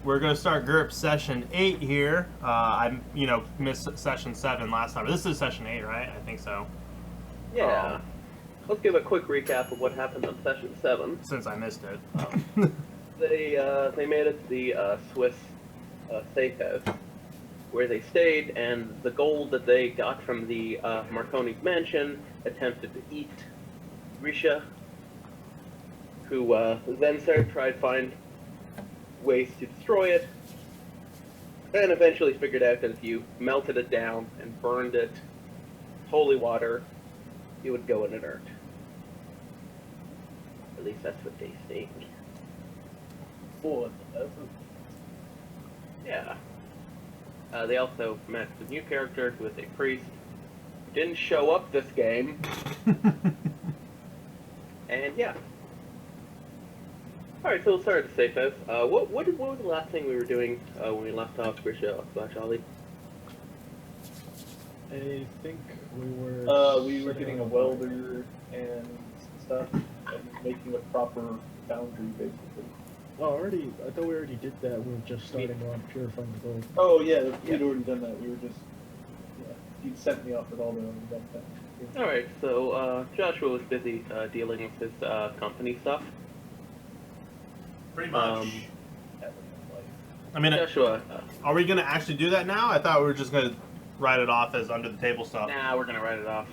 We're going to start GURPS session 8 here. I missed session 7 last time. This is session 8, right? I think so. Yeah. Let's give a quick recap of what happened on session 7. Since I missed it. They made it to the Swiss safe house, where they stayed, and the gold that they got from the Marconi's mansion attempted to eat Grisha, who then started trying to find ways to destroy it, and eventually figured out that if you melted it down and burned it holy water, it would go inert. At least that's what they think. Yeah. They also met a new character who was a priest. Didn't show up this game. And yeah. Alright, so we'll start at the safe house. What was the last thing we were doing when we left off Grisha / Ollie? I think we were getting a welder and stuff and making a proper foundry, basically. Oh, I thought we already did that. We were just starting on purifying the gold. Oh yeah, we'd already done that. We were just, he'd sent me off with all the done that. Alright, so Joshua was busy dealing with his company stuff. Pretty much. I mean, Joshua, are we going to actually do that now? I thought we were just going to write it off as under the table stuff. nah, we're gonna write it off.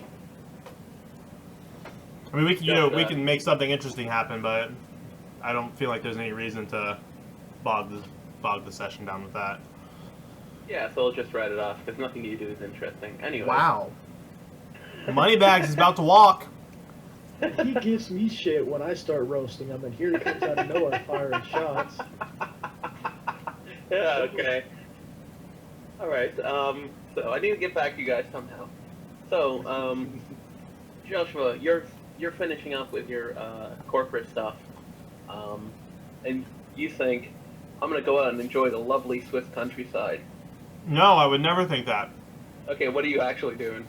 I mean, we can, we can make something interesting happen, but I don't feel like there's any reason to bog the session down with that. Yeah, so we'll just write it off, because nothing you do is interesting. Anyway. Wow. Moneybags is about to walk. He gives me shit when I start roasting him, and here he comes out of nowhere firing shots. Yeah, okay. Alright, so I need to get back to you guys somehow. So, Joshua, you're finishing up with your corporate stuff, and you think, I'm gonna go out and enjoy the lovely Swiss countryside. No, I would never think that. Okay, what are you actually doing?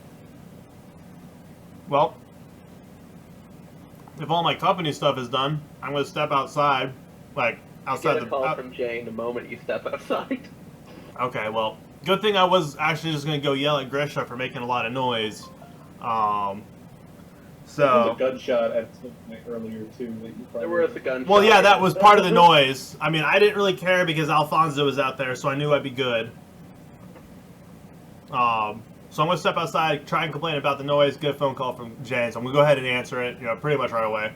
Well, if all my company stuff is done, I'm going to step outside, like, outside Get a call from Jane the moment you step outside. Okay, well, good thing I was actually just going to go yell at Grisha for making a lot of noise. There was a gunshot at some point earlier, too. That you probably There was a gunshot. Well, yeah, that was part of the noise. I mean, I didn't really care because Alfonso was out there, so I knew I'd be good. So I'm going to step outside, try and complain about the noise, get a phone call from Jane, so I'm going to go ahead and answer it, pretty much right away.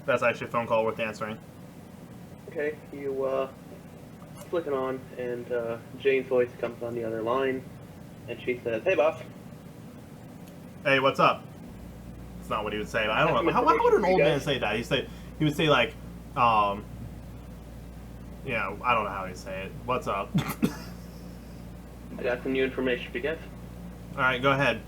That's actually a phone call worth answering. Okay, you, flick it on, and, Jane's voice comes on the other line, and she says, "Hey, boss." Hey, what's up? It's not what he would say, but I don't know. How would an old man say that? He would say, like, I don't know how he'd say it. What's up? I got some new information for you guys. Alright, go ahead.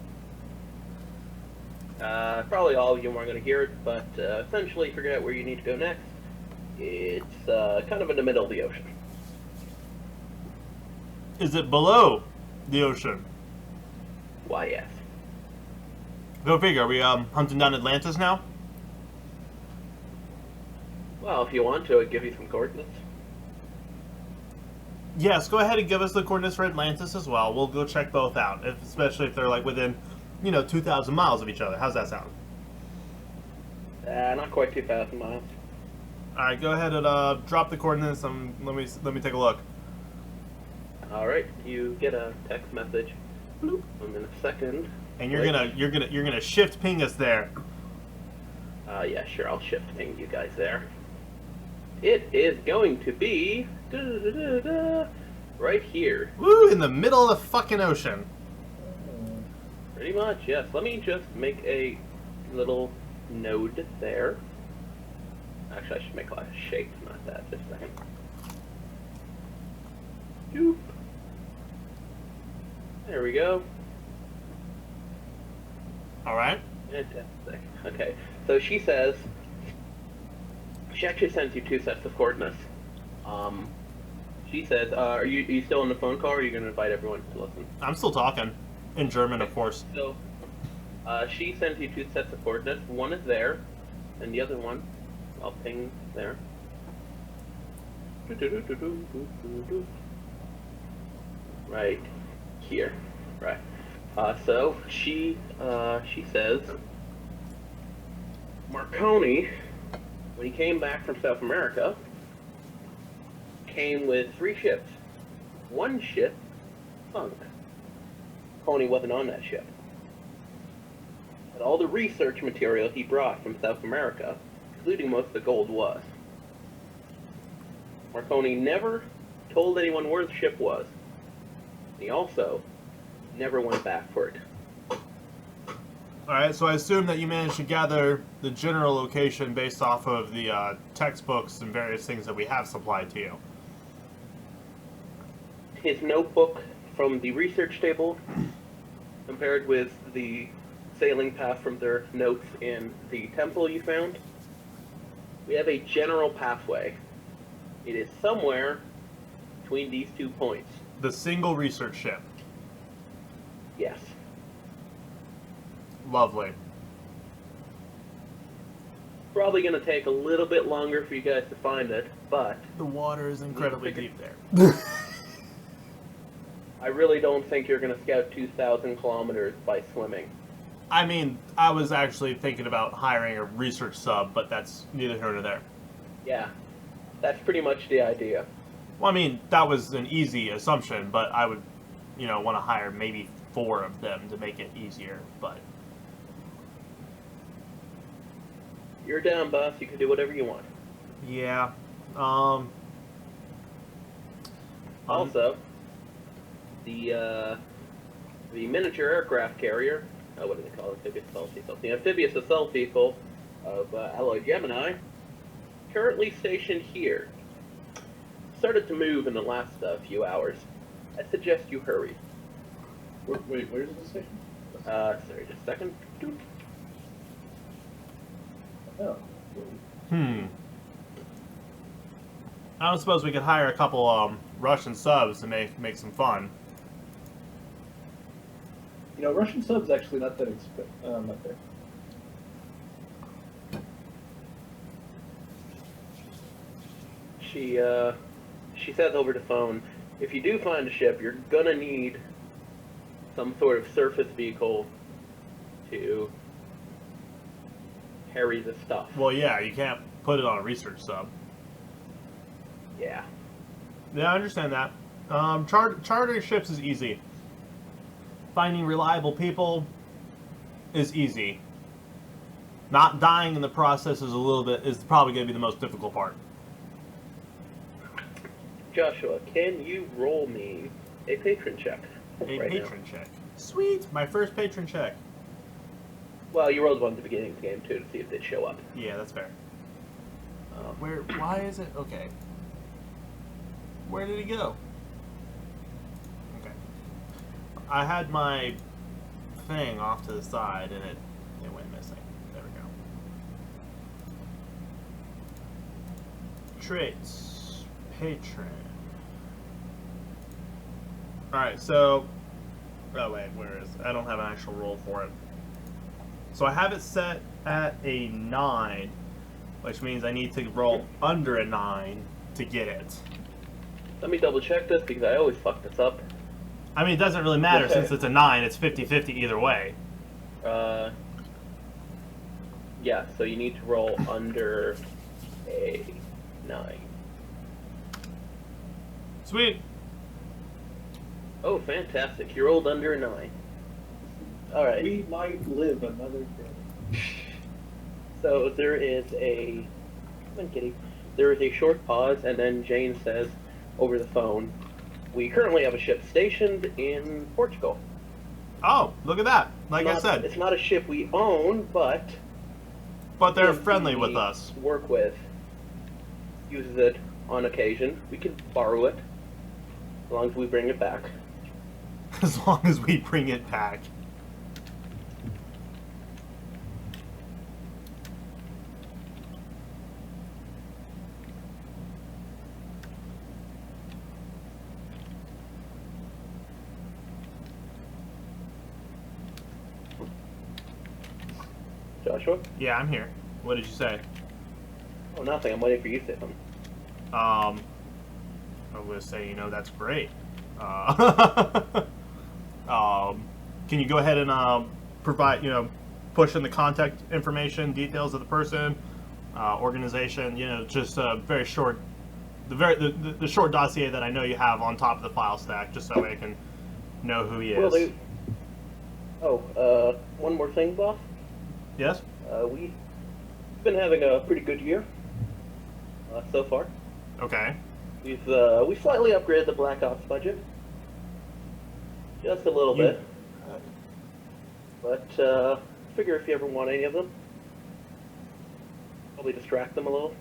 Probably all of you aren't going to hear it, but essentially figure out where you need to go next. It's kind of in the middle of the ocean. Is it below the ocean? Why, yes. Go figure. Are we hunting down Atlantis now? Well, if you want to, I'd give you some coordinates. Yes, go ahead and give us the coordinates for Atlantis as well. We'll go check both out, especially if they're like within, 2,000 miles of each other. How's that sound? Not quite 2,000 miles. All right, go ahead and drop the coordinates. Let me take a look. All right, you get a text message. Bloop. In a second. And you're gonna shift ping us there. Yeah, sure. I'll shift ping you guys there. It is going to be right here. Woo! In the middle of the fucking ocean. Pretty much, yes. Let me just make a little node there. Actually, I should make a shape, not that. Just a second. Doop. There we go. All right. Fantastic. Okay, so she says she actually sends you 2 sets of coordinates. She says, are you still on the phone call, or are you going to invite everyone to listen? I'm still talking. In German, of course. So, she sends you 2 sets of coordinates. One is there, and the other one, I'll ping there. Right here. Right. So she says Marconi, when he came back from South America, came with 3 ships. One ship sunk. Marconi wasn't on that ship. But all the research material he brought from South America, including most of the gold, was. Marconi never told anyone where the ship was. He also never went back for it. Alright, so I assume that you managed to gather the general location based off of the textbooks and various things that we have supplied to you. His notebook from the research table, compared with the sailing path from their notes in the temple you found, we have a general pathway. It is somewhere between these 2 points. The single research ship. Yes. Lovely. Probably going to take a little bit longer for you guys to find it, but The water is incredibly deep there. I really don't think you're going to scout 2,000 kilometers by swimming. I mean, I was actually thinking about hiring a research sub, but that's neither here nor there. Yeah, that's pretty much the idea. Well, I mean, that was an easy assumption, but I would, want to hire maybe 4 of them to make it easier, but... You're down, boss. You can do whatever you want. Yeah. Also, the miniature aircraft carrier, what do they call it? Amphibious assault vehicle. The amphibious assault vehicle of Alloy Gemini, currently stationed here. Started to move in the last few hours. I suggest you hurry. Wait, where's the station? Sorry, just a second. Oh. I don't suppose we could hire a couple Russian subs to make some fun. You know, Russian subs actually not that expensive. Not there. She says over the phone, if you do find a ship, you're gonna need some sort of surface vehicle to carry the stuff. Well, yeah, you can't put it on a research sub. Yeah. Yeah, I understand that. Chartering ships is easy. Finding reliable people is easy. Not dying in the process is probably going to be the most difficult part. Joshua, can you roll me a patron check? A right patron check. Sweet! My first patron check. Well, you rolled one at the beginning of the game, too, to see if they'd show up. Yeah, that's fair. Why is it? Okay. Where did he go? Okay. I had my thing off to the side and it went missing. There we go. Traits. Patron. Alright, so... Oh wait, where is it? I don't have an actual roll for it. So I have it set at a 9, which means I need to roll under a 9 to get it. Let me double check this, because I always fuck this up. I mean, it doesn't really matter Okay. since it's a 9. It's 50-50 either way. Yeah, so you need to roll under a 9. Sweet. Oh, fantastic. You rolled under a 9. Alright. We might live another day. So there is a... Come on, kitty. There is a short pause, and then Jane says over the phone, we currently have a ship stationed in Portugal. Oh, look at that. Like I said. It's not a ship we own, but... But they're something friendly we with us. Work with. Uses it on occasion. We can borrow it, as long as we bring it back. As long as we bring it back. Joshua? Yeah, I'm here. What did you say? Oh, nothing. I'm waiting for you to say something. would say, you know, that's great. Uh, can you go ahead and provide, you know, push in the contact information, details of the person, organization, you know, just a very short, the short dossier that I know you have on top of the file stack, just so I can know who he is. One more thing, boss. Yes? We've been having a pretty good year so far. Okay. We slightly upgraded the Black Ops budget, just a little bit. But figure if you ever want any of them, probably distract them a little.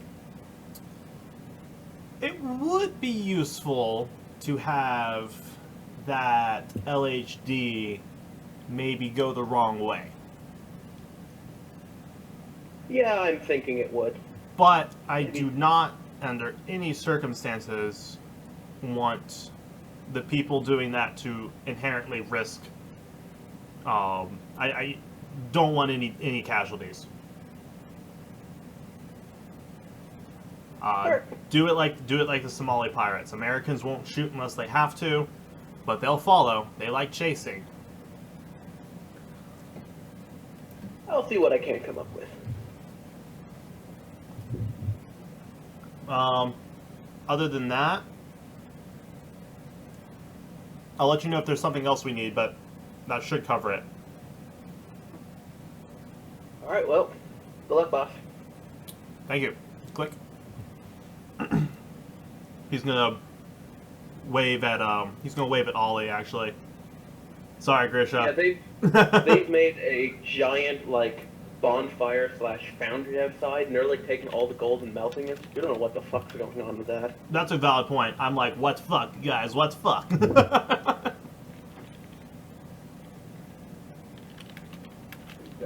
It would be useful to have that LHD maybe go the wrong way. Yeah, I'm thinking it would. But I do not, under any circumstances, want the people doing that to inherently risk. I don't want any casualties. Sure. Do it like the Somali pirates. Americans won't shoot unless they have to, but they'll follow. They like chasing. I'll see what I can come up with. Other than that, I'll let you know if there's something else we need, but that should cover it. Alright, well, good luck, boss. Thank you. Click. He's gonna wave at Ollie, actually. Sorry, Grisha. Yeah, they've made a giant like bonfire / foundry outside, and they're like taking all the gold and melting it. You don't know what the fuck's going on with that. That's a valid point. I'm like, what's fuck, guys? What's fuck?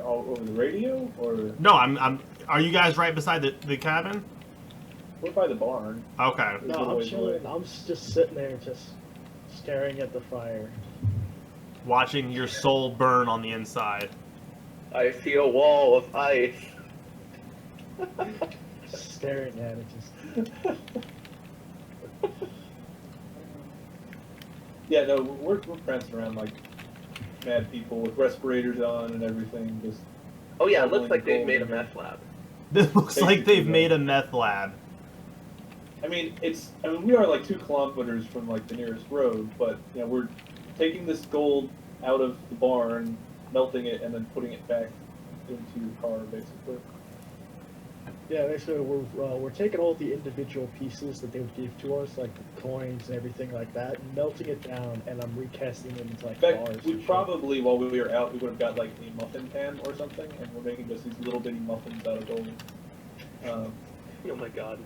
All over the radio, or No, I'm. Are you guys right beside the cabin? we're by the barn. Okay. No, I'm chilling. I'm just sitting there, just staring at the fire. Watching your soul burn on the inside. I see a wall of ice. Staring at it, just. Yeah, no, we're prancing around like mad people with respirators on and everything. Just Oh yeah, it looks like they've made a meth lab. This looks like they've made a meth lab. I mean, we are like 2 kilometers from like the nearest road, but you know, we're taking this gold out of the barn, melting it, and then putting it back into the car, basically. Yeah, basically we're taking all the individual pieces that they would give to us, like the coins and everything like that, and melting it down, and I'm recasting it into like In fact, bars. we probably, while we were out, we would have got like a muffin pan or something, and we're making just these little bitty muffins out of gold. Oh my god.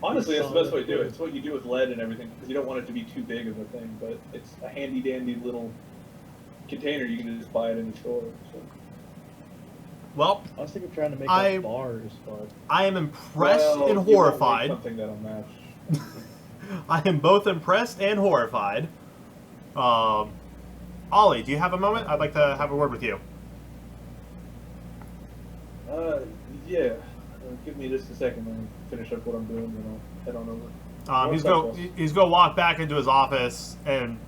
Honestly, that's the best way to do it. It's what you do with lead and everything, because you don't want it to be too big of a thing, but it's a handy-dandy little container. You can just buy it in the store. So. Well, I was thinking of trying to make like bars, but I am impressed Well, and you won't make horrified. something that'll match. I am both impressed and horrified. Ollie, do you have a moment? I'd like to have a word with you. Yeah. Give me just a second and finish up what I'm doing, and I'll head on over. He's gonna walk back into his office, and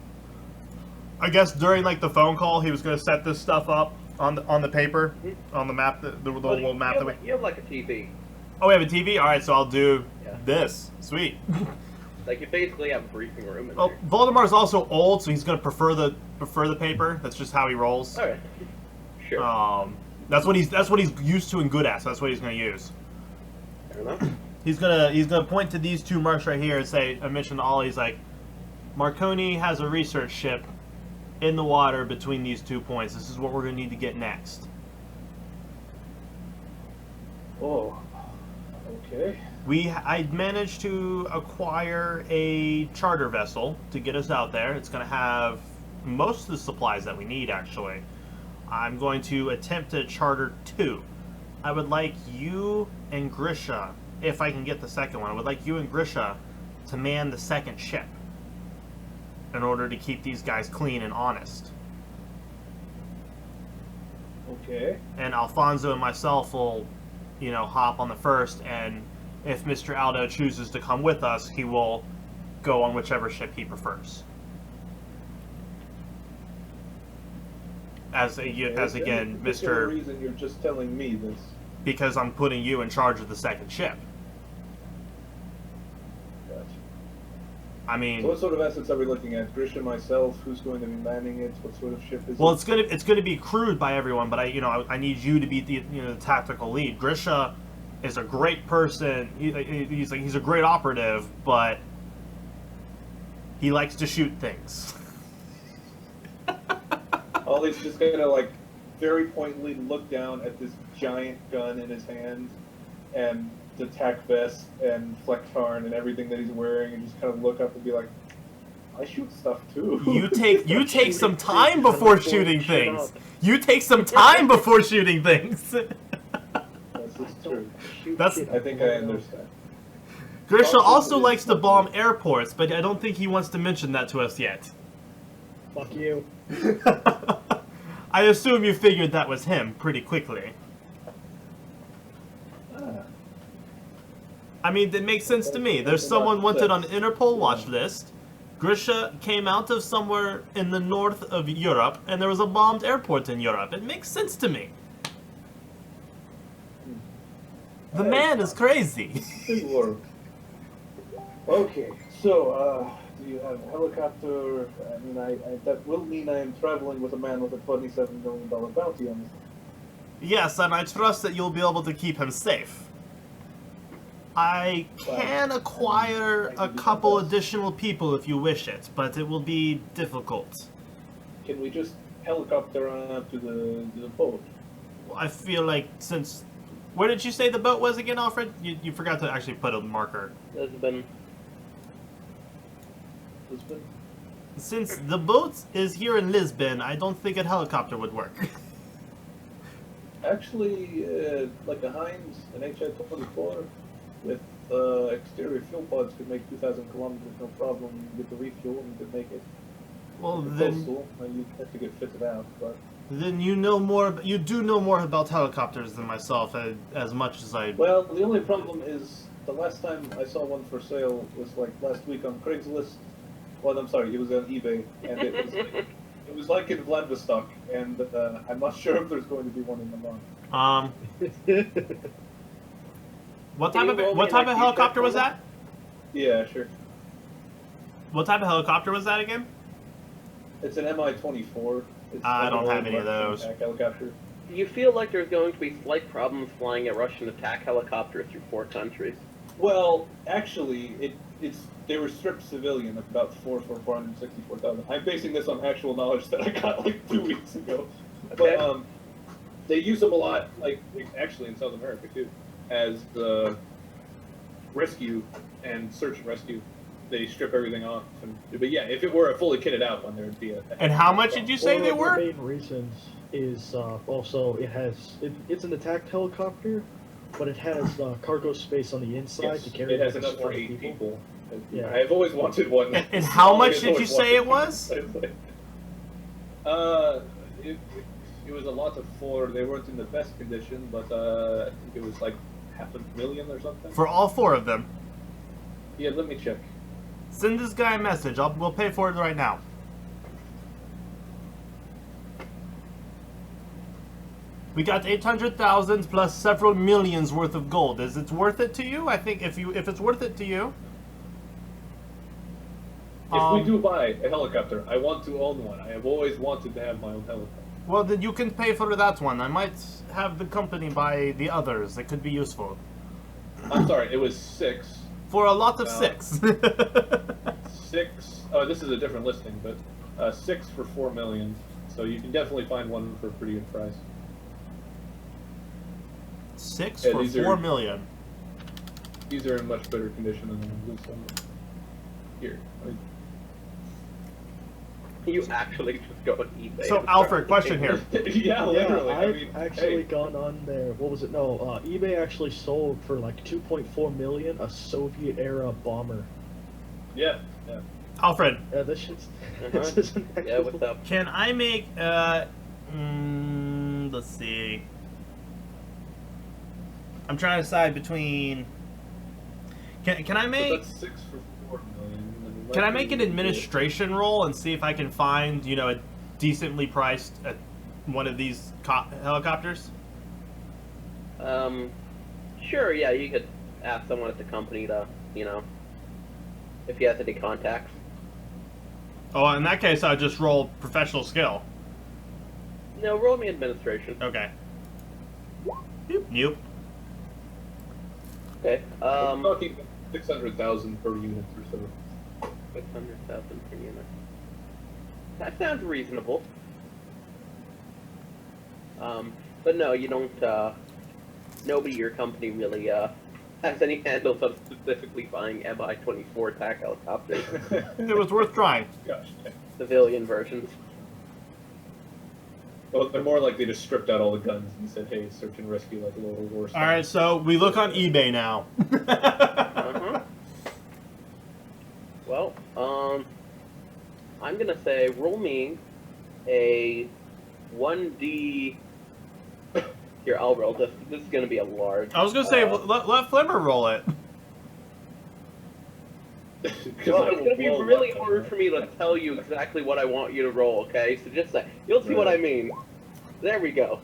I guess during like the phone call, he was gonna set this stuff up on the paper, on the map, the little map that we. You have like a TV. Oh, we have a TV. All right, so I'll do this. Sweet. Like you basically have a briefing room in Well, there. Voldemar's also old, so he's gonna prefer the paper. That's just how he rolls. All right. Sure. That's what he's used to and good at. So that's what he's gonna use. Fair enough. He's gonna point to these 2 marks right here and say, I mentioned to Ollie, he's like, Marconi has a research ship in the water between these 2 points. This is what we're gonna need to get next. Oh. Okay. I managed to acquire a charter vessel to get us out there. It's gonna have most of the supplies that we need, actually. I'm going to attempt to charter 2. I would like you and Grisha, if I can get the second one, I would like you and Grisha to man the second ship in order to keep these guys clean and honest. Okay. And Alfonso and myself will, hop on the first, and if Mr. Aldo chooses to come with us, he will go on whichever ship he prefers. As again, Any particular Mr. reason you're just telling me this? Because I'm putting you in charge of the second ship. Gotcha. I mean, So what sort of assets are we looking at? Grisha, myself, who's going to be manning it? What sort of ship is well, it? it's gonna be crewed by everyone, but I need you to be the the tactical lead. Grisha is a great person. He's a great operative, but he likes to shoot things. Ollie's just gonna like very pointedly look down at this giant gun in his hand and the tack vest and Flecktarn and everything that he's wearing, and just kind of look up and be like, I shoot stuff too. You take some time before shooting things. You take some time before shooting things. That's true. That's- I think I understand. Grisha also likes to bomb airports, but I don't think he wants to mention that to us yet. Fuck you. I assume you figured that was him pretty quickly. Ah, I mean, it makes sense to me. There's someone wanted on Interpol watch list. Grisha came out of somewhere in the north of Europe, and there was a bombed airport in Europe. It makes sense to me. The man is crazy. good work. Okay, so, do you have a helicopter? I mean, that will mean I am traveling with a man with a $27 million bounty on his head. Yes, and I trust that you'll be able to keep him safe. I can acquire a couple additional people if you wish it, but it will be difficult. Can we just helicopter on up to the boat? I feel like since... Where did you say the boat was again, Alfred? You forgot to actually put a marker. Lisbon. Lisbon? Since the boat is here in Lisbon, I don't think a helicopter would work. Actually, like a Heinz, an HI-24 with exterior fuel pods could make 2,000 kilometers no problem with the refuel, and could make it. Well, With then coastal, you'd have to get fitted out, but you know more. You do know more about helicopters than myself, as much as I. well, the only problem is the last time I saw one for sale was like last week on Craigslist. Well, I'm sorry, it was on eBay, and it was like in Vladivostok, and I'm not sure if there's going to be one in the month. What Can type you roll of me an IQ helicopter check was for that? Yeah, sure. What type of helicopter was that again? It's an Mi-24. It's I like don't an have old any of Russian those. attack helicopter. Do you feel like there's going to be slight problems flying a Russian attack helicopter through 4 countries? Well, actually, they were stripped civilian of about 464,000. I'm basing this on actual knowledge that I got like 2 weeks ago. Okay. But they use them a lot, like actually in South America too, as the rescue and search and rescue. They strip everything off. But yeah, if it were a fully kitted out one, there would be a. And how much did you say they One of the were? main reasons is also it's an attack helicopter, but it has cargo space on the inside Yes, to carry it has up to enough for 20 8 people. Yeah. I've always wanted one. And how much I've did you always say wanted it was? It was a lot of 4. They weren't in the best condition, but I think it was like $500,000 or something. For all 4 of them. Yeah, let me check. Send this guy a message. We'll pay for it right now. We got 800,000 plus several millions worth of gold. Is it worth it to you? I think if it's worth it to you. If we do buy a helicopter, I want to own one. I have always wanted to have my own helicopter. Well, then you can pay for that one. I might have the company buy the others. It could be useful. I'm sorry, it was 6. For a lot of No. 6. 6. Oh, this is a different listing, but 6 for 4 million. So you can definitely find one for a pretty good price. 6 Yeah, for these 4 are- million. These are in much better condition than the blue one. Here. You actually just go on eBay. So, and Alfred, start question looking. here. Yeah, literally. Yeah, I I've mean, actually hey. gone on there. What was it? No, eBay actually sold for like 2.4 million a Soviet era bomber. Yeah, yeah. Alfred, This shit's. Uh-huh. This is an Yeah, what's up? can I make, let's see. I'm trying to decide between... Can I But make... that's 6 for 4 million. And Can I make an administration roll and see if I can find, you know, a decently priced one of these helicopters? Sure, yeah, you could ask someone at the company to, you know, if he has any contacts. Oh, in that case, I'll just roll professional skill. No, roll me administration. Okay. Nope. Okay, I'm talking 600,000 per unit or so. 600,000 per unit. That sounds reasonable. But no, you don't, nobody at your company really, has any handles on specifically buying Mi-24 attack helicopters. It was worth trying. Gosh. Civilian versions. Well, they're more like they just stripped out all the guns and said, hey, search and rescue like a little war style. Alright, so we look on eBay now. Uh-huh. Well, I'm gonna say roll me a 1D. Here, I'll roll this. This is gonna be a large. I was gonna say, let Flimmer roll it. Well, it's gonna be really hard for me to tell you exactly what I want you to roll. Okay, so just say you'll see what I mean. There we go.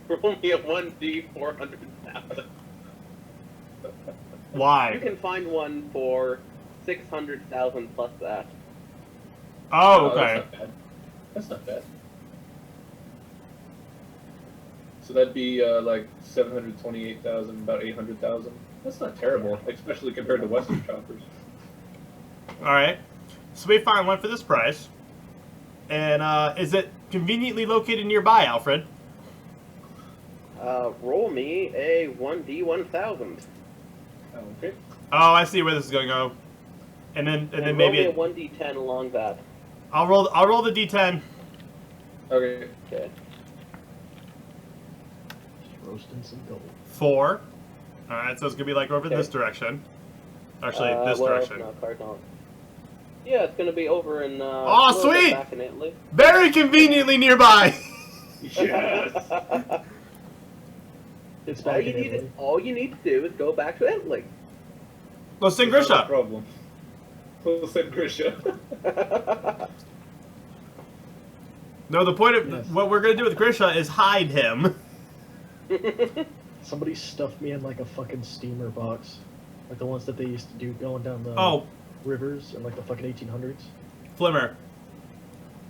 Roll me a 1D 400,000. Why? You can find one for 600,000 plus that. Oh, okay. That's not bad. That's not bad. So that'd be like 728,000, about 800,000. That's not terrible, especially compared to Western choppers. Alright. So we find one for this price. And is it conveniently located nearby, Alfred? Roll me a 1D 1000. Okay. Oh, I see where this is gonna go. And then maybe roll me a 1D10 along that. I'll roll the D10. Okay. Okay. Roasting some gold. 4. Alright, so it's gonna be like over this direction. Actually, this direction. No, cardinal. Yeah, it's gonna be over in. Oh, sweet! Back in Italy. Very conveniently nearby. Yes. It's back in Italy. All you need to do is go back to Italy. Let's sing That's not Grisha. a problem. We'll send Grisha. No, the point of Yes. what we're gonna do with Grisha is hide him. Somebody stuffed me in like a fucking steamer box, like the ones that they used to do going down the Oh, rivers in like the fucking 1800s. Flimmer.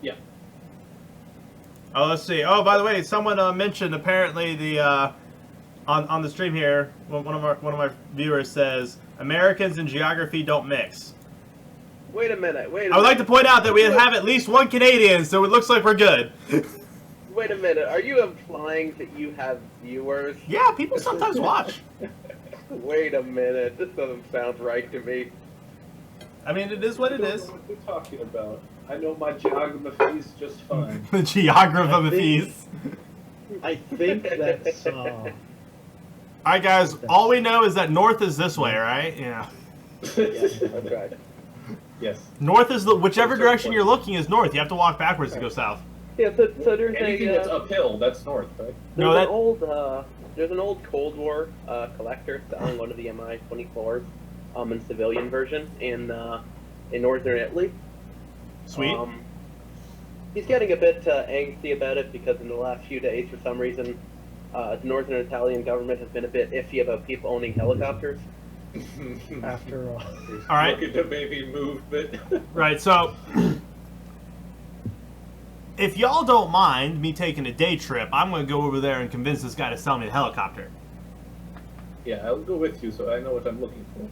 Yeah. Oh, let's see. Oh, by the way, someone mentioned apparently the on the stream here. One of my viewers says Americans and geography don't mix. Wait a minute. I would like to point out that we have at least one Canadian, so it looks like we're good. Wait a minute. Are you implying that you have viewers? Yeah, people sometimes watch. Wait a minute. This doesn't sound right to me. I mean, it is what it I don't is. know what you're talking about. I know my geography just fine. The geography of the fees. I think that's Alright, guys, all we know is that north is this way, right? Yeah. Yes, that's right. Yes. North is whichever direction you're looking is north. You have to walk backwards to go south. Yeah, so there's Anything a that's uphill, that's north, right? No, that- there's an old Cold War collector selling one of the Mi-24s in civilian version in northern Italy. Sweet. He's getting a bit angsty about it because in the last few days, for some reason, the northern Italian government has been a bit iffy about people owning helicopters. after. All right. Look at the baby movement. Right, so if y'all don't mind me taking a day trip, I'm going to go over there and convince this guy to sell me a helicopter. Yeah, I'll go with you so I know what I'm looking for.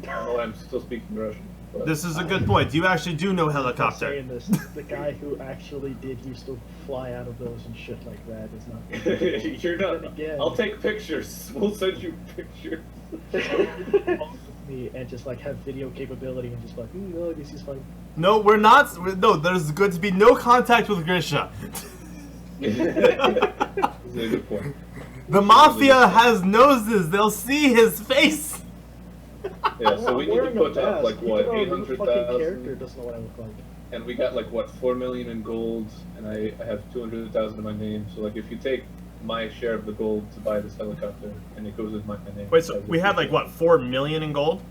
I know I'm still speaking Russian. But... This is a good point. You actually do know I'm helicopter. saying this. The guy who actually did used to fly out of those and shit like that is not. You're not. Again. I'll take pictures. We'll send you pictures. Me and just like have video capability and just like, no, this is fine. No, we're not. No, there's going to be no contact with Grisha. That's a good point. The mafia has noses. They'll see his face. Yeah, so we need to Wearing a put up mask. like what, Even our fucking character 800,000, doesn't know what I look like. and we got like what, 4 million in gold, and I have 200,000 in my name. So like, if you take my share of the gold to buy this helicopter, and it goes with my name. Wait, so we had like what, 4 million in gold?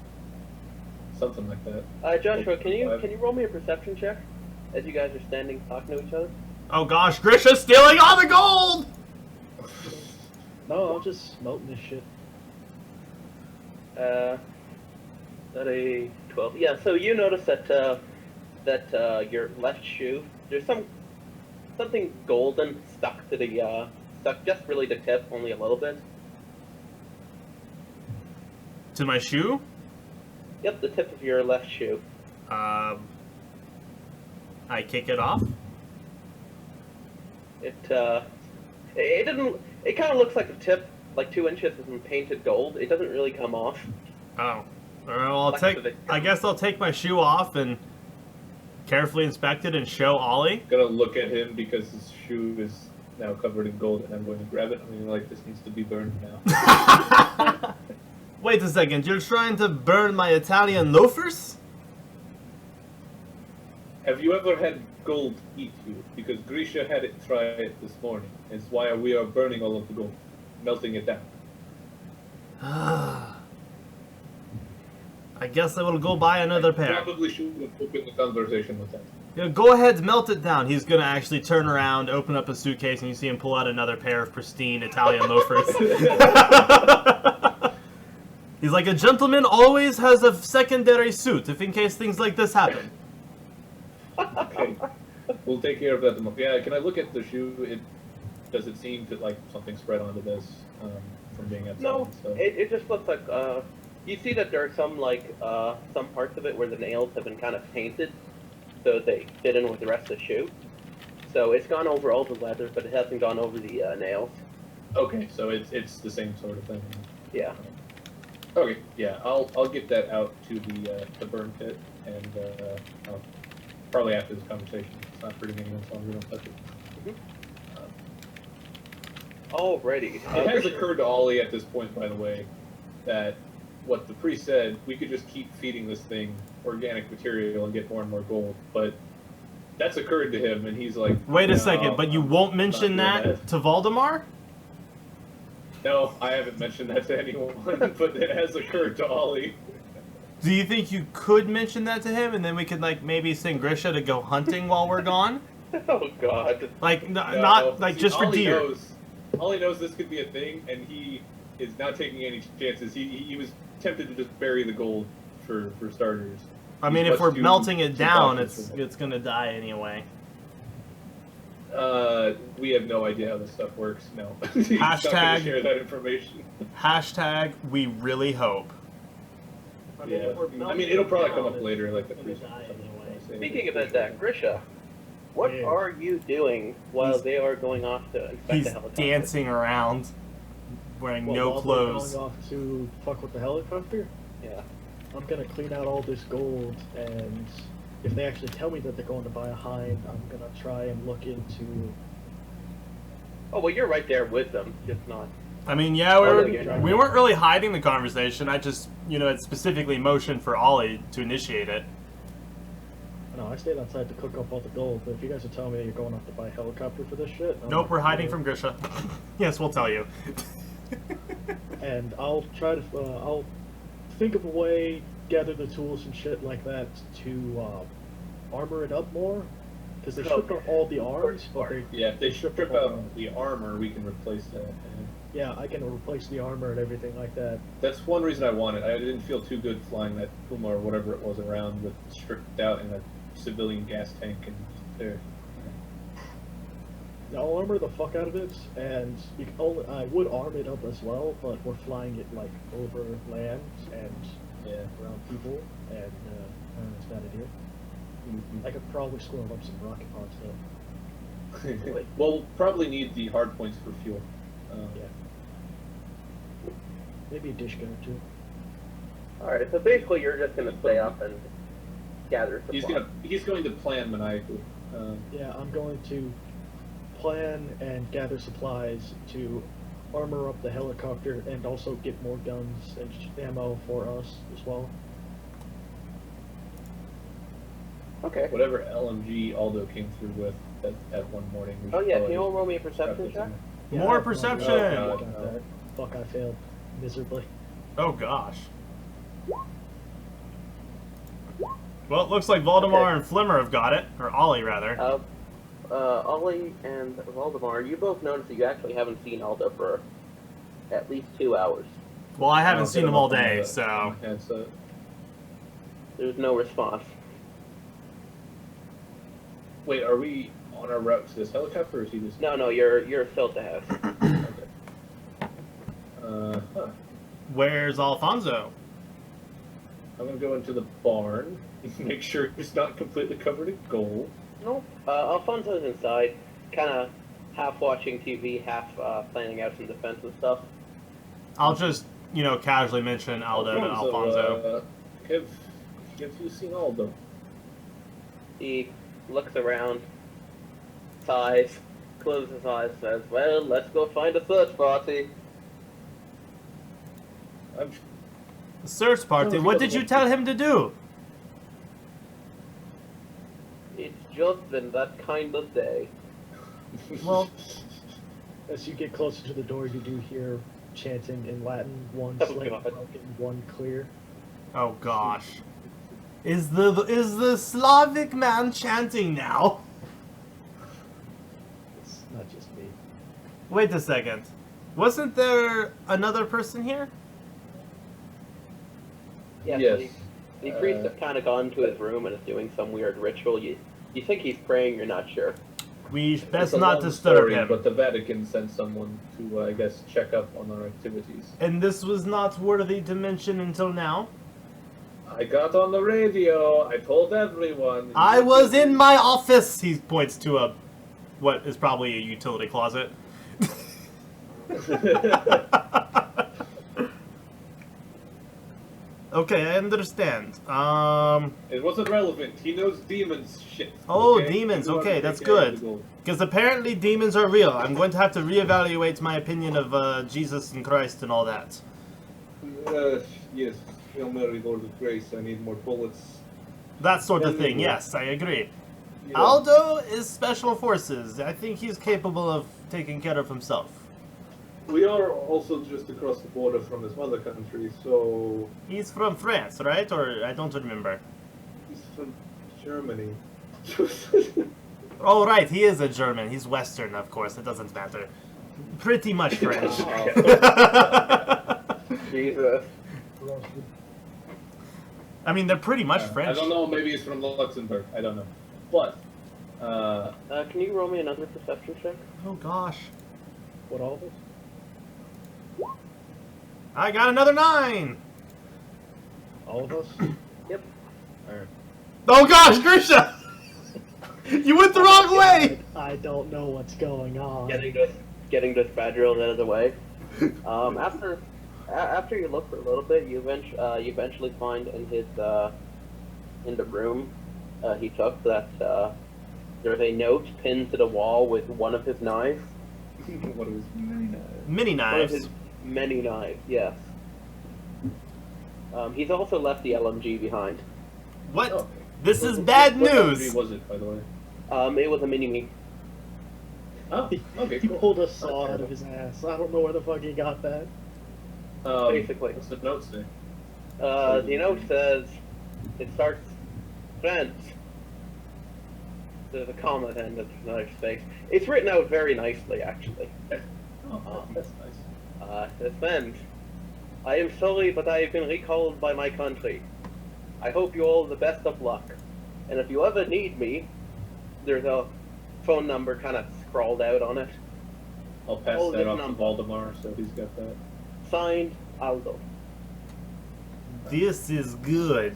something like that. Joshua, can you roll me a perception check as you guys are standing talking to each other? Oh gosh, Grisha's stealing all the gold! No, I'm just smelting this shit. That a 12. Yeah. So you notice that your left shoe, there's something golden stuck to the stuck just really the tip, only a little bit. To my shoe? Yep, the tip of your left shoe. I kick it off. It didn't. It kind of looks like the tip, like 2 inches, is in painted gold. It doesn't really come off. Oh. Well, I guess I'll take my shoe off and carefully inspect it and show Ollie. Gonna look at him because his shoe is now covered in gold, and I'm going to grab it. I mean, like, this needs to be burned now. Wait a second, you're trying to burn my Italian loafers? Have you ever had gold eat you? Because Grisha had it try it this morning. It's why we are burning all of the gold, melting it down. I guess I will go buy another pair. Probably shouldn't have opened the conversation with that. Yeah, go ahead, melt it down. He's gonna actually turn around, open up a suitcase, and you see him pull out another pair of pristine Italian loafers. He's like, a gentleman always has a secondary suit, if in case things like this happen. Okay. We'll take care of that tomorrow. Yeah, can I look at the shoe? Does it seem to, like, something spread onto this from being outside? No, So. it just looks like you see that there are some some parts of it where the nails have been kind of painted, so they fit in with the rest of the shoe. So it's gone over all the leather, but it hasn't gone over the nails. Okay, so it's the same sort of thing. Yeah. Okay, yeah, I'll get that out to the burn pit, and I'll, probably after this conversation. It's not hurting anyone, so we don't touch it. Alrighty. It has occurred to Ollie at this point, by the way, that what the priest said, we could just keep feeding this thing organic material and get more and more gold, but that's occurred to him, and he's like, Wait a no, second, but you won't mention that to Valdemar? No, I haven't mentioned that to anyone, but it has occurred to Ollie. Do you think you could mention that to him, and then we could, like, maybe send Grisha to go hunting while we're gone? Oh God. Like, No, not, like, see, just for Ollie deer. Ollie knows this could be a thing, and he is not taking any chances. He was tempted to just bury the gold for starters. I mean, if we're melting it down, it's gonna die anyway. We have no idea how this stuff works. No. He's not gonna share that information. Hashtag, we really hope. Yeah. I mean, it'll probably come up later, like the priest. Speaking of that, Grisha, what are you doing while they are going off to inspect He's the helicopter? dancing around, wearing no while clothes. they're going off to fuck with the helicopter, Yeah. I'm gonna clean out all this gold, and if they actually tell me that they're going to buy a hind, I'm gonna try and look into. Oh well, you're right there with them, just not. I mean, yeah, yeah. we weren't really hiding the conversation. I just, had specifically motioned for Ollie to initiate it. No, I stayed outside to cook up all the gold, but if you guys are telling me that you're going off to buy a helicopter for this shit... Nope, we're hiding from Grisha. Yes, we'll tell you. And I'll try to, I'll think of a way, gather the tools and shit like that to armor it up more, because they stripped out all the arms, but they... Yeah, if they strip out the armor, we can replace that. Yeah, I can replace the armor and everything like that. That's one reason I want it. I didn't feel too good flying that Puma or whatever it was around with stripped out in a civilian gas tank and there. I'll armor the fuck out of it, and I would arm it up as well, but we're flying it like over land and around people, and it's bad idea. I could probably squirrel up some rocket pods though. We'll probably need the hard points for fuel. Yeah. Maybe a dish gun or two. Alright, so basically you're just gonna stay up and gather supplies. He's going to plan maniacally. Yeah, I'm going to plan and gather supplies to armor up the helicopter and also get more guns and ammo for us as well. Okay. Whatever LMG Aldo came through with that one morning. Oh yeah, can you all roll me a perception check? Yeah, More I have no perception! idea Oh, about that. Fuck, I failed miserably. Oh gosh. Well, it looks like Voldemar and Flimmer have got it, or Ollie rather. Ollie and Valdemar, you both notice that you actually haven't seen Aldo for at least 2 hours. Well, I haven't I'll seen get them all up on day, the so headset. There's no response. Wait, are we on our route to this helicopter, or is he just... No, you're still at the house. Okay. Huh. where's Alfonso? I'm gonna go into the barn, make sure it's not completely covered in gold. Nope. Alfonso's inside, kind of half watching TV, half planning out some defensive stuff. I'll just, casually mention Aldo to Alfonso. Have you seen Aldo? He looks around, sighs, closes his eyes, says, "Well, let's go find a search party." Search party? What did you tell him to do? It's just been that kind of day. Well, As you get closer to the door, you do hear chanting in Latin, one Oh, slate God. broken, one clear. oh gosh. Is the Slavic man chanting now? It's not just me. Wait a second. Wasn't there another person here? Yeah, Yes. the priest has kind of gone to his room and is doing some weird ritual. You think he's praying, you're not sure. We It's best a not long disturb story, him. But the Vatican sent someone to, I guess, check up on our activities. And this was not worthy to mention until now? I got on the radio. I told everyone. I was in my office! He points to what is probably a utility closet. Okay, I understand. It wasn't relevant. He knows demons shit. Oh, okay? demons. He knew how to Okay, take that's care of good. the gold. Because apparently demons are real. I'm going to have to reevaluate my opinion of Jesus and Christ and all that. Yes. Hail Mary, Lord of Grace. I need more bullets. That sort of thing, Anyway. yes, I agree. Yeah. Aldo is Special Forces. I think he's capable of taking care of himself. We are also just across the border from his mother country, so He's from France, right? Or I don't remember. he's from Germany. Oh, right, he is a German. He's Western, of course. It doesn't matter. Pretty much French. Jesus. I mean, they're pretty much I French. don't know. Maybe he's from Luxembourg. I don't know. But Can you roll me another perception check? Oh, gosh. What, all of us? I got another 9! All of us? Yep. Alright. Oh, gosh, Grisha! You went the wrong way! I don't know what's going on. Getting this Badriel out of the way. After you look for a little bit, you eventually find in his in the room he took that there's a note pinned to the wall with one of his knives. what was Mini One of knives. his many knives, yes. He's also left the LMG behind. What? Oh. This is bad What news! country was it, by the way? It was a mini-me. Oh, okay, He cool. pulled a saw out of his ass. I don't know where the fuck he got that. Basically. What's the note say? The note says, it starts, "Friends." There's a comma at the end of another space. It's written out very nicely, actually. Oh, that's nice. It says, "Friends, I am sorry, but I have been recalled by my country. I hope you all the best of luck. And if you ever need me," there's a phone number kind of scrawled out on it. I'll pass Oh, that this off number. to Valdemar, so he's got that. Signed, Aldo. This is good.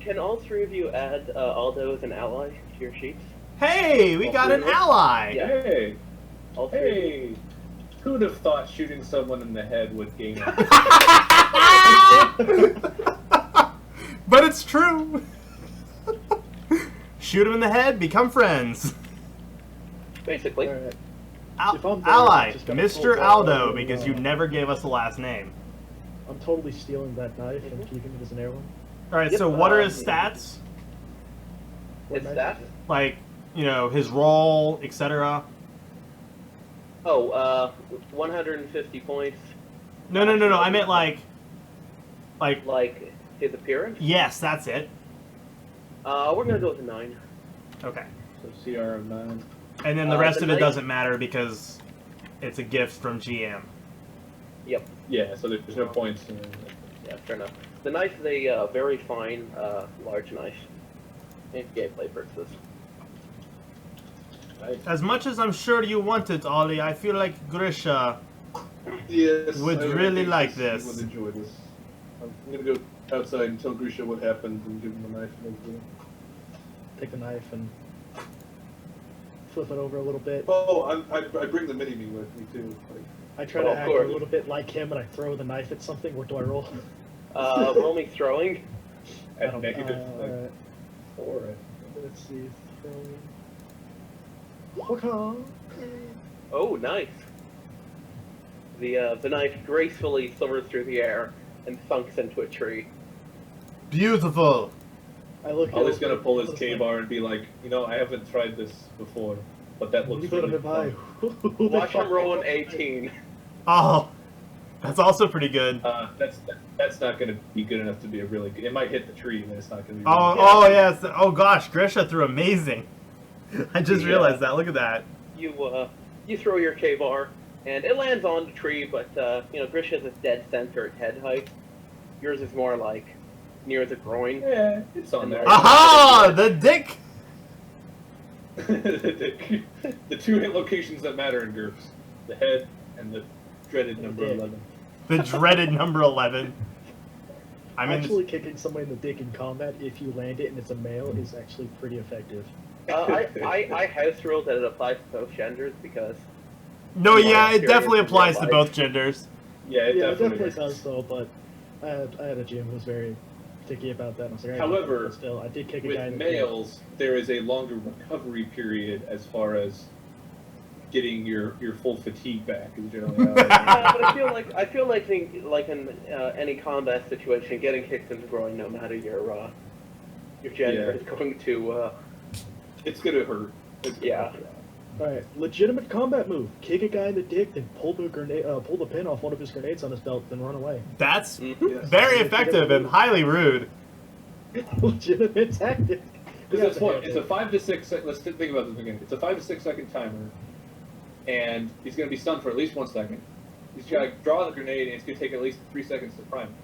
Can all three of you add Aldo as an ally to your sheets? Hey, we got an ally! Yeah. Hey! All three of you. Hey! Who'd have thought shooting someone in the head would gain But it's true. Shoot him in the head, become friends. Basically. Alright. Al- If I'm there, ally, I just got Mr. pulled Aldo, out, because you never gave us a last name. I'm totally stealing that knife and keeping it as an heirloom. Alright, Yep, so what are his stats? What It's knife that? is it? Like, his role, etc. Oh, 150 points. No, I meant like, Like his appearance. yes, that's it. We're gonna go with a 9. Okay. So CR of 9. And then the rest the of it knife- doesn't matter because it's a gift from GM. Yep. Yeah, so there's no points. Yeah, fair enough. The knife is a very fine, large knife. And gameplay purposes. Nice. As much as I'm sure you want it, Ollie, I feel like Grisha Yes, would I really think like he this. would enjoy this. I'm gonna go outside and tell Grisha what happened and give him the knife and everything. Take the knife and flip it over a little bit. Oh, I bring the mini-me with me too. Like, I try Oh, to of act a course. little bit like him, and I throw the knife at something. Where do I roll? Roll me throwing. at negative Alright. 4. Let's see. Okay. Oh, nice. The knife gracefully soars through the air and thunks into a tree. Beautiful. I look. Ollie's gonna pull his K K-bar and be like, you know, I haven't tried this before, but that looks really fun. Watch him roll an 18. Oh, that's also pretty good. That's not gonna be good enough to be a really good. It might hit the tree, and it's not gonna be. Oh, Really oh yes. Oh gosh, Grisha threw amazing. I just Yeah. realized that. Look at that. You throw your K-bar, and it lands on the tree, but, Grisha's is dead center at head height. Yours is more like near the groin. Yeah, it's on there. Aha! The dick. The two hit locations that matter in GURPS: the head and the dreaded number dick. 11. The dreaded number 11. I mean, Actually, kicking someone in the dick in combat, if you land it and it's a male, is actually pretty effective. I house rule that it applies to both genders because no, yeah, it Serious definitely in applies real to life. both genders. Yeah, it Yeah, it definitely definitely works. does though, but I had a GM who was very picky about that. And I was like, However, but still, I did kick a guy With in the dick. males, there is a longer recovery period as far as getting your full fatigue back. Is generally how it but I feel like in any combat situation, getting kicked in the groin, no matter your gender, Yeah. is going to It's gonna hurt. It's gonna Yeah. hurt. Alright, legitimate combat move. Kick a guy in the dick, then pull the pin off one of his grenades on his belt, then run away. That's Mhm. Yes. very effective and highly rude. Legitimate tactic. Because that's what it's a 5 to 6. Let's think about this again. It's a 5 to 6 second timer, and he's gonna be stunned for at least 1 second. He's gotta draw the grenade, and it's gonna take at least 3 seconds to prime it.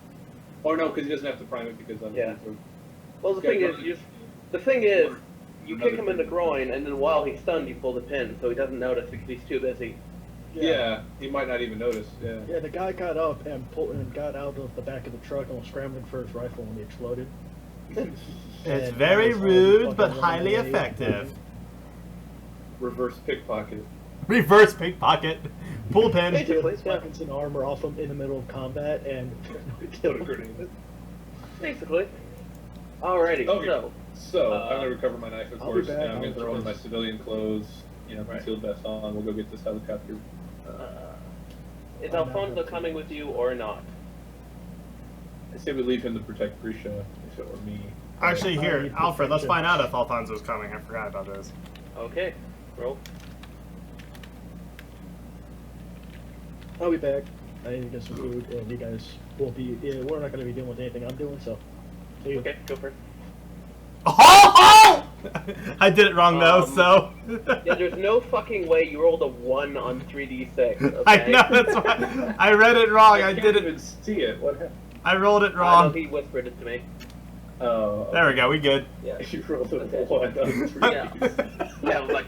Or no, because he doesn't have to prime it because Yeah. so- Well, the Yeah, thing is, or you another kick him in the thing. groin, and then while he's stunned, you pull the pin, so he doesn't notice because he's too busy. Yeah, he might not even notice. Yeah. Yeah, the guy got up and got out of the back of the truck and was scrambling for his rifle when he exploded. It's And very I was already rude, fucking but running highly away. effective. Reverse pickpocket. Reverse pickpocket. Pull pin. Basically, His yeah. weapons and armor off him in the middle of combat and kill Put a him. grenade. Basically. Alrighty, Okay. so So I'm gonna recover my knife, of I'll be course, back. and I'm gonna I'll throw in let you my guys- civilian clothes, concealed vest on. We'll go get this helicopter. is Alfonso coming with you or not? I say we leave him to protect Grisha, if it were me. Actually, I here, need Alfred, let's protection. find out if Alfonso's coming. I forgot about this. Okay, roll. I'll be back. I need to get some food, and you guys won't be. Yeah, we're not going to be dealing with anything I'm doing, so. See you. Okay, go for it. Oh! I did it wrong though, so. Yeah, there's no fucking way you rolled a 1 on 3d6. Okay? I know, that's why. I read it wrong. I can't did even it. see it. What happened? I rolled it I know wrong. he whispered it to me. Oh. There we go. We good. Yeah. You rolled a Okay. 1 on 3. Yeah. Yeah, I was like,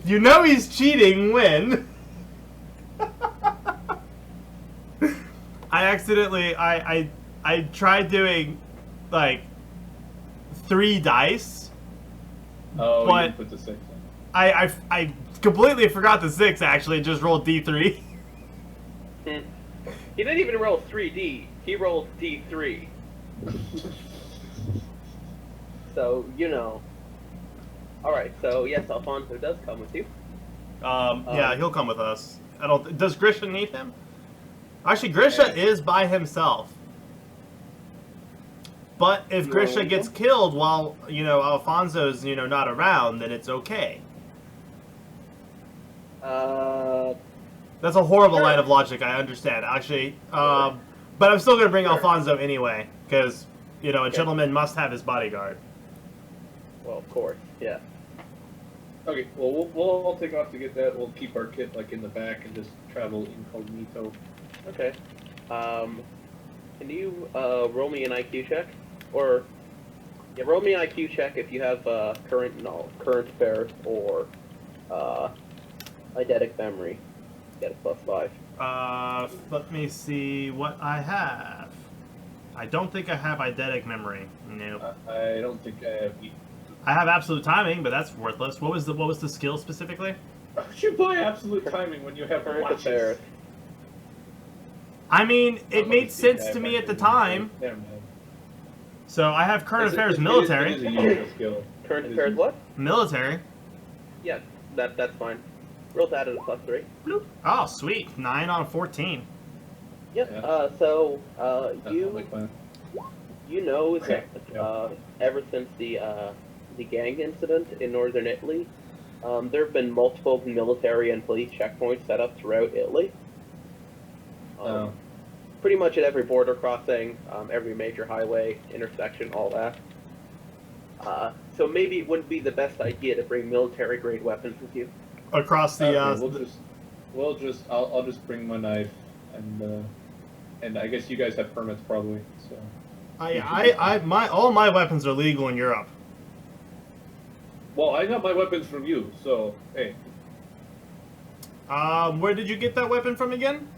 You know he's cheating when. I accidentally I tried doing like 3 dice. Oh, But- you didn't put the 6 in. I completely forgot the 6 actually. Just rolled D3. He didn't even roll 3D. He rolled D3. So, you know. Alright, so yes, Alfonso does come with you. Yeah, he'll come with us. I don't. Does Grisha need him? Actually, Grisha is by himself. But if Grisha gets killed while Alfonso's not around, then it's okay. That's a horrible Sure. line of logic. I understand. Actually, but I'm still gonna bring Sure. Alfonso anyway because you know, a Okay. gentleman must have his bodyguard. Well, of course, yeah. Okay, well, we'll all take off to get that. We'll keep our kit like in the back and just travel incognito. Okay. Can you roll me an IQ check? Or yeah, roll me an IQ check if you have current affairs or eidetic memory. Get a +5. Let me see what I have. I don't think I have eidetic memory. No. I don't think I have. I have absolute timing, but that's worthless. What was the skill specifically? How should you buy absolute timing when you have Current watches? affairs. I mean, Oh, it made sense to me at the time. Never mind. So I have current affairs It military. is a useful skill. Current It is affairs what? Military. Yeah, that's fine. Roll that at a +3. Bloop. Oh, sweet. 9 on 14. Yep. Yeah. That's not my you plan. know Okay, that ever since the gang incident in northern Italy, there have been multiple military and police checkpoints set up throughout Italy. Oh. Pretty much at every border crossing, every major highway intersection, all that. So maybe it wouldn't be the best idea to bring military-grade weapons with you. Across the. Okay, I'll just bring my knife, and I guess you guys have permits probably. So. All my weapons are legal in Europe. Well, I got my weapons from you, so hey. Where did you get that weapon from again?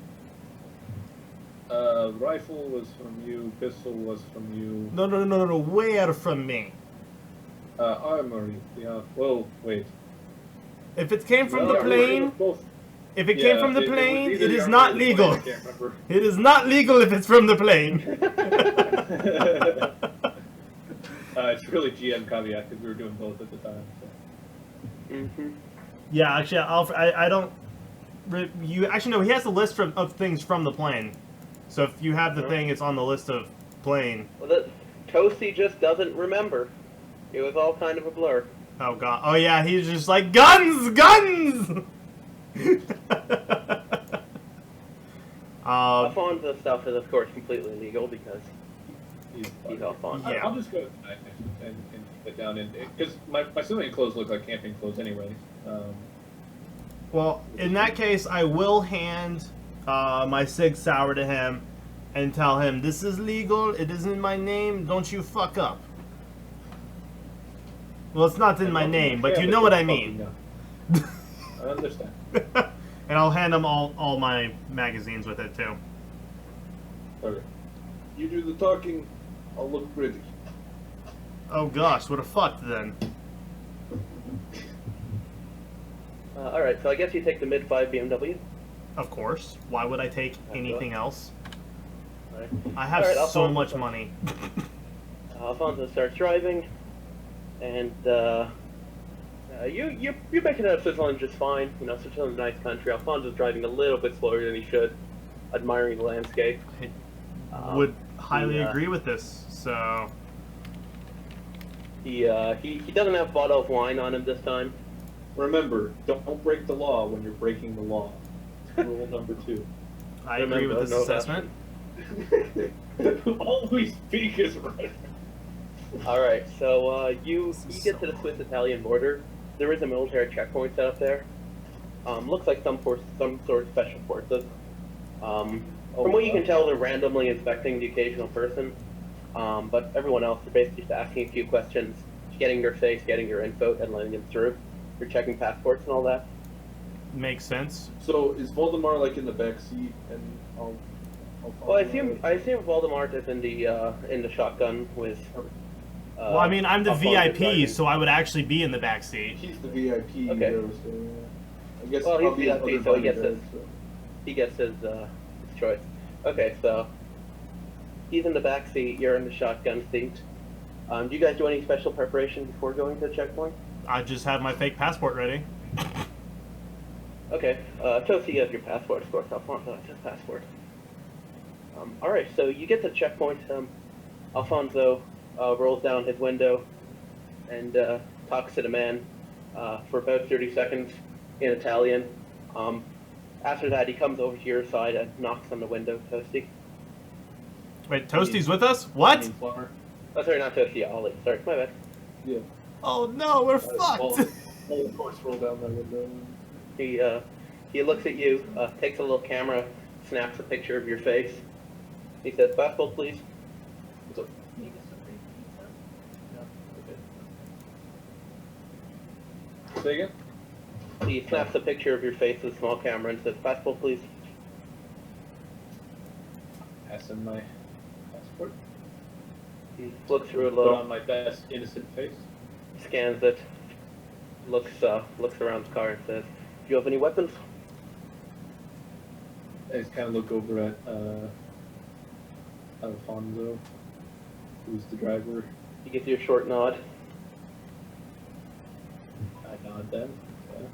Rifle was from you. Pistol was from you. No. Where from me? Armory. Yeah. Well, wait. If it came from Well, the plane, both. if it Yeah, came from the it was plane, either it the is armory not or the legal. plane, I can't remember. It is not legal if it's from the plane. It's really GM caveat because we were doing both at the time. So. Mm-hmm. Yeah, actually, I don't. You actually no. He has a list of things from the plane. So if you have the thing, it's on the list of plane. Well, Toasty just doesn't remember. It was all kind of a blur. Oh god. Oh yeah, he's just like guns. Alfonso stuff is of course completely legal because he's Alfonso. Yeah. I'll just go to the knife and get down in because my civilian clothes look like camping clothes anyway. Well, in that case, I will hand my Sig Sauer to him and tell him this is legal. It is in my name. Don't you fuck up. Well, it's not in my name, but you know what I mean. I understand. And I'll hand him all my magazines with it too. Okay. You do the talking. I'll look pretty. Oh gosh, what a fuck then. Alright, so I guess you take the mid-5 BMW. Of course. Why would I take anything else? Alright. I have Alright, so Alfonso. much money. Alfonso starts driving, and you make it out of Switzerland just fine. You know, Switzerland's a nice country. Alfonso's driving a little bit slower than he should, admiring the landscape. I would highly he agree with this. So He doesn't have a bottle of wine on him this time. Remember, don't break the law when you're breaking the law. Rule number 2. I agree with this No assessment. All we speak is right. Alright, so you get to the Swiss-Italian border. There is a military checkpoint set up there. Looks like some sort of special forces. From what you can tell, they're randomly inspecting the occasional person. But everyone else, they're basically just asking a few questions, getting their face, getting your info, and letting them through. You're checking passports and all that. Makes sense. So is Voldemar like in the back seat and I'll Well, I assume Voldemort is in the shotgun with. Well, I mean, I'm the I'll follow the VIP, guy. so I would actually be in the back seat. He's the VIP. Okay. There, so I guess Well, he's probably VIP, other so he gets bodyguards, He gets his choice. Okay, so he's in the back seat. You're in the shotgun seat. Do you guys do any special preparation before going to the checkpoint? I just have my fake passport ready. Okay, Tosi, you have your passport, of course. Alfonso has his passport. Alright, so you get to the checkpoint. Alfonso rolls down his window and talks to the man for about 30 seconds in Italian. After that, he comes over to your side and knocks on the window, Toasty. Wait, Toasty's with us? What? Plumber. Oh, sorry, not Toshi, Ollie. Sorry, my bad. Yeah. Oh no, we're Well, fucked. I'll of course roll down my window. He looks at you, takes a little camera, snaps a picture of your face. He says, "Fastball, please." What's up? Say again? He snaps a picture of your face with a small camera and says, "Fastball, please." Pass in my passport. He looks through a Put on little, my best innocent face. scans it, looks around the car and says, "Do you have any weapons?" I just kind of look over at Alfonso, who's the driver. He gives you a short nod. I nod then. Yeah.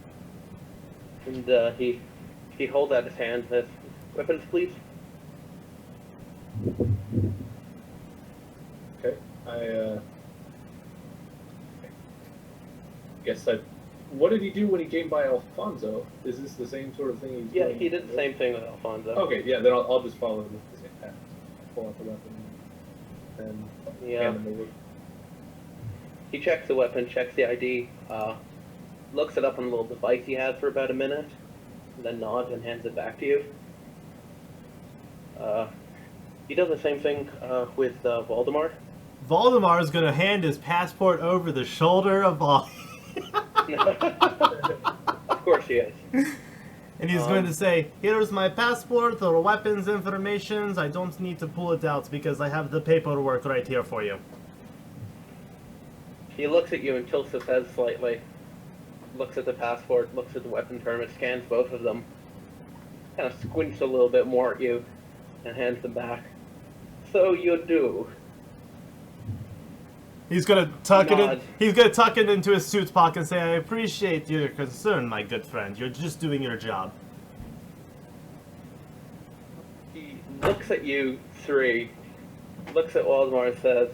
And he holds out his hand and says, "Weapons, please." Okay. Guess that. What did he do when he came by Alfonso? Is this the same sort of thing he's Yeah, doing? he did the same thing with Alfonso. Okay, yeah, then I'll just follow with the same path. Pull out the weapon and Yeah. hand him over. He checks the weapon, checks the ID, looks it up on a little device he has for about a minute, and then nods and hands it back to you. He does the same thing with Voldemort. Voldemar is gonna hand his passport over the shoulder of Ollie. Of course he is. And he's going to say, "Here's my passport, the weapons information. I don't need to pull it out because I have the paperwork right here for you." He looks at you and tilts his head slightly, looks at the passport, looks at the weapon permit, scans both of them, kind of squints a little bit more at you, and hands them back. "So you do." He's gonna tuck it in. Nod. He's gonna tuck it into his suit pocket and say, "I appreciate your concern, my good friend. You're just doing your job." He looks at you three, looks at Waldemar and says,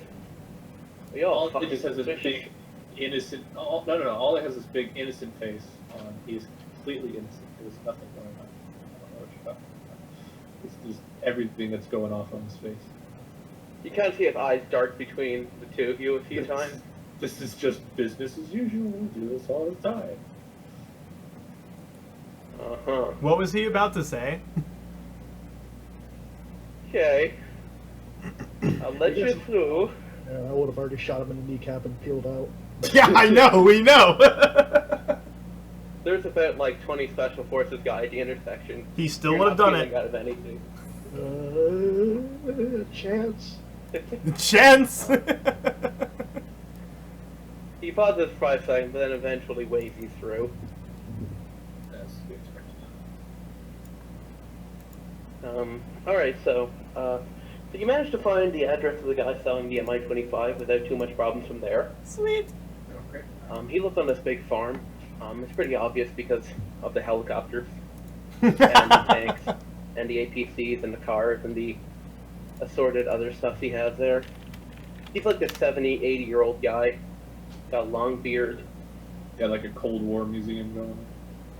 "Are you all All fucking just has this suspicious?" big innocent. Oh, no. All it has this big innocent face. He's completely innocent. There's nothing going on. I don't know what you're talking about. It's just everything that's going off on his face. You kind of see his eyes dart between the two of you a few times. This is just business as usual. We do this all the time. Uh-huh. What was he about to say? Okay. I'll let you through. Yeah, I would have already shot him in the kneecap and peeled out. Yeah, I know. We know. There's about like 20 special forces guy at the intersection. He still You're would have not done feeling it. out of anything. Chance. Chance. He pauses for 5 seconds, but then eventually waves you through. That's to be expected. Alright, so you managed to find the address of the guy selling the MI-25 without too much problems from there. Sweet. Okay. He lives on this big farm. It's pretty obvious because of the helicopters and the tanks and the APCs and the cars and the assorted other stuff he has there. He's like a 70, 80-year-old guy. Got a long beard. Yeah, like a Cold War museum going.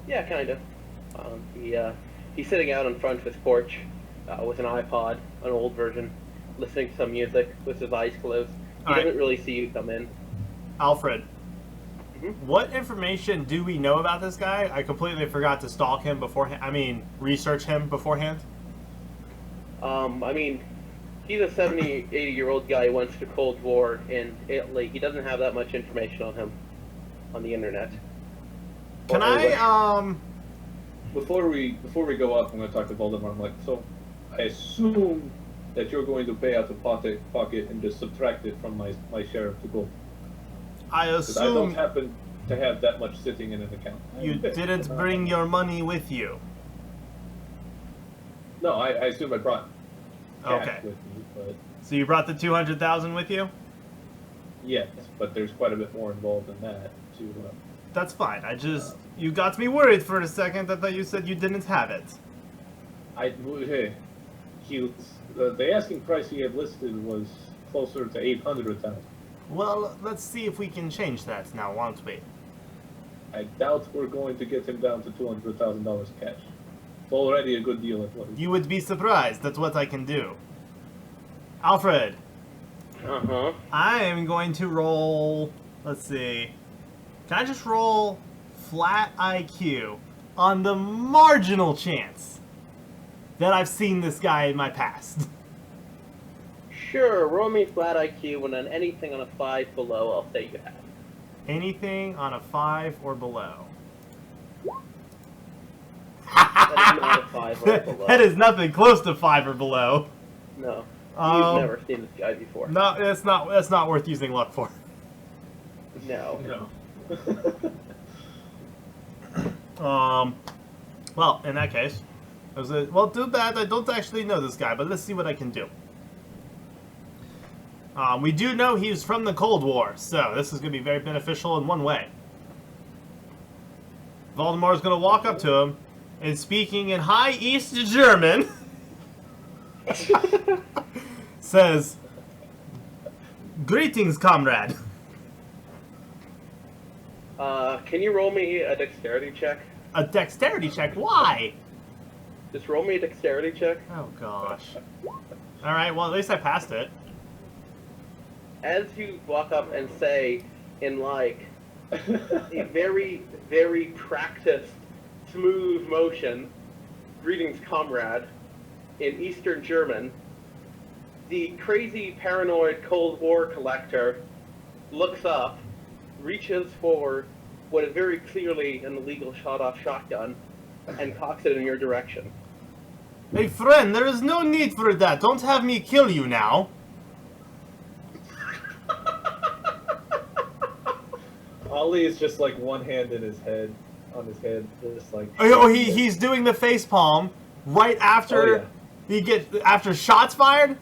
Yeah, kind of. He's sitting out in front of his porch with an iPod, an old version, listening to some music with his eyes closed. He Alright. doesn't really see you come in. Alfred, Mhm. what information do we know about this guy? I completely forgot to stalk him beforehand. I mean, research him beforehand. I mean, he's a 70, 80-year-old guy who went to the Cold War in Italy. He doesn't have that much information on him on the internet. Can Or- I, Before we go up, I'm going to talk to Voldemort. I'm like, so I assume that you're going to pay out of pocket and just subtract it from my share of the gold. I Because I don't assume happen to have that much sitting in an account. you didn't bring your money with you. No, I assume I brought cash Okay. with me, but So you brought the 200,000 with you? yes, but there's quite a bit more involved in that too. That's fine. You got me worried for a second. I thought you said you didn't have it. The asking price he had listed was closer to 800,000. Well, let's see if we can change that now, won't we? I doubt we're going to get him down to $200,000 cash. It's already a good deal at what. You would be surprised at what I can do. Alfred, Uh-huh. I am going to roll, let's see, can I just roll flat IQ on the marginal chance that I've seen this guy in my past? Sure, roll me flat IQ, and then anything on a 5 below, I'll say you have. Anything on a 5 or below. That is not a 5 or below. That is nothing close to 5 or below. No. You've never seen this guy before. No, that's not worth using luck for. No. No. Well, in that case, well, too bad I don't actually know this guy, but let's see what I can do. We do know he's from the Cold War, so this is going to be very beneficial in one way. Voldemort's going to walk up to him, and speaking in High East German, says, "Greetings, comrade." Can you roll me a dexterity check? A dexterity check? Why? Just roll me a dexterity check. Oh, gosh. Alright, well, at least I passed it. As you walk up and say, in like a very, very practiced, smooth motion, "Greetings, comrade," in Eastern German, the crazy, paranoid Cold War collector looks up, reaches for what is very clearly an illegal shot-off shotgun, and cocks it in your direction. Hey, friend, there is no need for that. Don't have me kill you now. Ollie is just like one hand in his head, on his head, just like. Oh, he's doing the face palm right after after shots fired.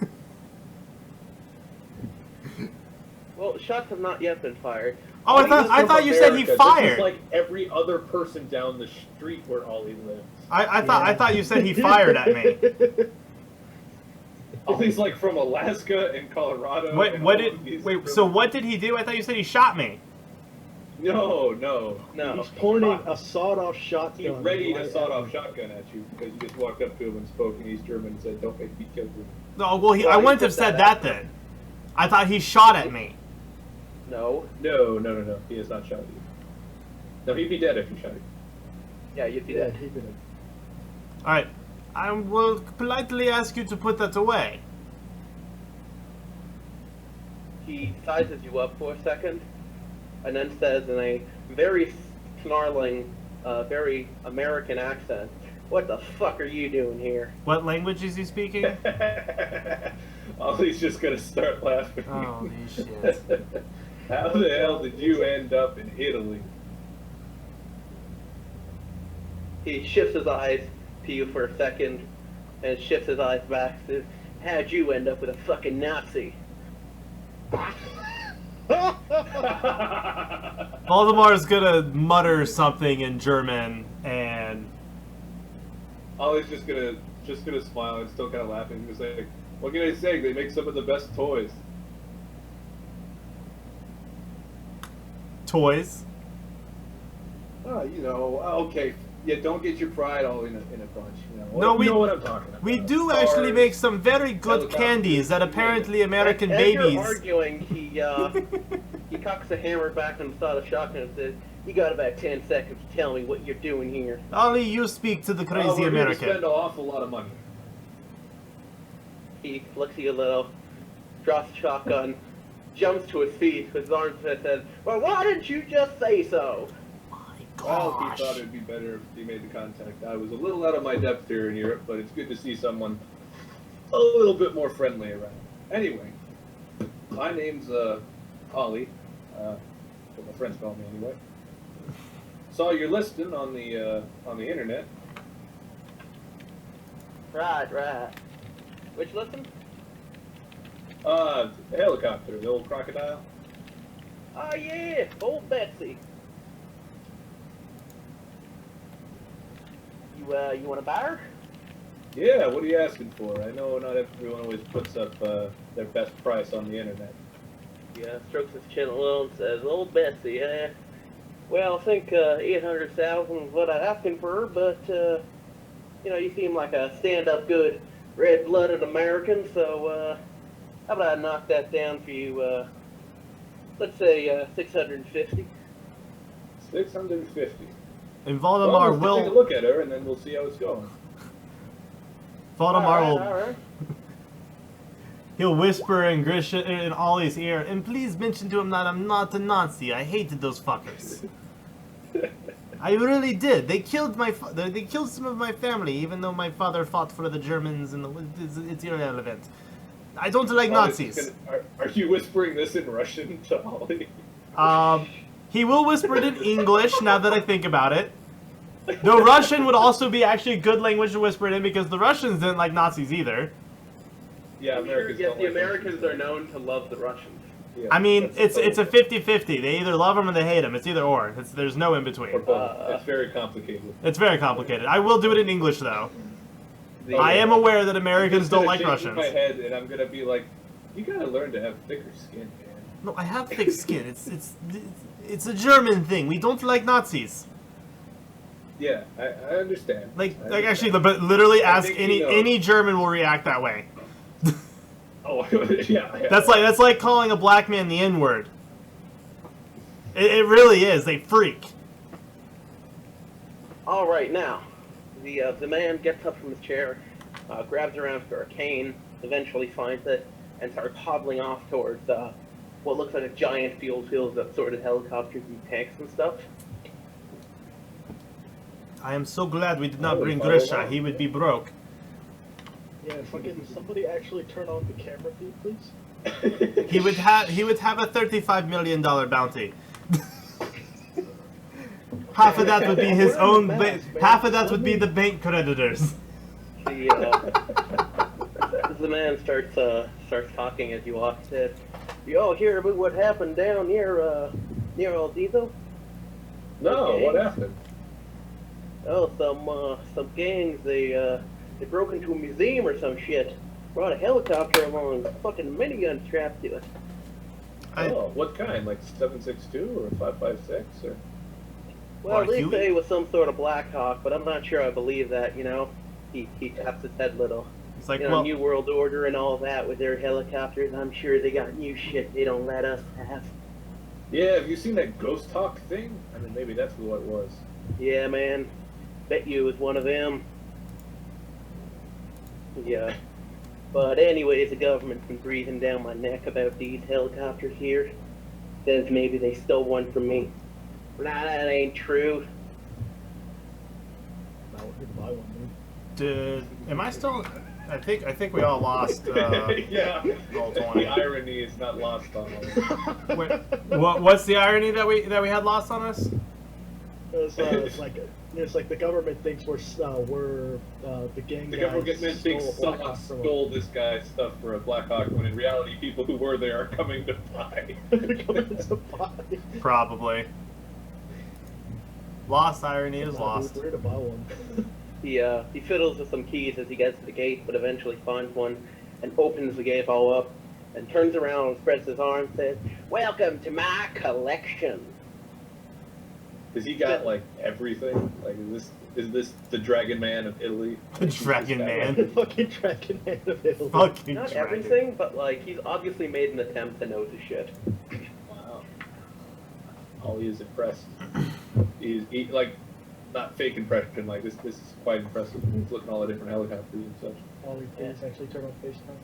Well, shots have not yet been fired. Oh, I thought you said he America. fired. This is like every other person down the street where Ollie lives. I thought you said he fired at me. Ollie's like from Alaska and Colorado. Wait, and what all of did these wait? So what did he do? I thought you said he shot me. No. He's pointing a sawed-off shotgun. He's ready to right sawed-off at shotgun at you because you just walked up to him and spoke in East German and said, "Don't make me kill you." No, well, I wouldn't have said that then. I thought he shot at me. No. No. He has not shot you. No, he'd be dead if you shot him. Yeah, you'd be Yeah, dead. he did it. All right, I will politely ask you to put that away. He sizes you up for a second, and then says in a very snarling, very American accent, "What the fuck are you doing here?" What language is he speaking? Ollie's just gonna start laughing. Holy shit. How the hell did you end up in Italy? He shifts his eyes to you for a second, and shifts his eyes back. Says, "How'd you end up with a fucking Nazi?" Voldemort's gonna mutter something in German, and Ollie's just gonna smile and still kind of laughing. He's like, "What can I say? They make some of the best toys." toys. Okay. Yeah, don't get your pride all in a bunch. No, you know what I'm talking about. We do Cars, actually make some very good helicopters, candies that apparently American As babies. you're arguing, he cocks the hammer back on the side of the shotgun and says, "You got about 10 seconds to tell me what you're doing here." Ollie, you speak to the crazy we're American. Going to spend an awful lot of money. He looks at you a little, drops the shotgun, jumps to his feet with his arms and says, "Well, why didn't you just say so?" Well, he Gosh. thought it'd be better if he made the contact. I was a little out of my depth here in Europe, but it's good to see someone a little bit more friendly around. Anyway, my name's Ollie. What my friends call me anyway. Saw your listing on the internet. Right. Which listen? The helicopter, the old crocodile. Oh yeah, old Betsy. You want to buy her? Yeah, what are you asking for? I know not everyone always puts up their best price on the internet. Yeah, strokes his chin a little and says, "Old Betsy, eh? Well, I think 800,000 is what I'm asking for her, but you seem like a stand-up, good, red-blooded American, so How about I knock that down for you? Let's say 650. 650. And Well, Voldemar let's take a will. look at her, and then we'll see how it's going. Voldemar will. All right. He'll whisper in Grisha in Ollie's ear, and please mention to him that I'm not a Nazi. I hated those fuckers. I really did. They killed they killed some of my family, even though my father fought for the Germans, and it's irrelevant. I don't like Nazis. Are you whispering this in Russian to Ollie? He will whisper it in English now that I think about it. Though Russian would also be actually a good language to whisper it in because the Russians didn't like Nazis either. Yeah, I'm sure, Americans yes, don't the like Americans Russians. are known to love the Russians. Yeah, I mean, that's it's a totally- 50-50. They either love them or they hate them. It's either or. There's no in Or between. both. It's very complicated. It's very complicated. I will do it in English though. The, I am aware that I'm Americans just don't gonna like shake Russians. my head, and I'm gonna be like, "You gotta learn to have thicker skin, man." No, I have thick skin. It's a German thing. We don't like Nazis. Yeah, I understand. Like I actually, understand. but literally I ask think he any knows. German will react that way. Oh, yeah. That's like calling a black man the N-word. It really is. They freak. All right, now, the man gets up from his chair, grabs around for a cane, eventually finds it, and starts hobbling off towards what looks like a giant field of assorted helicopters and tanks and stuff. I am so glad we did not Oh, bring follow Grisha. along. He would be broke. Yeah, fucking somebody actually turn on the camera feed, please. He would have a $35 million bounty. Half of that would be his own. Half of that would be the bank creditors. The man starts talking as you walk. Says, "Y'all hear about what happened down near Aldizo? No, Okay. what happened? Oh, some gangs they broke into a museum or some shit. Brought a helicopter along, fucking minigun strapped to it. Oh, what kind? Like 762 or 556 or? Well, Or they Huey? say it was some sort of Black Hawk, but I'm not sure I believe that. You know, he taps his head little. It's like, You know, well, New World Order and all that with their helicopters. I'm sure they got new shit they don't let us have. Yeah, have you seen that ghost talk thing? I mean, maybe that's what it was. Yeah, man. Bet you it was one of them. Yeah. But anyways, the government's been breathing down my neck about these helicopters here. Says maybe they stole one from me. Nah, that ain't true. Now we're gonna buy one, am I still? I think we all lost. Yeah, roll the 20. irony is not lost on us. dude. Wait, what's the irony that we had lost on us? It's like the government thinks we're the gang. The guys government thinks stole a Black someone Hawk from stole this guy's stuff for a Black Hawk, when in reality, people who were there are coming to buy. They're coming to buy. Probably. Lost irony is lost. We're to buy one. He fiddles with some keys as he gets to the gate, but eventually finds one and opens the gate all up and turns around and spreads his arms and says, "Welcome to my collection." Has he got like everything? Like, is this the Dragon Man of Italy? The Dragon Man. The fucking Dragon Man of Italy. Fucking Not dragon. everything, but like he's obviously made an attempt to know his shit. Wow. Ollie is impressed. He's like not fake impression. Like this is quite impressive. He's looking at all the different helicopters and such. All we did is actually turn on FaceTime.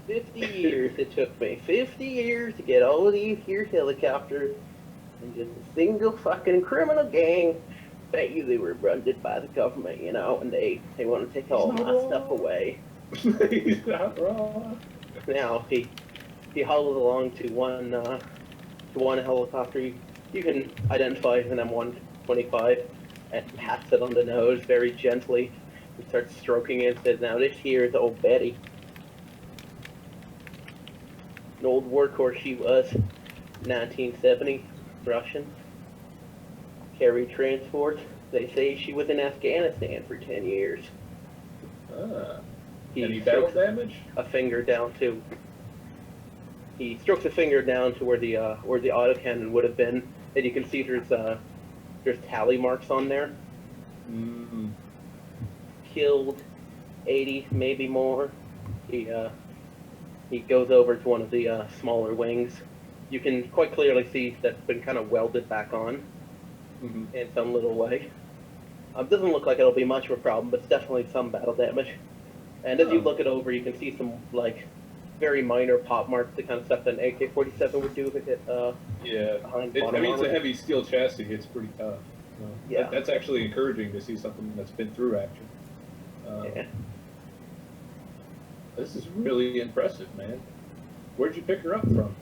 50 years it took me. 50 years to get all of these here helicopters. And just a single fucking criminal gang. Bet you they were funded by the government, you know, and they want to take all He's my not stuff wrong. away. He's not wrong. Now he hobbles along to one helicopter. You can identify as an M125 and pats it on the nose very gently. He starts stroking it and says, "Now this here is old Betty. An old workhorse she was. 1970, Russian. Carried transport. They say she was in Afghanistan for 10 years." Ah. He Any battle strokes damage? a finger down to. He strokes a finger down to where the autocannon would have been, and you can see there's tally marks on there. Mm. Killed 80, maybe more. He He goes over to one of the smaller wings. You can quite clearly see that's been kind of welded back on in some little way. Doesn't look like it'll be much of a problem, but it's definitely some battle damage. And as you look it over, you can see some like very minor pop marks, the kind of stuff that an AK-47 would do if it hit. Yeah, Behind I mean it's a armor. heavy steel chassis. It's pretty tough. So Yeah. that's actually encouraging to see something that's been through action. Yeah. This is really impressive, man. Where'd you pick her up from?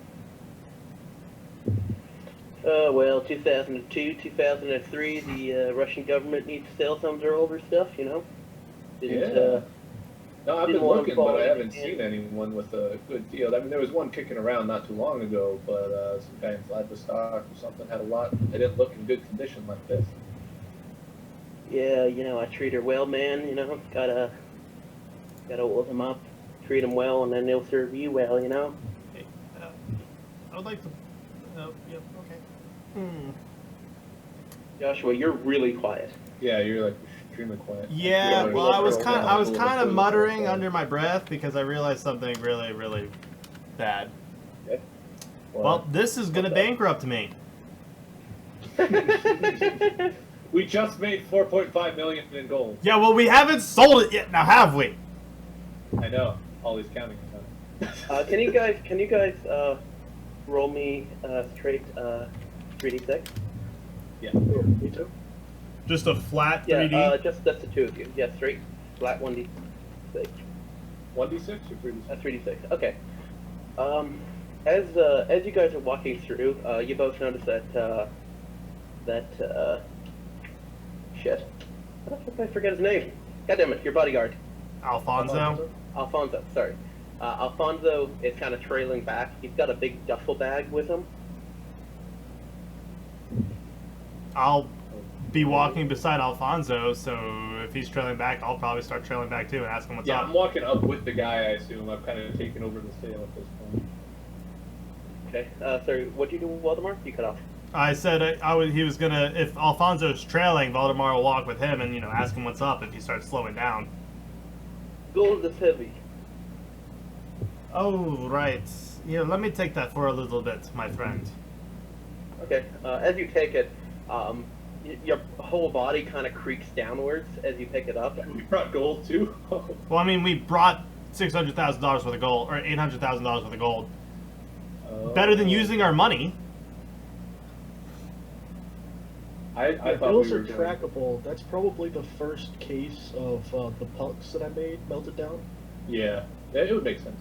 Well, 2002, 2003, the Russian government needs to sell some of their older stuff, you know? Yeah. No, I've been didn't want looking, them but I falling haven't in. seen anyone with a good deal. I mean, there was one kicking around not too long ago, but some guy in Vladivostok or something had a lot. They didn't look in good condition like this. Yeah, you know, I treat her well, man, you know? Gotta hold them up, treat them well, and then they'll serve you well, you know? Hey, I would like to. Yep. Okay. Joshua, you're really quiet. Yeah, you're like extremely quiet. Yeah. Yeah, Well, I was girl, kind. yeah, I was little kind of girl, muttering girl. under my breath because I realized something really, really bad. Okay. Well, this is gonna What's that? bankrupt me. We just made 4.5 million in gold. Yeah. Well, we haven't sold it yet. Now, have we? I know. All he's counting is on it. Can you guys roll me straight 3d6? Yeah. Sure, me too. Just a flat Yeah, 3D. just that's the two of you. Yeah, straight, flat 1d6. 1d6 or 3d6? 3d6. Okay. As you guys are walking through, you both notice that shit. I forget his name. God damn it, your bodyguard. Alfonso. Alfonso, sorry. Alfonso is kind of trailing back. He's got a big duffel bag with him. I'll be walking beside Alfonso, so if he's trailing back, I'll probably start trailing back too and ask him what's Yeah, up. I'm walking up with the guy, I assume. I've kind of taken over the sail at this point. Okay. Sorry, what'd you do, Waldemar? You cut off. I said he was gonna. If Alfonso's trailing, Valdemar will walk with him and ask him what's up if he starts slowing down. Gold is heavy. Oh right. Here, let me take that for a little bit, my friend. Okay. As you take it, your whole body kind of creaks downwards as you pick it up. We brought gold too? Well, I mean, we brought $600,000 worth of gold, or $800,000 worth of gold. Better than using our money. I thought Those we were are trackable. That's probably the first case of the pucks that I made melted down. Yeah, it would make sense.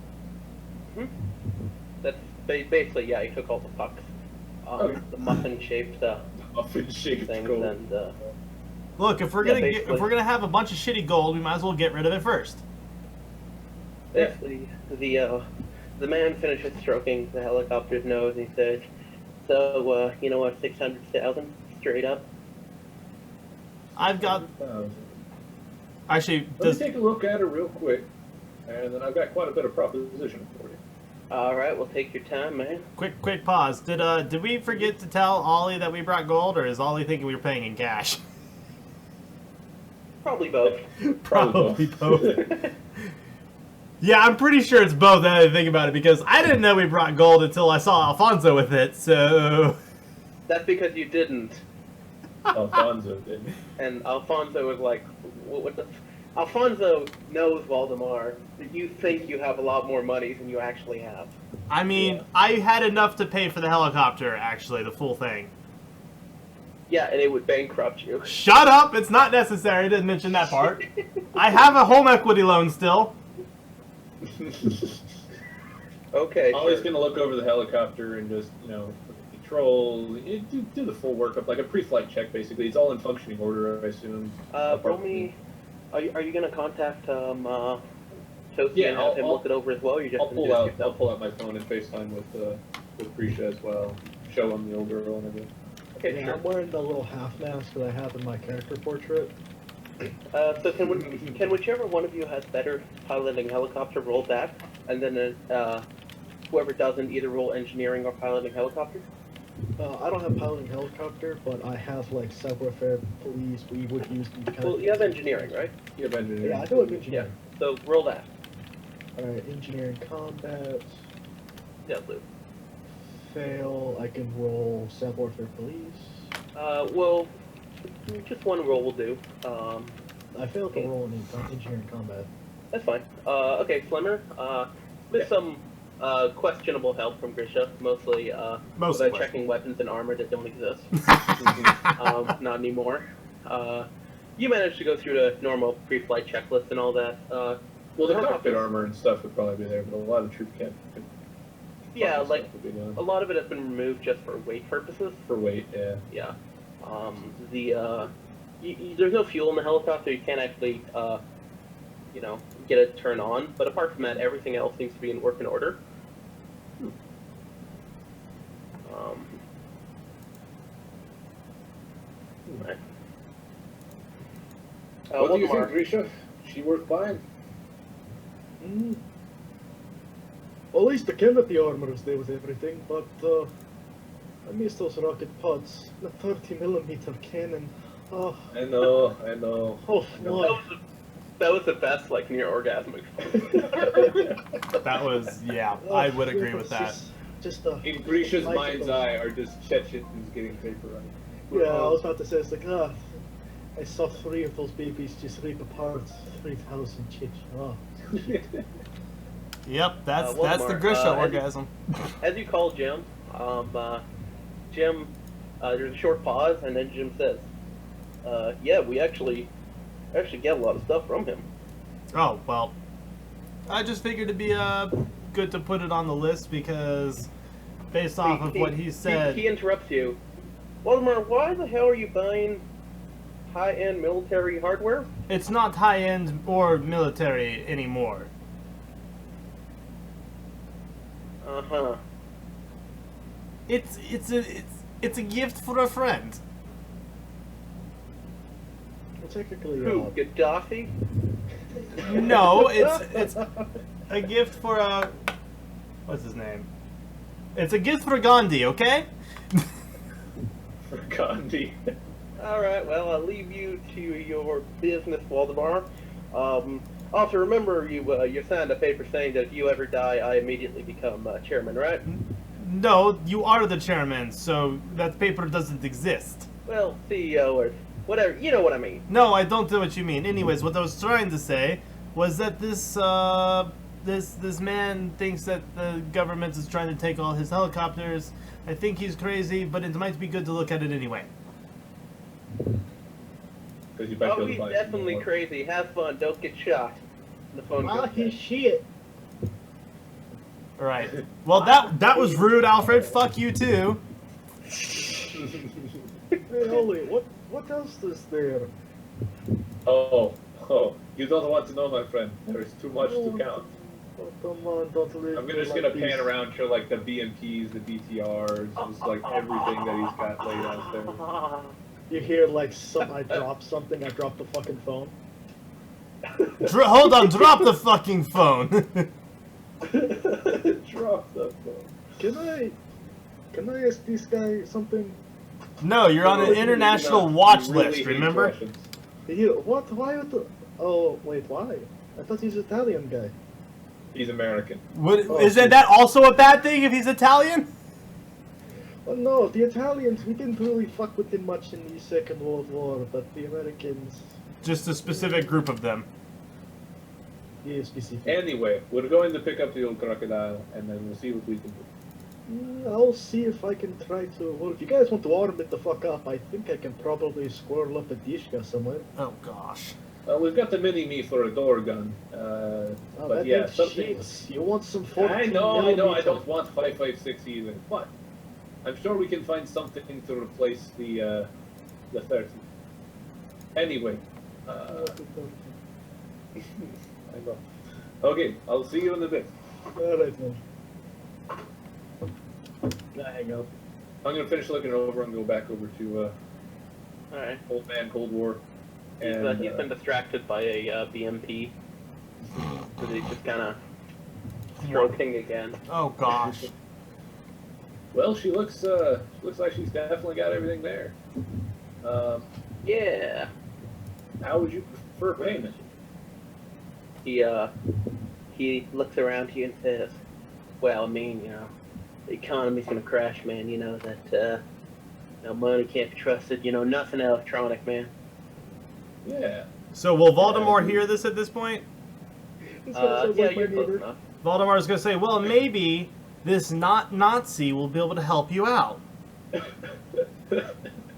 That's basically, yeah, you took all the pucks, Okay. the muffin-shaped Muffin-shaped things, gold. and Look, if we're Yeah, gonna basically. if we're gonna have a bunch of shitty gold, we might as well get rid of it first. basically the man finishes stroking the helicopter's nose and he says, "So, you know what, 600,000 straight up." I've got actually. Let Does me take a look at it real quick, and then I've got quite a bit of proposition for you. All right, we'll take your time, man. quick pause. Did we forget to tell Ollie that we brought gold, or is Ollie thinking we were paying in cash? Probably both. Probably both. Yeah, I'm pretty sure it's both. Now that I think about it, because I didn't know we brought gold until I saw Alfonso with it. So That's because you didn't. Alfonso did. And Alfonso was like, "What the?" Alfonso knows Waldemar that you think you have a lot more money than you actually have. I mean, Yeah. I had enough to pay for the helicopter. Actually, the full thing. Yeah, and it would bankrupt you. Shut up! It's not necessary. I didn't mention that part. I have a home equity loan still. Okay. Ollie's Sure. gonna look over the helicopter and just, look at the controls, do the full workup, like a pre-flight check, basically. It's all in functioning order, I assume. Roll me. Are you gonna contact Toasty Yeah, and have him look it over as well? Or you just I'll gonna do it I'll yourself? pull out my phone and FaceTime with Prisha as well. Show him the old girl and everything. Okay, Yeah, sure. I'm wearing the little half mask that I have in my character portrait. So can whichever one of you has better piloting helicopter roll that, and then whoever doesn't either roll engineering or piloting helicopter? I don't have piloting helicopter, but I have like savoir-faire police. We would use these kind Well, of you have engineering, right? You have engineering. Yeah, I do have engineering. So roll that. Alright, engineering combat. Yeah, Lou. Fail, I can roll support for police. Well, just one roll will do. I failed to Okay. roll in engineering combat. That's fine. Okay, Slimmer. With some questionable help from Grisha, mostly Mostly about checking weapons and armor that don't exist. Not anymore. You managed to go through the normal pre-flight checklist and all that. Well, the cockpit armor and stuff would probably be there, but a lot of troop camp. Yeah, like would be done. a lot of it has been removed just for weight purposes. For weight, yeah. Yeah. There's no fuel in the helicopter. You can't actually, get it turned on. But apart from that, everything else seems to be in working order. Right. What do you think, Waldemar, Grisha? She worth buying? Well, at least the canopy armor is there with everything, but I miss those rocket pods. The 30mm cannon. Oh, I know. oh my. that was the best, like, near orgasmic. That was, yeah, I would agree with that. Just In Grisha's like mind's those. eye are just Chechens getting vaporized. Yeah, I was about to say, it's like, I saw 3 of those babies just rip apart 3,000 chicks. Oh. Yep, that's the Waldemar, Grisha orgasm. As you call Jim, Jim, there's a short pause, and then Jim says, yeah, we actually get a lot of stuff from him. Oh, well, I just figured it'd be good to put it on the list because based off of what he said... He interrupts you. Waldemar, why the hell are you buying high-end military hardware? It's not high-end or military anymore. Uh-huh. It's a gift for a friend. Well, technically, Who, Gaddafi? No, it's a gift for a... What's his name? It's a gift for Gandhi, okay? For Gandhi. Alright, well, I'll leave you to your business, Waldemar. Also, remember, you signed a paper saying that if you ever die, I immediately become chairman, right? No, you are the chairman, so that paper doesn't exist. Well, CEO or whatever, you know what I mean. No, I don't know what you mean. Anyways, what I was trying to say was that this man thinks that the government is trying to take all his helicopters. I think he's crazy, but it might be good to look at it anyway. Because you might be able to He's buy some definitely more. crazy. Have fun, don't get shot. The phone ah, goes his dead. shit. Alright. Well, that was rude, Alfred. Fuck you, too. Hey, Oli, what else is there? Oh, you don't want to know, my friend. There's too much to count. Oh, come on, don't leave I'm me just like gonna this. pan around to like the BMPs, the BTRs, just like everything that he's got laid out there. You hear like I dropped something, I dropped the fucking phone. Hold on, drop the fucking phone. Drop the phone. Can I ask this guy something? No, you're on an international watch Really list, hate remember? Russians. What? Why would the... Oh, wait, why? I thought he's an Italian guy. He's American. Isn't that also a bad thing if he's Italian? Well, no, the Italians, we didn't really fuck with them much in the Second World War, but the Americans... Just a specific group of them. Yeah, specific. Anyway, we're going to pick up the old crocodile, and then we'll see what we can do. I'll see if I can try to... Well, if you guys want to arm it the fuck up, I think I can probably squirrel up a dishka somewhere. Oh gosh. We've got the mini-me for a door gun, Oh, but that yeah, ain't something... shit. You want some 14 I know, I millimeter. don't want 5.56 either, but I'm sure we can find something to replace the 30. Anyway, I know. Okay, I'll see you in a bit. Alright, man. Nah, hang up. I'm gonna finish looking over and go back over to Alright. Old Man Cold War. He's And been distracted by a BMP. So he's just kind of stroking again. Oh gosh. well, she looks like she's definitely got everything there. Yeah. How would you prefer payment? He he looks around to you and says, "Well, I mean, the economy's gonna crash, man. You know that money can't be trusted. Nothing electronic, man." Yeah. So will Voldemort hear this at this point? That's what it sounds Yeah, like, my you're close neighbor. enough. Voldemort's gonna say, well, maybe this not Nazi will be able to help you out.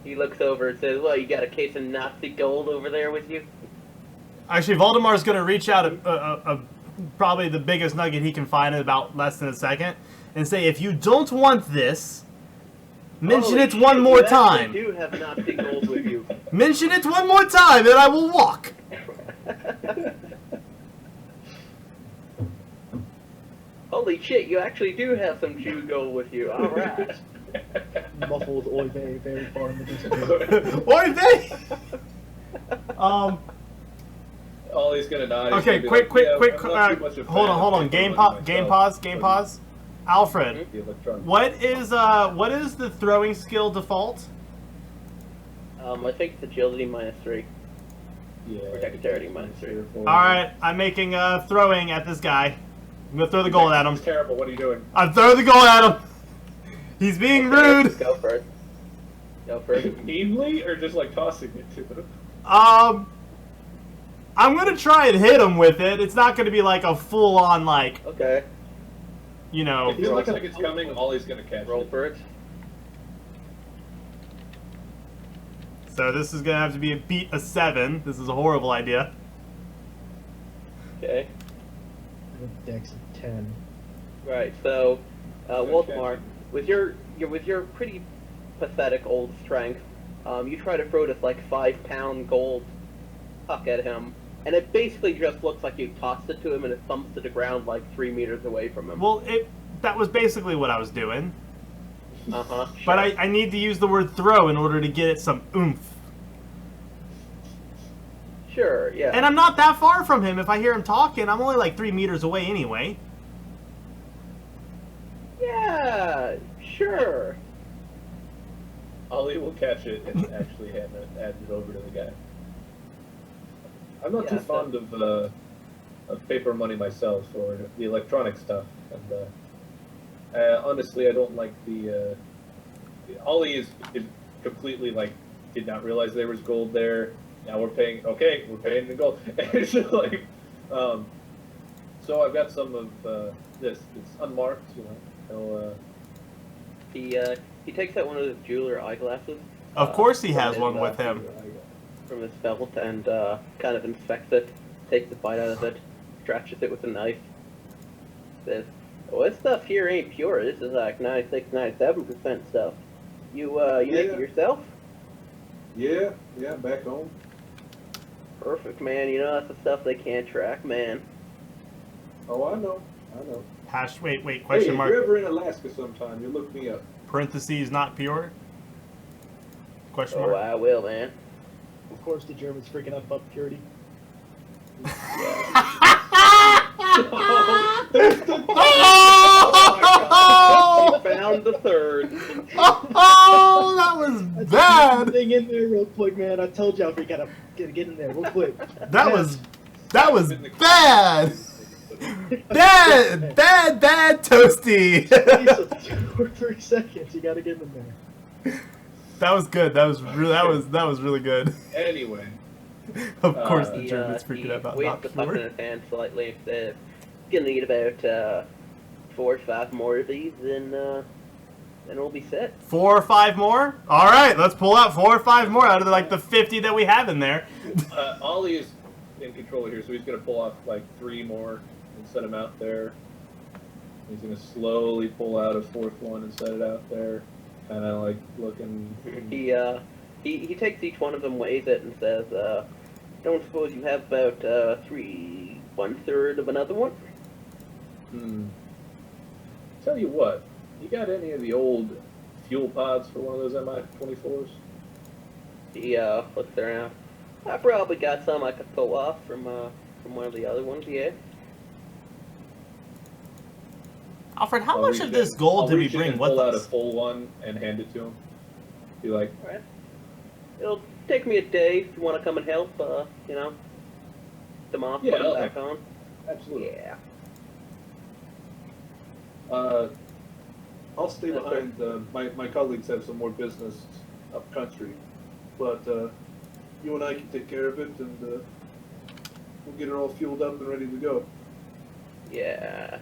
He looks over and says, "Well, you got a case of Nazi gold over there with you?" Actually, Voldemort's gonna reach out probably the biggest nugget he can find in about less than a second and say, if you don't want this, mention Holy it one shit, more you actually time. do have Nazi gold with you. Mention it one more time and I will walk. Holy shit, you actually do have some Jew gold with you. All right. Muffled oy vey very far in the distance. Oy vey! Ollie's gonna nod. He's Okay, gonna be quick, like, quick, "Yeah, quick. I'm not too much of a Hold fan on, hold of on. paper Game money pause. myself, Pause. Alfred, but the electronic- what is the throwing skill default? I think it's agility -3. Yeah. Or dexterity -3. All right, I'm making throwing at this guy. I'm gonna throw the goal at him. It's terrible. What are you doing? I'm throwing the goal at him. He's being rude. Go first. Go first. Meanly, or just like tossing it to him? I'm gonna try and hit him with it. It's not gonna be like a full-on like, Okay. you know. If he looks like it's coming, Ollie's gonna catch Roll it. for it. So this is gonna have to be a beat a 7. This is a horrible idea. Okay. Dex of 10. Right. So, Okay. Wolfmar, with your pretty pathetic old strength, you try to throw this like 5-pound gold puck at him, and it basically just looks like you tossed it to him, and it thumps to the ground like 3 meters away from him. Well, that was basically what I was doing. Uh-huh. But I need to use the word throw in order to get it some oomph. Sure. Yeah. And I'm not that far from him. If I hear him talking, I'm only like 3 meters away anyway. Yeah. Sure. Ollie will catch it and actually hand it over to the guy. I'm not Yeah, too so- fond of paper money myself, or the electronic stuff. And honestly, I don't like the Ollie is completely like did not realize there was gold there. Now we're paying. Okay, we're paying the gold. It's just like, so I've got some of this. It's unmarked, you know. He takes out one of his jeweler eyeglasses. Of course he from has his, one with him. From his belt and kind of inspects it, takes a bite out of it, scratches it with a knife. Says, "Well, this stuff here ain't pure. This is like 96, 97% stuff. You make it yourself? Yeah, back home. Perfect, man. That's the stuff they can't track, man." Oh, I know. Wait, Hey, question if mark, you're ever in Alaska sometime, you look me up. parentheses, not pure? Question Oh, mark. I will, man. Of course, the Germans freaking out about purity. Oh! Found the third. Oh, that was bad. Thing in there real quick, man. I told y'all we gotta get in there real quick. That was bad. Bad, Toasty. Please, 2 or 3 seconds. You gotta get in there. That was good. That was really good. Anyway, Of course, the He, Germans he freaking out about waves not the puck in pure. his hand slightly and says, "Gonna need about 4 or 5 more of these, and we'll be set." 4 or 5 more. All right, let's pull out 4 or 5 more out of like the 50 that we have in there. Ollie is in control here, so he's gonna pull off like 3 more and set them out there. He's gonna slowly pull out a 4th one and set it out there, kind of like looking. He takes each one of them, weighs it, and says, "Don't suppose you have about 1/3 of another one?" Tell you what, you got any of the old fuel pods for one of those Mi-24s? He looks around. "I probably got some I could pull off from one of the other ones, yeah." Alfred, how I'll much reach of this in- gold I'll did we reach in bring and with pull out a us? full one and hand it to him. Be like, Alright. It'll take me a day if you want to come and help, them off, Yeah, put them I'll back help. on. absolutely. Yeah. I'll stay Yes, behind. My colleagues have some more business up country, but you and I can take care of it, and we'll get it all fueled up and ready to go. Yeah.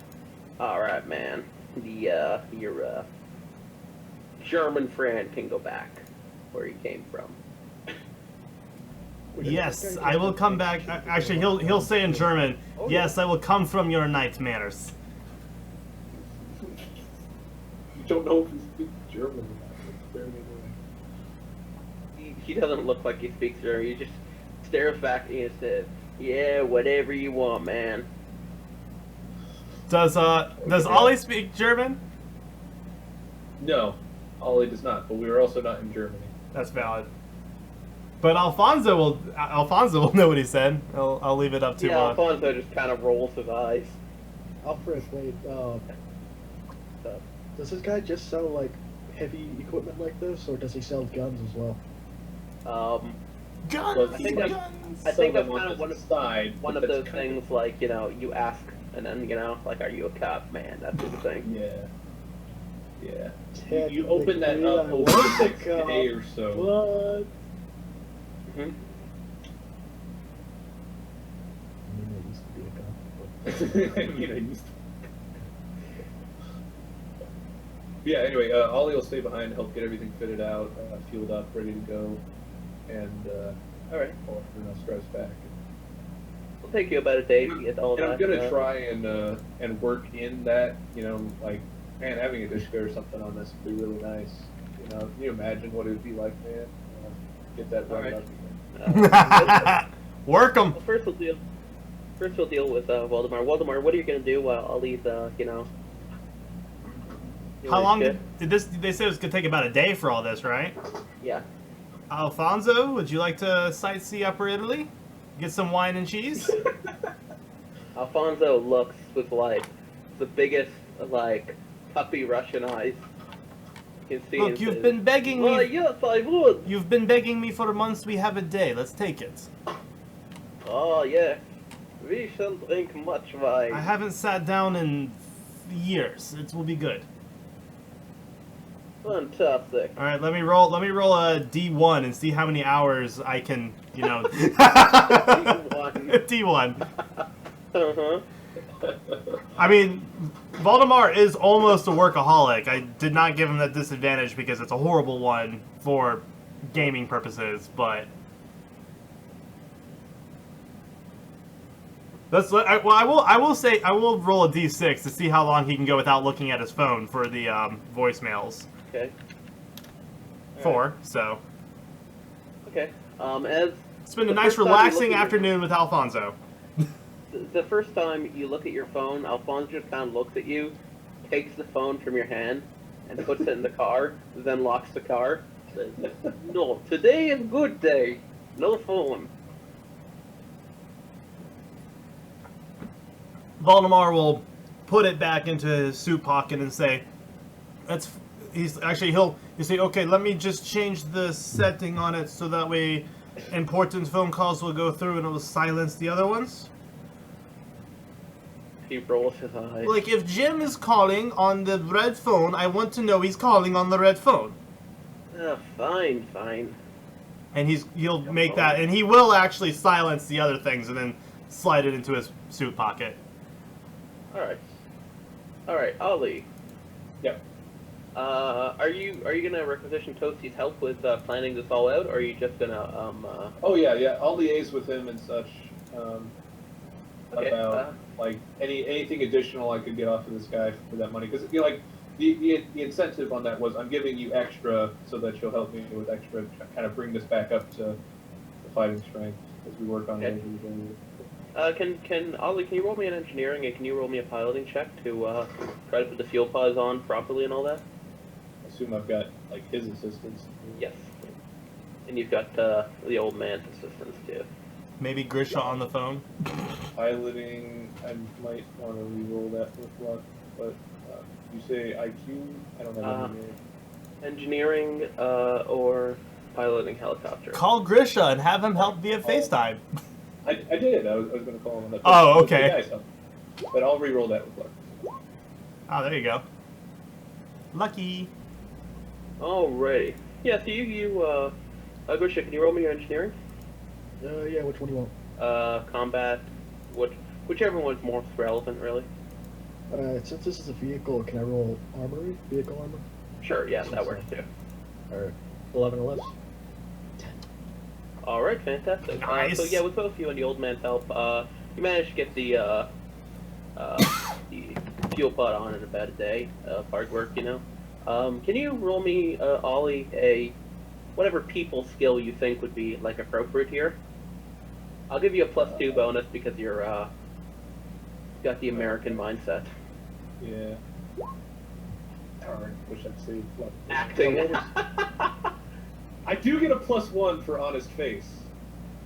All right, man. Your German friend can go back where he came from. Yes, I will come back. Actually, he'll say in German, Oh, yes, I will come from your nightmares. You don't know if he speaks German or not. It's very annoying. He doesn't look like he speaks German. He just stares back at you and says, "Yeah, whatever you want, man." Does Ollie speak German? No, Ollie does not. But we were also not in Germany. That's valid. But Alfonso will know what he said. I'll leave it up to. Yeah, Alfonso just kind of rolls his eyes. Alfred, wait, does this guy just sell, like, heavy equipment like this, or does he sell guns as well? Guns. Well, I think that's kind of one of those things, like, you know, you ask, and then, you know, like, are you a cop, man? That sort of thing. Yeah. You open that up over the next day or so. What? Hmm? I mean, I used to be a cop. I mean, I used to. Yeah, anyway, Ollie will stay behind, help get everything fitted out, fueled up, ready to go, and All right. everyone else drives back. It'll take you about a day to get all And that. I'm gonna try and work in that, you know, like, man, having a dish or something on this would be really nice. You know, can you imagine what it would be like, man? Get that All right right. up. Work them. Well, first we'll deal with Waldemar. Waldemar, what are you gonna do while Ollie's, you know? doing How long his did this? They said it was gonna take about a day for all this, right? shit? Yeah. Alfonso, would you like to sightsee Upper Italy? Get some wine and cheese? Alfonso looks with like the biggest like puppy Russian eyes. You can see. Look, and you've says, been begging "Why, me. yes, I would. You've been begging me for months. We have a day. Let's take it. Oh yeah, we shall drink much wine. I haven't sat down in years. It will be good. Fantastic. All right, let me roll a D1 and see how many hours I can, you know. D1. Uh-huh. I mean, Valdemar is almost a workaholic. I did not give him that disadvantage because it's a horrible one for gaming purposes, but I will roll a D6 to see how long he can go without looking at his phone for the voicemails. Okay. 4, so Okay. As it's been a the nice first time you relaxing look at your- afternoon with Alfonso. the first time you look at your phone, Alfonso just kind of looks at you, takes the phone from your hand, and puts it in the car, then locks the car. Says, "No, today is good day. No phone." Valdemar will put it back into his suit pocket and say, he'll say, okay, let me just change the setting on it so that way important phone calls will go through and it will silence the other ones. He rolls his eyes. Like, if Jim is calling on the red phone, I want to know he's calling on the red phone. Fine. And he'll make that, and he will actually silence the other things and then slide it into his suit pocket. All right, Ollie. Yep. Are you gonna requisition Toasty's help with planning this all out, or are you just gonna Oh yeah. I'll liaise with him and such Okay, about like anything additional I could get off of this guy for that money, because you know, like the incentive on that was I'm giving you extra so that you'll help me with extra, kind of bring this back up to the fighting strength as we work on it. Can Ollie, can you roll me an engineering and can you roll me a piloting check to try to put the fuel pods on properly and all that? I assume I've got like his assistance. Yes. And you've got the old man's assistance too. Maybe Grisha on the phone. Piloting, I might want to re-roll that with luck, but you say IQ? I don't have any. Engineering or piloting helicopter. Call Grisha and have him help via FaceTime. I did. I was going to call him on that. Oh, but okay. the guys help. But I'll re-roll that with luck. Oh, there you go. Lucky. Alrighty. Yeah, so Grisha, can you roll me your engineering? Yeah, which one do you want? Combat, whichever one's more relevant, really. Since this is a vehicle, can I roll armory? Vehicle armor? Sure, yeah, that works too. Alright. 11 or less? Alright, fantastic. Nice. So yeah, with both you and the old man's help, you managed to get the fuel pod on in about a day of hard work, you know. Can you roll me, Ollie, a whatever people skill you think would be like appropriate here? I'll give you a +2 bonus because you're got the American mindset. Yeah. Darn, wish I'd saved fluff. Acting. I do get a +1 for honest face.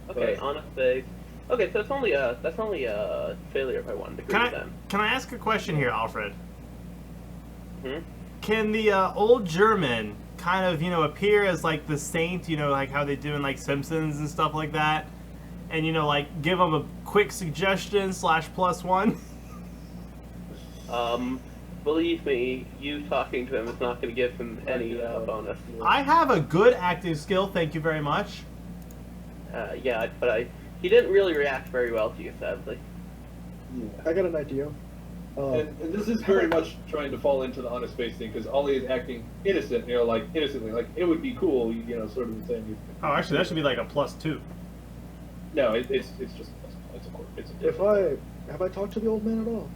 Okay, but- honest face. Okay, so it's only that's only a failure by 1 degree then. Can I ask a question here, Alfred? Hmm? Can the old German kind of, appear as like the saint, like how they do in like Simpsons and stuff like that? And, like give them a quick suggestion / +1? Believe me, you talking to him is not going to give him any bonus. I have a good acting skill, thank you very much. Yeah, but he didn't really react very well to you, sadly. I got an idea. And this is very much trying to fall into the honest face thing, because Ollie is acting innocent, like innocently, like it would be cool, sort of the thing. Oh, actually, that should be like a +2. No, it's just it's a Have I talked to the old man at all?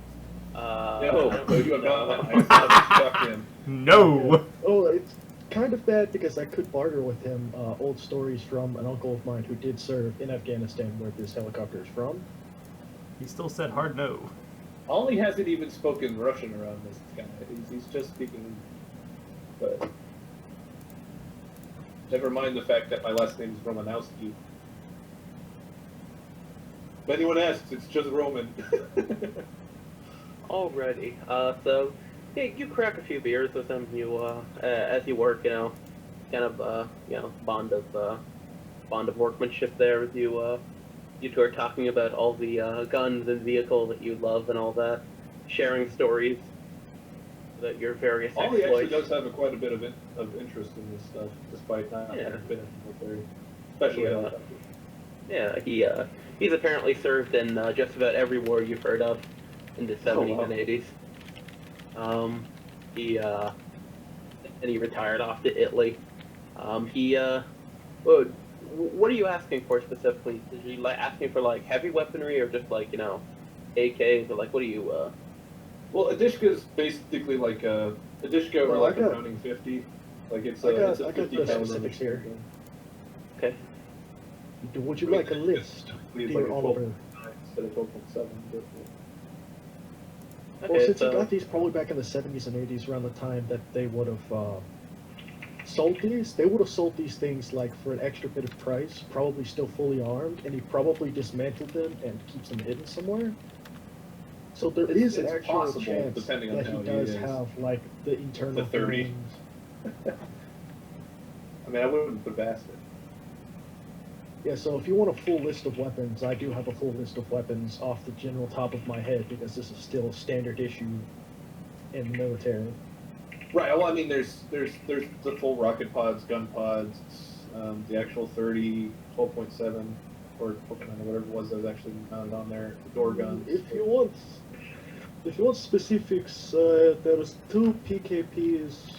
no, you have not. I stuck him. No! Oh, it's kind of bad because I could barter with him old stories from an uncle of mine who did serve in Afghanistan, where this helicopter is from. He still said hard no. Ollie hasn't even spoken Russian around this guy. He's just speaking. But never mind the fact that my last name is Romanowski. If anyone asks, it's just Roman. Alrighty. So yeah, you crack a few beers with him. You as you work, kind of bond of workmanship there. As you two are talking about all the guns and vehicles that you love and all that, sharing stories about your various Ollie actually exploits. does have quite a bit of interest in this stuff, despite not having been in the military, especially Yeah. helicopters. Yeah, he's apparently served in just about every war you've heard of in the 70s wow. and 80s. He retired off to Italy. What are you asking for specifically? Is you like asking for like heavy weaponry or just like AKs or like what do you? Well, a Dishka is basically like a Dishka or Well, like I got- a Browning 50. Like it's I a got 50 the caliber specifics machine here. gun. Okay. Would you like a list, It's dear like a Oliver? 12.9 instead of 12.7. But, Well, Okay. since So you got these probably back in the 70s and 80s, around the time that they would have sold these, they would have sold these things like for an extra bit of price, probably still fully armed, and he probably dismantled them and keeps them hidden somewhere. So there is an It's actual possible, chance depending on that how he he does is. have like the internal The 30. things. I mean, I wouldn't put past it. Yeah, so if you want a full list of weapons, I do have a full list of weapons off the general top of my head because this is still standard issue in the military. Right. Well, I mean, there's the full rocket pods, gun pods, the actual 30, 12.7, or 12.9, or whatever it was that was actually mounted on there. The door guns. If you want specifics, there's 2 PKPs,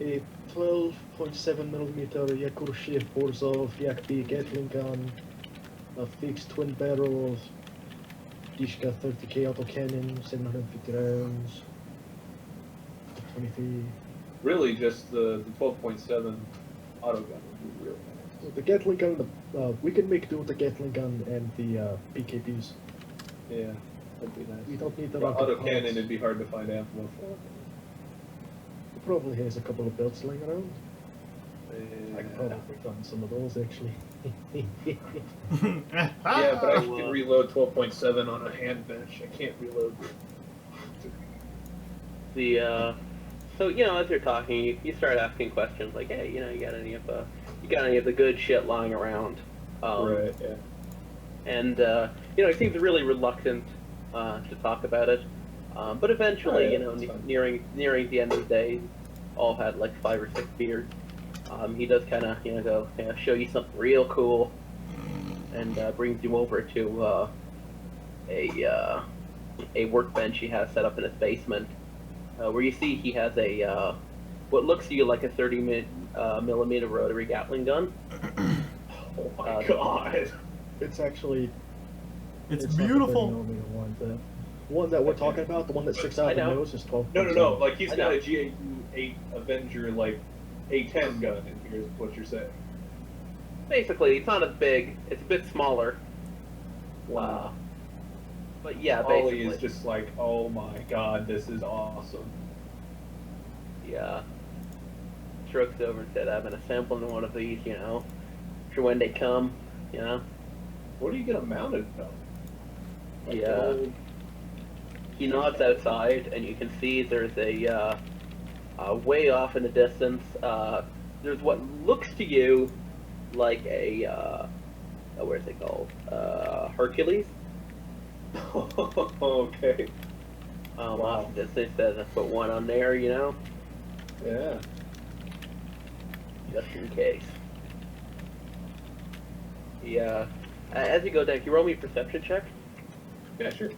a 12.7mm Yakurshiv Borzov Yak-B Gatling gun, a fixed twin barrel Dishka 30K autocannon, 750 rounds, 23. Really, just the 12.7 auto gun would be really nice. The Gatling gun, we can make do with the Gatling gun and the PKPs. Yeah, that'd be nice. We don't need the Well, rocket auto pods. cannon, it'd be hard to find ammo for. It probably has a couple of belts laying around. I could Yeah. probably find some of those actually. Yeah, but I can reload 12.7 on a hand bench. I can't reload. so as you're talking, you start asking questions like, hey, you got any of the good shit lying around? Right. Yeah. And he seems really reluctant to talk about it. But eventually, Oh, yeah, you know, that's fine. nearing the end of the day, all had like 5 or 6 beers. He does kind of, you know, go show you something real cool, and brings you over to a workbench he has set up in his basement, where you see he has a what looks to you like a 30 millimeter rotary Gatling gun. Oh my god. It's actually It's not the 30 beautiful. millimeter one. The one that we're talking about, the one that sticks out I of the know. nose, is 12. No. Like he's I got know. a GAU-8 Avenger like A10 gun in here. Is what you're saying? Basically, it's not as big. It's a bit smaller. Wow. But yeah, Ollie basically. is just like, oh my god, this is awesome. Yeah. Strokes over and said, "I'm gonna sample one of these, you know, for when they come, you know." What are you gonna mount it on? Like Yeah. an old- He nods outside, and you can see there's a way off in the distance. There's what looks to you like a where's it called? Hercules. Okay. Wow. Wow. Off in the distance, says I put one on there, you know, Yeah. just in case. Yeah. As you go down, can you roll me a perception check? Yeah, sure.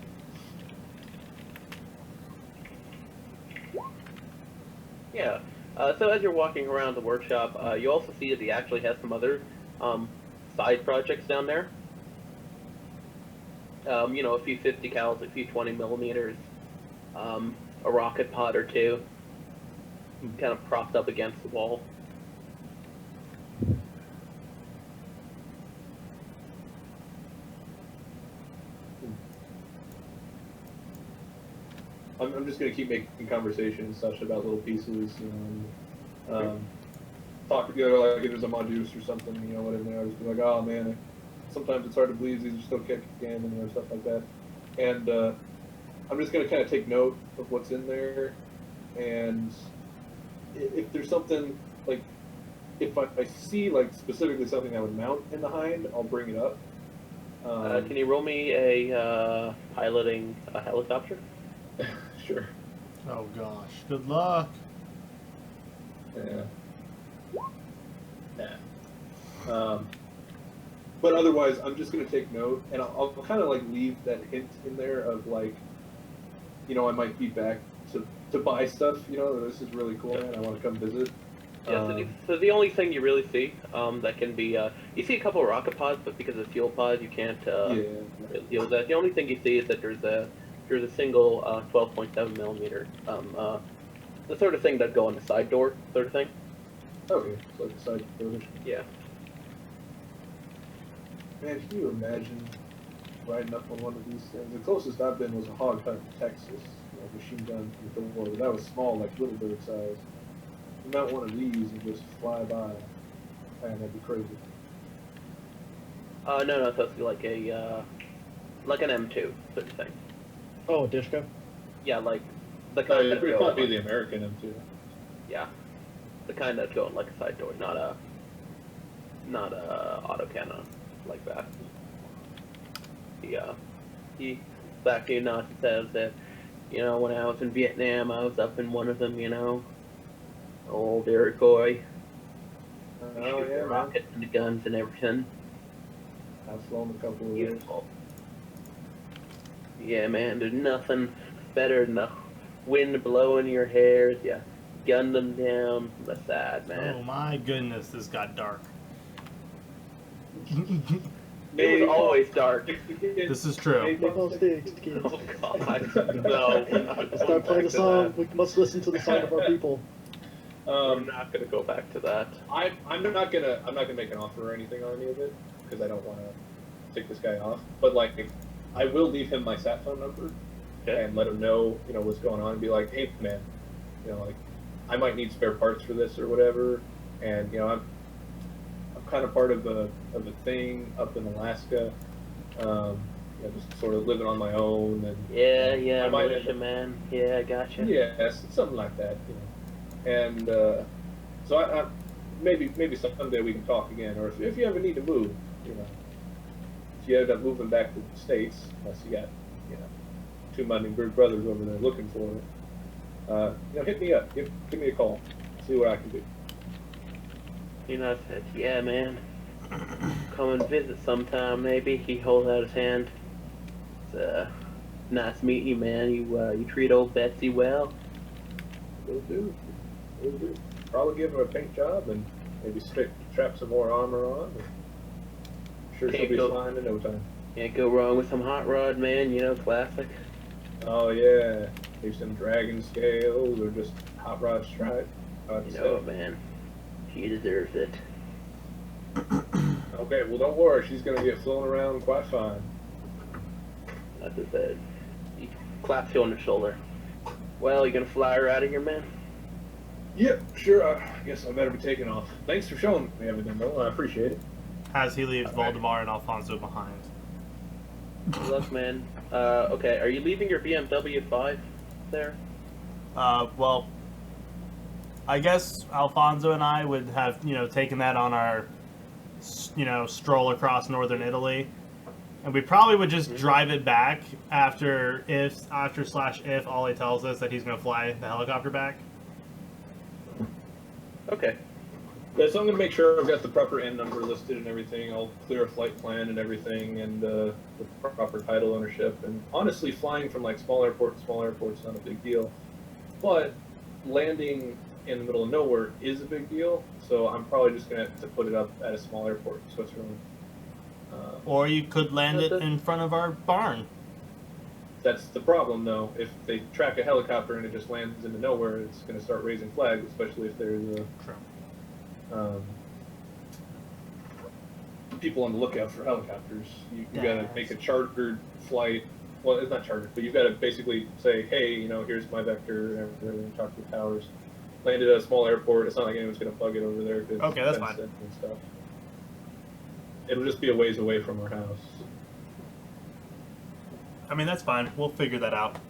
Yeah. So as you're walking around the workshop, you also see that he actually has some other side projects down there. You know, a few 50 cals, a few 20 millimeters, a rocket pod or two, kind of propped up against the wall. I'm just gonna keep making conversation and such about little pieces, you know, and, talk together like if there's a Modus or something, you know, whatever. I'll just be like, oh man, sometimes it's hard to believe these are still kicking and you know stuff like that. And I'm just gonna kind of take note of what's in there, and if there's something like if I see like specifically something I would mount in the hind, I'll bring it up. Can you roll me a piloting a helicopter? Sure. Oh gosh. Good luck. Yeah. But otherwise, I'm just gonna take note, and I'll kind of like leave that hint in there of like, you know, I might be back to buy stuff. You know, this is really cool, man. I want to come visit. Yeah. So the only thing you really see that can be you see a couple of rocket pods, but because of fuel pod, you can't really deal with that. The only thing you see is that there's a single 12.7 millimeter, the sort of thing that'd go on the side door, sort of thing. Okay, so like a side furniture. Yeah. Man, can you imagine riding up on one of these things? The closest I've been was a hog hunt in Texas, you know, machine gun from the war. But that was small, like little bird size. You mount one of these and just fly by. Man, that'd be crazy. No, so it's like like an M2 sort of thing. Oh, Dishka. Yeah, like the kind that It'd go probably on, be the American M2. yeah, the kind that go on like a side door, not a autocannon like that. He back to nods and says that, you know, when I was in Vietnam, I was up in one of them, you know, old Iroquois, Oh yeah, man. rockets and the guns and everything. I've flown a couple of those. Beautiful. Yeah, man, there's nothing better than the wind blowing your hair as you gun them down. That's sad, man. Oh my goodness, this got dark. It was always dark. This is true. Make all sticks, kids. Oh god, no. We're not Let's going start playing back the to song. We must listen to the song of our people. We're not gonna go back to that. I'm not gonna make an offer or anything on any of it because I don't want to tick this guy off. But like, I will leave him my sat phone number Okay. and let him know, you know, what's going on, and be like, hey man, you know, like, I might need spare parts for this or whatever, and you know, I'm kind of part of a thing up in Alaska, you know, just sort of living on my own, and Yeah, I might militia man. Yeah, I gotcha. yes, something like that, you know. And so I maybe someday we can talk again, or if you ever need to move, you know, if you end up moving back to the States, unless you got, you know, two Mockingbird brothers over there looking for it, hit me up. Give me a call. See what I can do. You know, I said, yeah, man. Come and visit sometime, maybe. He holds out his hand. It's nice meeting you, man. You treat old Betsy well. Will do. Will do. Probably give her a paint job and maybe strap some more armor on. I'm sure she'll be flying in no time. Can't go wrong with some hot rod, man. You know, classic. Oh yeah, maybe some dragon scales or just hot rod stripe. You know it, man. She deserves it. Okay, well don't worry, she's gonna get flown around quite fine. That's his head. He claps you on the shoulder. Well, you gonna fly her out of here, man? Yep, sure. I guess I better be taking off. Thanks for showing me everything, though. I appreciate it. As he leaves Voldemar and Alfonso behind. Good luck, man. Okay, are you leaving your BMW 5 there? Well, I guess Alfonso and I would have, taken that on our, stroll across northern Italy. And we probably would just drive it back after if Ollie tells us that he's going to fly the helicopter back. Okay. Yeah, so I'm going to make sure I've got the proper N number listed and everything. I'll clear a flight plan and everything and the proper title ownership. And honestly, flying from like small airport to small airport is not a big deal. But landing in the middle of nowhere is a big deal. So I'm probably just going to have to put it up at a small airport in Switzerland. Or you could land it in front of our barn. That's the problem, though. If they track a helicopter and it just lands into nowhere, it's going to start raising flags, especially if there's people on the lookout for helicopters. You got to make a chartered flight. Well, it's not chartered, but you've got to basically say, hey, here's my vector and everything, talk to the towers. Land it at a small airport. It's not like anyone's going to bug it over there. Okay, that's fine. And stuff. It'll just be a ways away from our house. I mean, that's fine. We'll figure that out.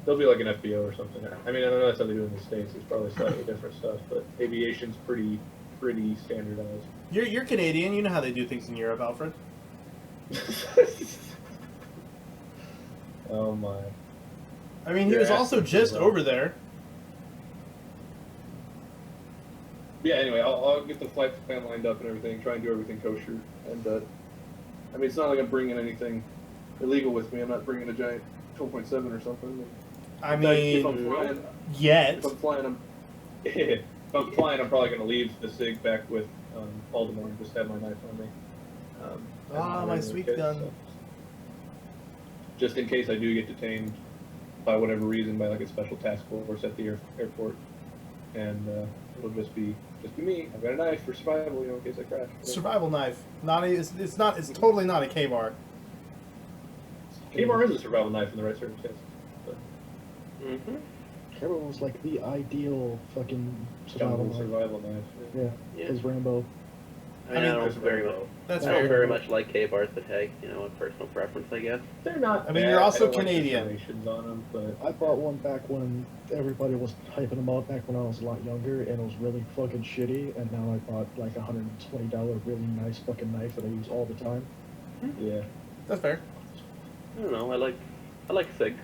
They'll be like an FBO or something. I mean, I don't know that's how they do it in the States. It's probably slightly different stuff, but aviation's pretty standardized. You're Canadian. You know how they do things in Europe, Alfred. Oh my. I mean, he was also just over there. Yeah, anyway, I'll get the flight plan lined up and everything, try and do everything kosher. And, I mean, it's not like I'm bringing anything illegal with me. I'm not bringing a giant 12.7 or something. I mean, if I'm flying, yet. If I'm flying, I'm probably going to leave the SIG back with Baltimore and just have my knife on me. My sweet gun. So, just in case I do get detained by whatever reason by like a special task force at the airport, and it'll just be me. I've got a knife for survival, in case I crash. Survival knife. It's totally not a K-bar. K-bar is a survival knife in the right circumstances. Mm-hmm. K-bar was like the ideal fucking survival knife. Survival knife. Yeah, because Rambo. I don't very much like K-bars, but hey, a personal preference, I guess. They're not. I mean, you're also Canadian. On them, but I bought one back when everybody was hyping them up, back when I was a lot younger, and it was really fucking shitty. And now I bought like $120 really nice fucking knife that I use all the time. Yeah, that's fair. I don't know. I like SIG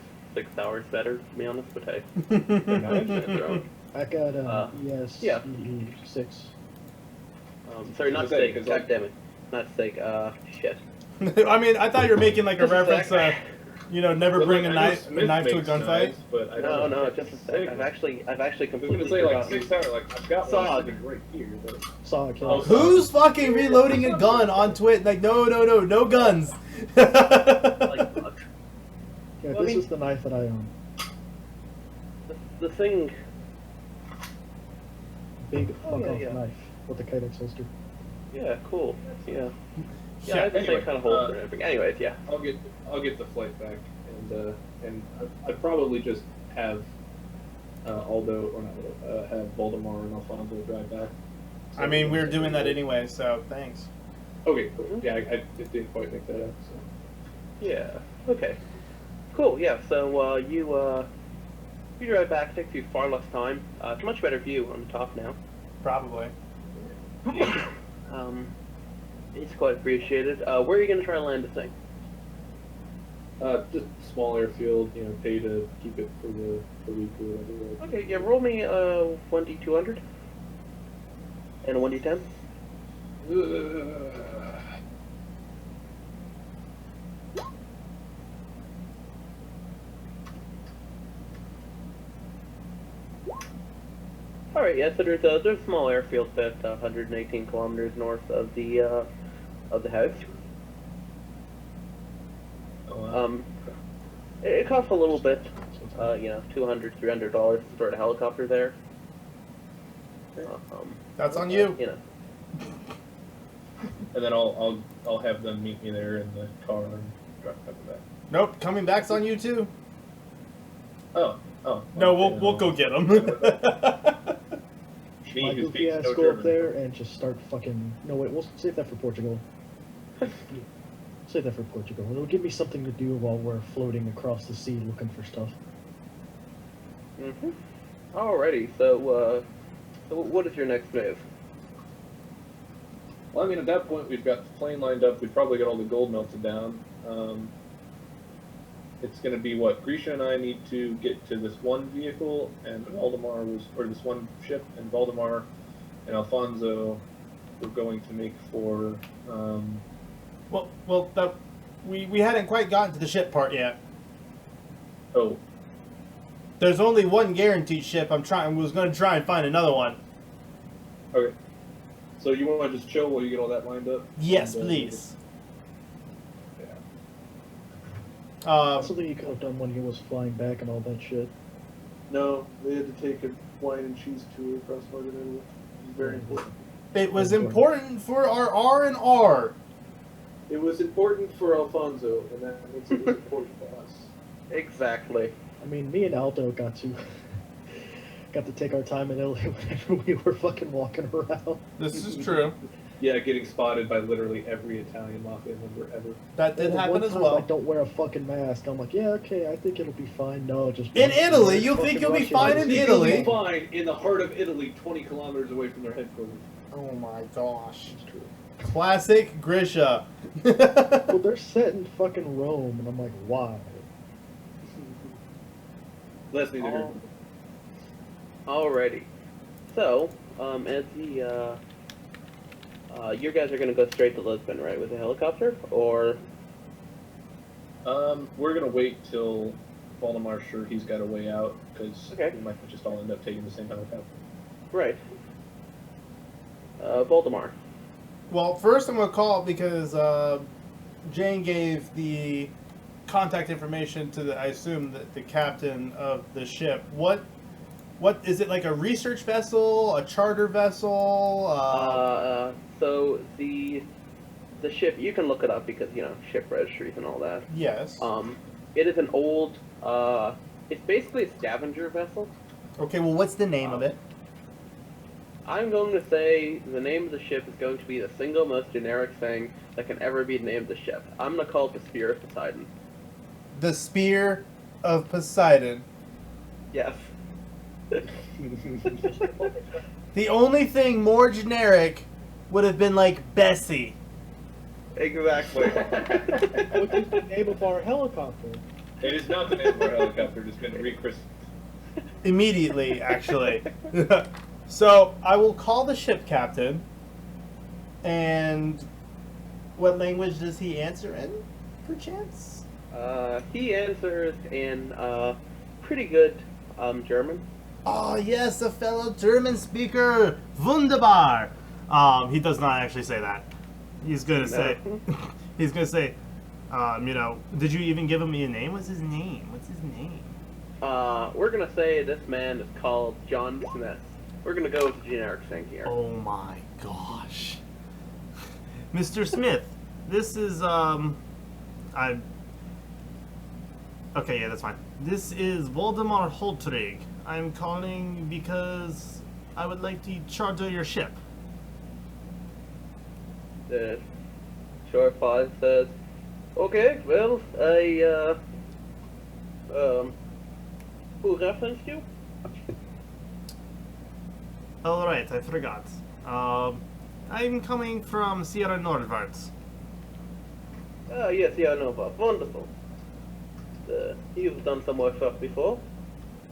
hours better, to be honest. But hey, I got ES yeah. EE6. Sorry, not SIG. God damn it, not SIG. Shit. I mean, I thought you were making like a reference. Never bring a knife to a gunfight. But I no, just a sec. I've actually completely. I was gonna say like 6 hours. Like I've got Sog. right here. But... Sog. Who's fucking reloading a gun on Twitch? Like, no guns. Yeah, this is the knife that I own. The thing. Big fuck-off knife with the Kydex holster. Yeah, cool. Yeah. Yeah, I have the same kind of holster and everything. Anyways, yeah. I'll get the flight back, and I'd probably just have have Voldemar and Alfonso drive back. So I mean, we're doing that anyway, so thanks. Okay, cool. Yeah, I didn't quite make that up. So. Yeah. Okay. Cool. Yeah. So you drive back. Takes you far less time. It's a much better view on the top now. Probably. It's quite appreciated. Where are you going to try to land this thing? Just small airfield, pay to keep it for the week or whatever. Okay, yeah, roll me a 1d200 and a 1d10. All right, yeah. So there's a small airfield at 118 kilometers north of the house. Oh, wow. It costs a little bit, $200, $300 to start a helicopter there. That's on you. And then I'll have them meet me there in the car and drive back. Nope, coming back's on you too. Oh. No, okay, we'll go get them. Me, My who goofy speaks ass no go up German. there and just start fucking. No, wait, we'll save that for Portugal. Save that for Portugal. It'll give me something to do while we're floating across the sea looking for stuff. Mm-hmm. Alrighty, so what is your next move? Well, I mean, at that point, we've got the plane lined up. We've probably got all the gold melted down. It's going to be what Grisha and I need to get to this one vehicle, and this one ship, and Valdemar and Alfonso were going to make for. We hadn't quite gotten to the ship part yet. Oh, There's only one guaranteed ship. Was going to try and find another one. okay. So you want to just chill while you get all that lined up? Yes, And, please. Something you could have done when he was flying back and all that shit. No, they had to take a wine and cheese tour across northern Italy. It was very important. It was important for our R&R. It was important for Alfonso, and that means it was important for us. Exactly. I mean, me and Aldo got to take our time in Italy whenever we were fucking walking around. This is true. Yeah, getting spotted by literally every Italian mafia member ever. That did And happen one as time well. I don't wear a fucking mask. I'm like, yeah, okay, I think it'll be fine. No, just In Italy, you fucking think you'll be Russian fine guys. in You'll Italy? be fine in the heart of Italy, 20 kilometers away from their headquarters. Oh my gosh. It's true. Classic Grisha. Well, they're set in fucking Rome, and I'm like, why? That's neither here. Alrighty. So, as you guys are gonna go straight to Lisbon, right, with a helicopter, or? We're gonna wait till Valdemar's sure he's got a way out, because Okay. we might just all end up taking the same helicopter. Right. Voldemar. Well, first I'm going to call because Jane gave the contact information to I assume the captain of the ship. What is it, like a research vessel, a charter vessel? So the ship, you can look it up because, ship registries and all that. Yes. It is an old, it's basically a scavenger vessel. Okay, well, what's the name of it? I'm going to say the name of the ship is going to be the single most generic thing that can ever be named the ship. I'm going to call it the Spear of Poseidon. The Spear of Poseidon. Yes. The only thing more generic would have been like Bessie. Exactly. What is the name of our helicopter? It is not the name of our helicopter, it's been rechristened. Immediately, actually. So, I will call the ship captain. And what language does he answer in, perchance? He answers in pretty good German. Oh, yes, a fellow German speaker. Wunderbar. He does not actually say that. He's going to say, he's going to say, did you even give him a name? What's his name? We're gonna say this man is called John Smith. We're gonna go with the generic thing here. Oh my gosh. Mr. Smith, this is, okay, yeah, that's fine. This is Voldemar Holtrig. I'm calling because I would like to charter your ship. The short five says, okay, well, who referenced you? Alright, I forgot. I'm coming from Sierra Nordwart. Oh, yes, yeah, Nova. Wonderful. You've done some more stuff before.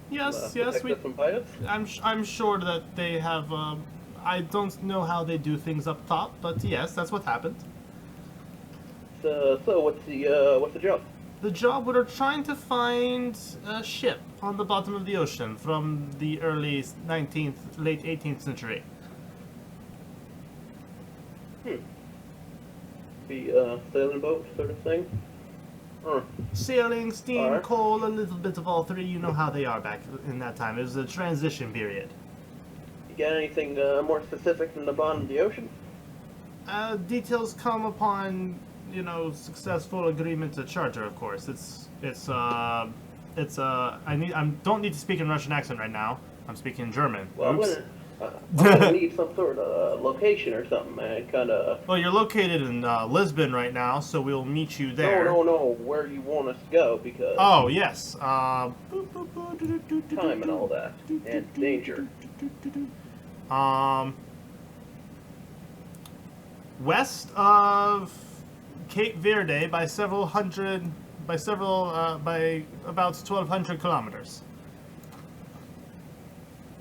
Yes, Protected some pirates. I'm sure that they have. I don't know how they do things up top, but yes, that's what happened. So what's the job? The job, we're trying to find a ship on the bottom of the ocean from the early 19th, late 18th century. The sailing boat sort of thing. Sailing, steam, Alright. coal, a little bit of all three. You know how they are back in that time. It was a transition period. You got anything more specific than the bottom of the ocean? Details come upon, successful agreement to charter. Of course, I don't need to speak in Russian accent right now. I'm speaking German. Well, Oops. I'm gonna need some sort of location or something, man. Kind of. Well, you're located in Lisbon right now, so we'll meet you there. No. Where you want us to go? Because Oh yes. time and all that, and danger. West of Cape Verde by about 1,200 kilometers.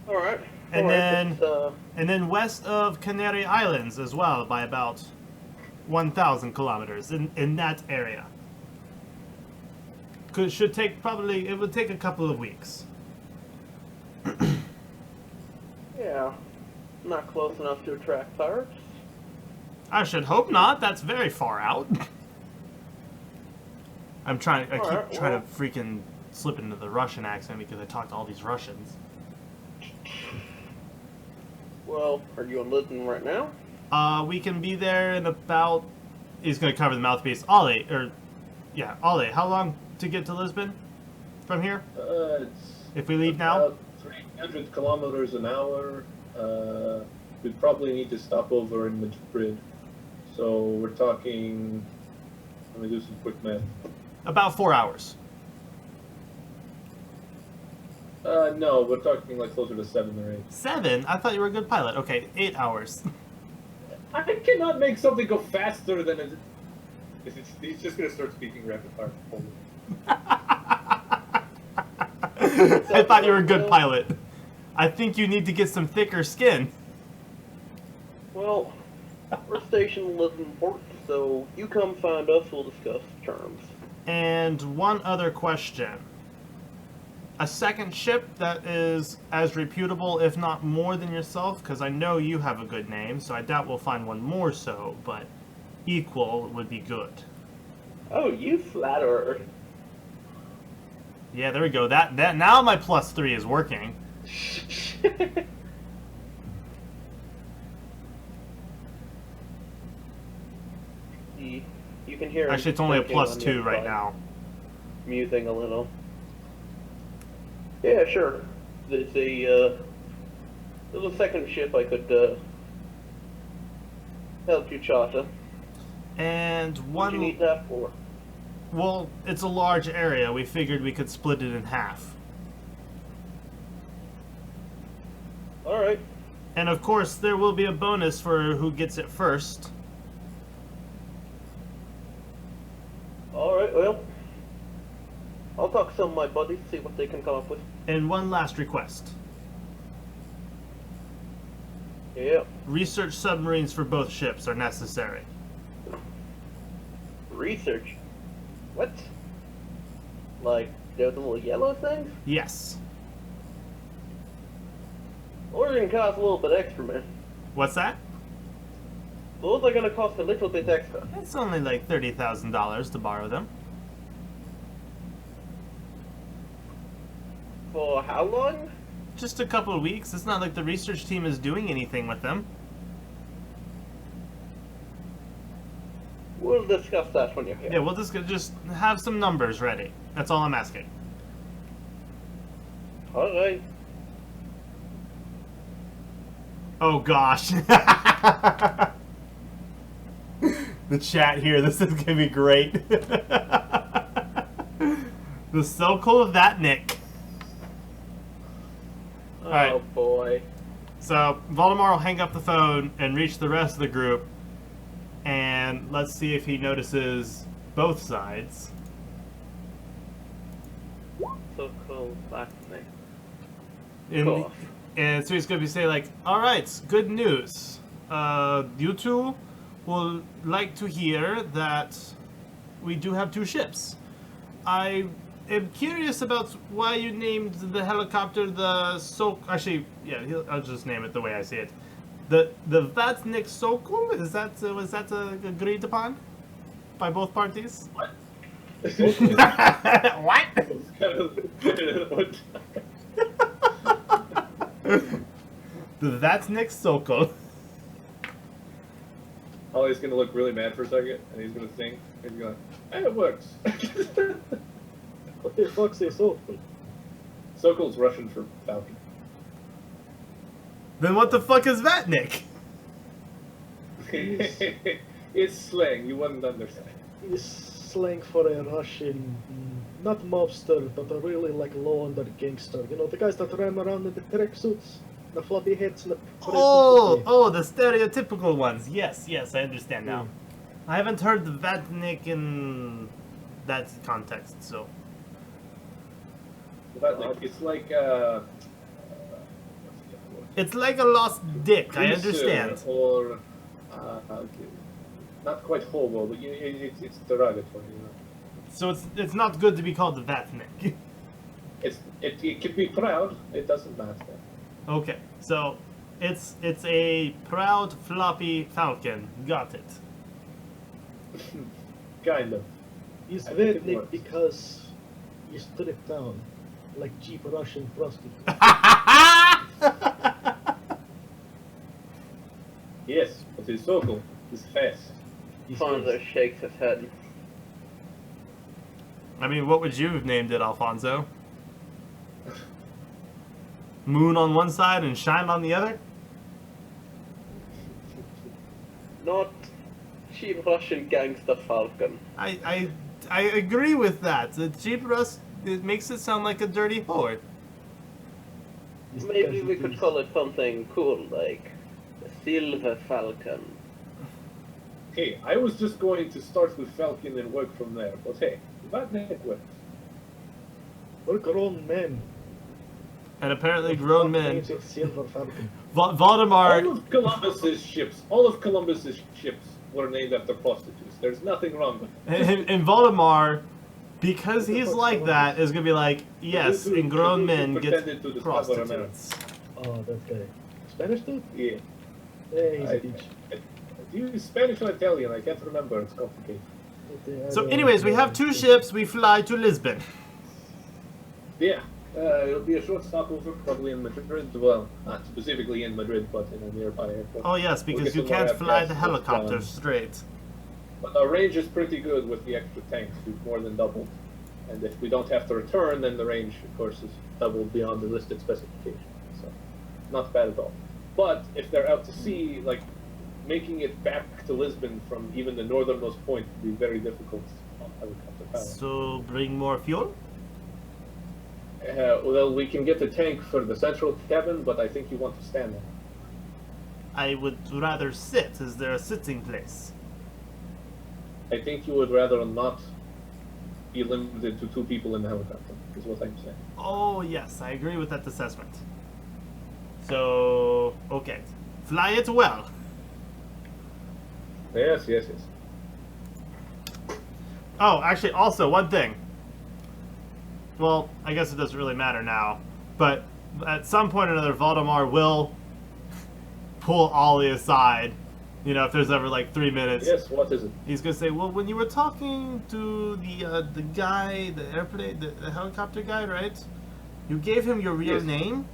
All right. And then, that's, and then west of Canary Islands as well by about 1,000 kilometers in that area. It would take a couple of weeks. yeah, not close enough to attract pirates. I should hope not. That's very far out. I keep trying to freaking slip into the Russian accent because I talk to all these Russians. Well, are you in Lisbon right now? We can be there in about... He's going to cover the mouthpiece. Ollie, how long to get to Lisbon from here? If we leave now? About 300 kilometers an hour. We'd probably need to stop over in Madrid. So we're talking... Let me do some quick math. About 4 hours. No, we're talking like closer to 7 or 8. 7? I thought you were a good pilot. Okay, 8 hours. I cannot make something go faster than it. He's just gonna start speaking rapid fire. I thought you were a good pilot. I think you need to get some thicker skin. Well, we're stationed in Lisbon Port, so you come find us, we'll discuss terms. And one other question. A second ship that is as reputable, if not more than yourself, because I know you have a good name, so I doubt we'll find one more so, but equal would be good. Oh, you flatterer. Yeah, there we go. That now my +3 is working. You can hear him Actually, it's only a thinking on the +2 right inside, now. musing a little. Yeah, sure. There's a second ship I could help you charter. And What do you need that for? well, it's a large area. We figured we could split it in half. All right. And of course, there will be a bonus for who gets it first. All right. Well, I'll talk to some of my buddies, see what they can come up with. And one last request. Yeah. Research submarines for both ships are necessary. Research. What? Like those little yellow things? Yes. Or it can cost a little bit extra, man. What's that? Those are gonna cost a little bit extra. It's only like $30,000 to borrow them. For how long? Just a couple of weeks. It's not like the research team is doing anything with them. We'll discuss that when you're here. Yeah, we'll just have some numbers ready. That's all I'm asking. All right. Oh gosh. The chat here, this is gonna be great. The circle of that Nick. Oh Alright. boy. So Voldemort will hang up the phone and reach the rest of the group, and let's see if he notices both sides. so-called blacksmith. And, and so he's going to be saying like, all right, good news. You two will like to hear that we do have 2 ships. I am curious about why you named the helicopter the Actually, yeah, I'll just name it the way I see it. The Vatnik Sokol. Was that agreed upon by both parties? What? What? It's kind of what? The Vatnik Sokol. Ollie's gonna look really mad for a second, and he's gonna think. He's going, "Hey, it works." What the fuck's a Sokol? Sokol's Russian for falcon. Then what the fuck is Vatnik? It's slang. You wouldn't understand. It's slang for a Russian, not mobster, but a really like low-under gangster. You know, the guys that run around in the tracksuits, the floppy hats, and the... Oh, the stereotypical ones. Yes, I understand now. I haven't heard the Vatnik in that context, so... It's like, It's like a lost dick, I understand. Or, not quite homo, but it's derogatory, you know. So it's not good to be called the Vatnik. It can be proud, it doesn't matter. Okay, so it's a proud floppy falcon. Got it. Kind of. He's I think it Vatnik works. because you stripped down, like cheap Russian prostitute. Yes, but his Sokol is fast. He's Fonzo shakes his head. I mean, what would you have named it, Alfonso? Moon on one side and shine on the other? Not cheap Russian gangster falcon. I agree with that. The cheap rust, it makes it sound like a dirty whore. He's Maybe we because could call it something cool, like the Silver Falcon. Hey, I was just going to start with Falcon and work from there, but hey, that works. We're grown men. And apparently grown men. Names it Silver Falcon. Valdemar... All of Columbus's ships were named after prostitutes. There's nothing wrong with it. And Valdemar, because he's like that, is gonna be like, yes, and grown men get Pretended to discover America. prostitutes. Oh, that guy. Spanish dude? Yeah. Yeah, he's a bitch. Do you Spanish or Italian? I can't remember. It's complicated. So anyways, we have 2 ships, we fly to Lisbon. Yeah. It'll be a short stopover, probably in Madrid. Well, not specifically in Madrid, but in a nearby airport. Oh yes, We'll because get you some more can't fly FPS the with, helicopter straight. But our range is pretty good with the extra tanks. We've more than doubled. And if we don't have to return, then the range, of course, is doubled beyond the listed specification. So, not bad at all. But if they're out to sea, like, making it back to Lisbon from even the northernmost point would be very difficult on helicopter power. So bring more fuel? Well, we can get a tank for the central cabin, but I think you want to stand there. I would rather sit. Is there a sitting place? I think you would rather not be limited to 2 people in the helicopter, is what I'm saying. Oh yes, I agree with that assessment. So, okay. Fly it well. Yes. Oh, actually, also, one thing. Well, I guess it doesn't really matter now, but at some point or another, Valdemar will pull Ollie aside. You know, if there's ever like 3 minutes. Yes, what is it? He's gonna say, well, when you were talking to the guy, the airplane, the helicopter guy, right? You gave him your real Yes. name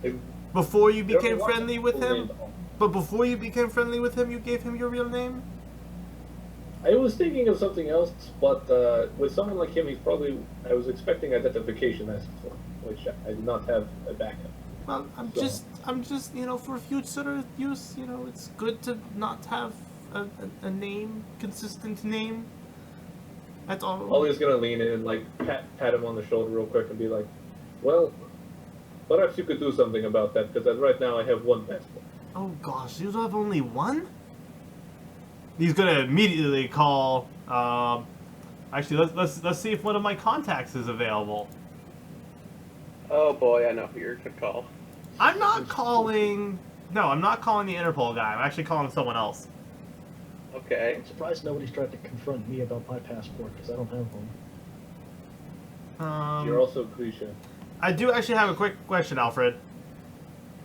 It- before you there became was friendly with full him? name. But before you became friendly with him, you gave him your real name? I was thinking of something else, but with someone like him, I was expecting identification as before, which I did not have a backup. Well, I'm So- just, you know, for future use, you know, it's good to not have a name, consistent name at all. Ollie's gonna lean in and like pat him on the shoulder real quick and be like, "Well, perhaps you could do something about that because right now I have 1 passport." Oh gosh, you have only 1? He's gonna immediately call Actually, let's see if one of my contacts is available. Oh boy, I know who you're gonna call. I'm not calling. No, I'm not calling the Interpol guy. I'm actually calling someone else. Okay. I'm surprised nobody's tried to confront me about my passport because I don't have one. You're also Grisha. I do actually have a quick question, Alfred.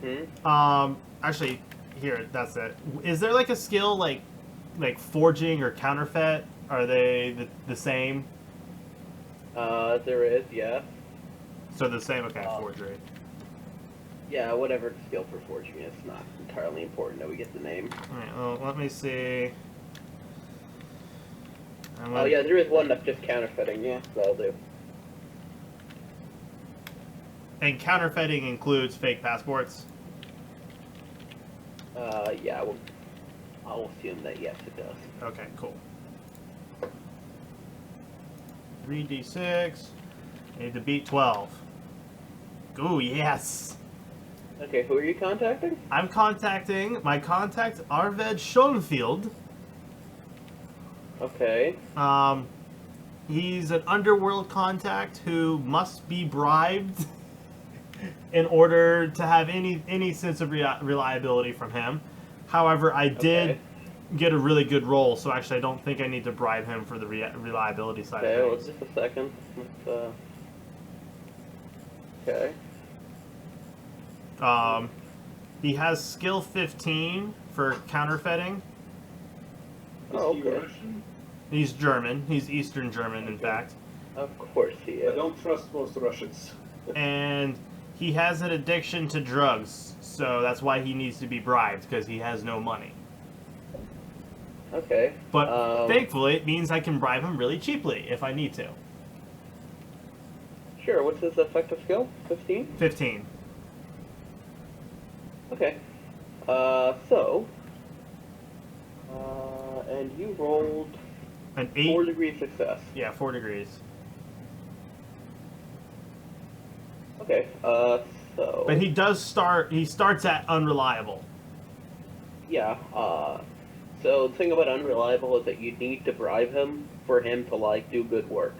Hmm? Actually, here, that's it. Is there like a skill like forging or counterfeit? Are they the same? There is, yeah. So the same, okay, forgery. Yeah, whatever the skill for forging is, not entirely important that we get the name. Alright, well, let me see. Oh yeah, there is one that's just counterfeiting, yeah, that'll do. And counterfeiting includes fake passports? Yeah, I'll assume that yes, it does. Okay, cool. 3d6. I need to beat 12. Ooh, yes! Okay, who are you contacting? I'm contacting my contact, Arved Schoenfield. Okay. He's an underworld contact who must be bribed in order to have any sense of reliability from him. However, I did get a really good roll, so actually I don't think I need to bribe him for the reliability side Okay, of well, things. just a second. Let's, okay. He has skill 15 for counterfeiting. Oh, Is he okay. Russian? He's German. He's Eastern German, in Okay. fact. Of course he I is. don't trust most Russians. And he has an addiction to drugs, so that's why he needs to be bribed, because he has no money. Okay. But thankfully, it means I can bribe him really cheaply if I need to. Sure, what's his effective skill? 15? 15. Okay. And you rolled An 8. 4 degree success. Yeah, 4 degrees. Okay, so... But he starts at unreliable. Yeah, so the thing about unreliable is that you need to bribe him for him to, like, do good work.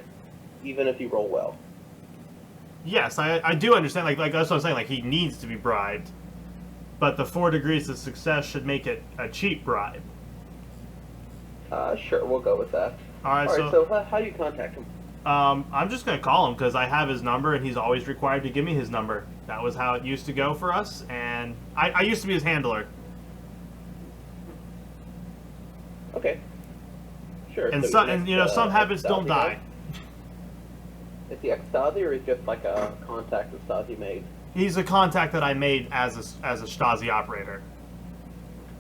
Even if you roll well. Yes, I do understand, like that's what I'm saying, like he needs to be bribed. But the 4 degrees of success should make it a cheap bribe. Sure, we'll go with that. Alright, so how do you contact him? I'm just gonna call him because I have his number and he's always required to give me his number. That was how it used to go for us, and I used to be his handler. Okay. Sure. And so some, he's and you know, some habits don't ex-Stasi die. guy? Is he ex-Stasi or is he just like a contact that Stasi made? He's a contact that I made as a Stasi operator.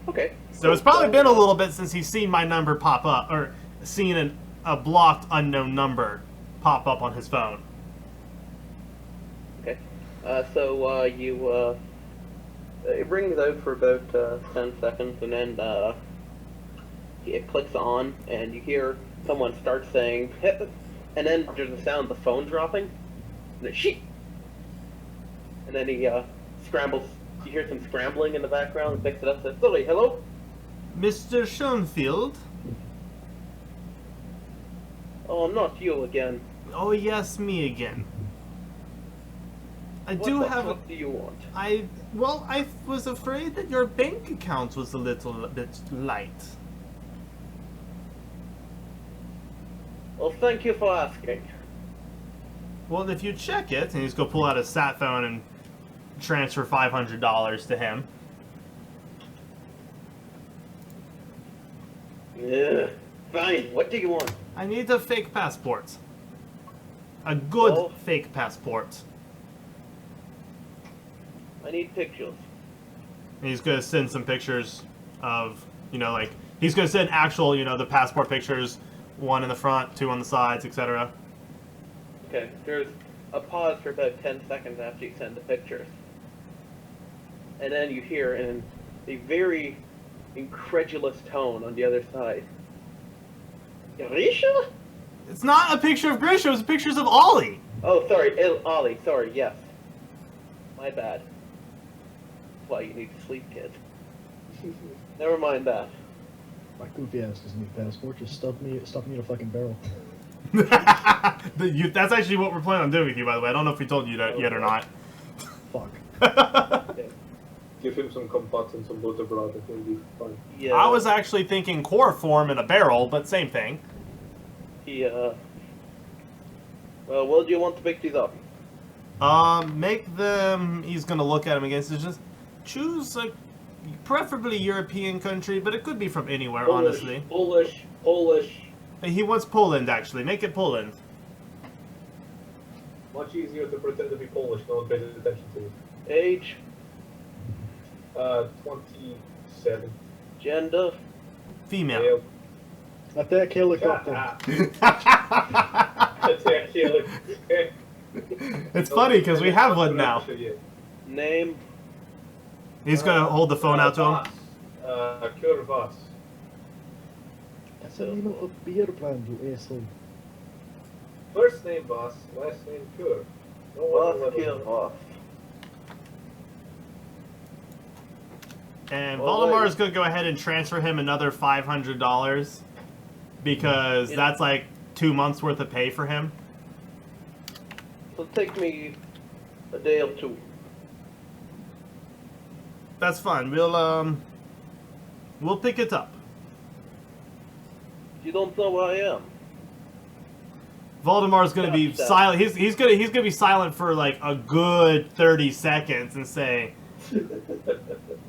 Okay. So it's probably been a little bit since he's seen my number pop up, or seen a blocked unknown number pop up on his phone. Okay. It rings out for about 10 seconds, and then it clicks on, and you hear someone start saying, and then there's a sound of the phone dropping, and then sheep. And then he scrambles. You hear some scrambling in the background, and picks it up and says, "Sorry, hello? Mr. Schoenfield? Oh, not you again. Oh yes, me again. I What do the have fuck do you want?" I was afraid that your bank account was a little bit light. Well, thank you for asking. Well, if you check it, and he's going to pull out his sat phone and transfer $500 to him. Ugh. Fine, what do you want? I need a fake passport. A good Oh. fake passport. I need pictures. And he's going to send some pictures of, like, he's going to send actual, the passport pictures, 1 in the front, 2 on the sides, etc. Okay, there's a pause for about 10 seconds after you send the pictures. And then you hear in a very incredulous tone on the other side, Grisha? It's not a picture of Grisha, it's pictures of Ollie. Oh, sorry, Ollie, sorry, yes. My bad. That's why you need to sleep, kid. Never mind that. My goofy ass doesn't need a passport. Just stuff me in a fucking barrel. That's actually what we're planning on doing with you, by the way. I don't know if we told you that yet or not. Fuck. Give him some compots and some butterbrot, I think he'll be fine. Yeah. I was actually thinking core form in a barrel, but same thing. Well, what do you want to pick these up? Make them. He's gonna look at him again. So just choose a preferably European country, but it could be from anywhere, honestly. Polish. He wants Poland, actually. Make it Poland. Much easier to pretend to be Polish. No one pays attention to you. Age, 27. gender. Female. Attack helicopter. Attack helicopter. It's funny because we have one now. Name. He's gonna hold the phone out to him. Kurvas. That's the name of a beer brand, you asshole. First name Boss, last name Kur. No one will Boss, ever kill know. off. And Well, Voldemar wait. is gonna go ahead and transfer him another $500 because Yeah. that's like 2 months worth of pay for him. It'll take me a day or two. That's fine. We'll pick it up. You don't know where I am. Voldemar's gonna be Stop. silent. He's gonna be silent for like a good 30 seconds and say,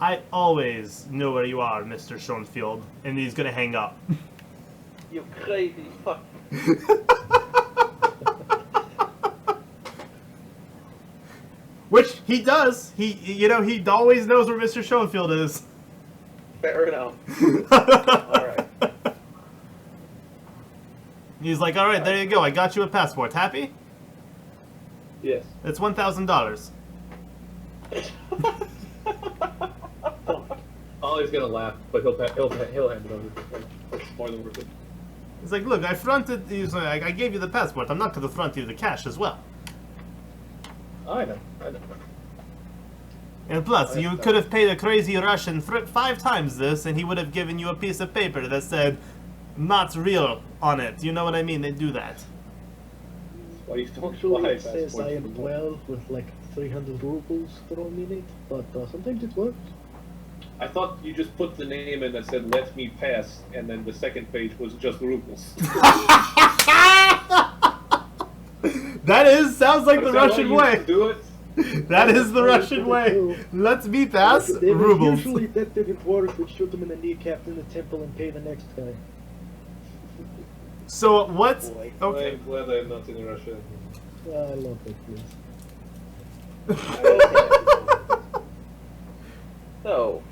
"I always know where you are, Mr. Schoenfield," and he's gonna hang up. You crazy fuck. Which he does. He always knows where Mr. Schoenfield is. Fair enough. Alright. He's like, "All right, there you go. I got you a passport. Happy? Yes. It's $1,000." Ollie's gonna laugh, but he'll hand it over. It's more than worth it. He's like, "Look, I fronted. He's like, I gave you the passport. I'm not going to front you the cash as well. I know. And plus, you could have paid a crazy Russian 5 times this, and he would have given you a piece of paper that said, 'not real' on it. You know what I mean? They do that." Why you don't Usually buy it says I am passports? 12 with like 300 rubles thrown in it, but sometimes it works. I thought you just put the name in that said "Let me pass," and then the second page was just rubles. Sounds like the Is that how Russian you way. used to do it? That is the Russian way. Let's be pass They were rubles. usually that didn't work, would shoot them in the kneecap in the temple and pay the next guy. So what's Boy. okay? I'm glad I'm not in Russia. I love that place. So,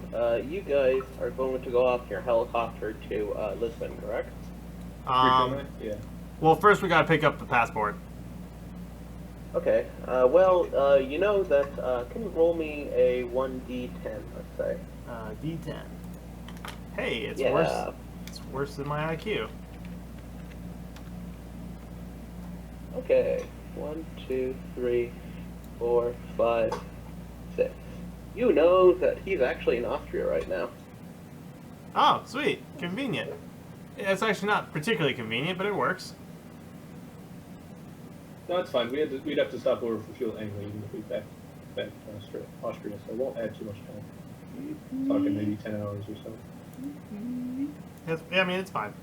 you guys are going to go off your helicopter to Lisbon, correct? Yeah. Well, first we gotta pick up the passport. Okay. You know that. Can you roll me a 1d10, let's say? D10. Hey, it's Yeah. worse. It's worse than my IQ. Okay. 1, 2, 3, 4, 5, 6. You know that he's actually in Austria right now. Oh, sweet. Convenient. Yeah, it's actually not particularly convenient, but it works. No, it's fine. We'd have to stop over for fuel anyway, even if we back to Austria, so it won't add too much time. Talking maybe 10 hours or so. I mean, it's fine.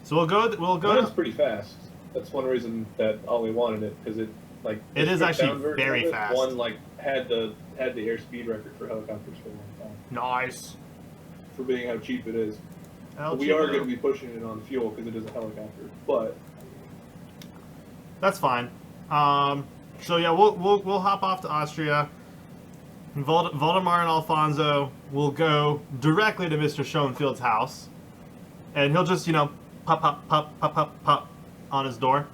So we'll go. Mine's pretty fast. That's one reason that Ollie wanted it, because it like It the is stripped actually down version very of it, fast. One like had the airspeed record for helicopters for a long time, Nice. for being how cheap it is. I'll We cheat are now. going to be pushing it on fuel because it is a helicopter, but That's fine. So yeah, we'll hop off to Austria. Voldemar and Alfonso will go directly to Mr. Schoenfield's house, and he'll just pop on his door.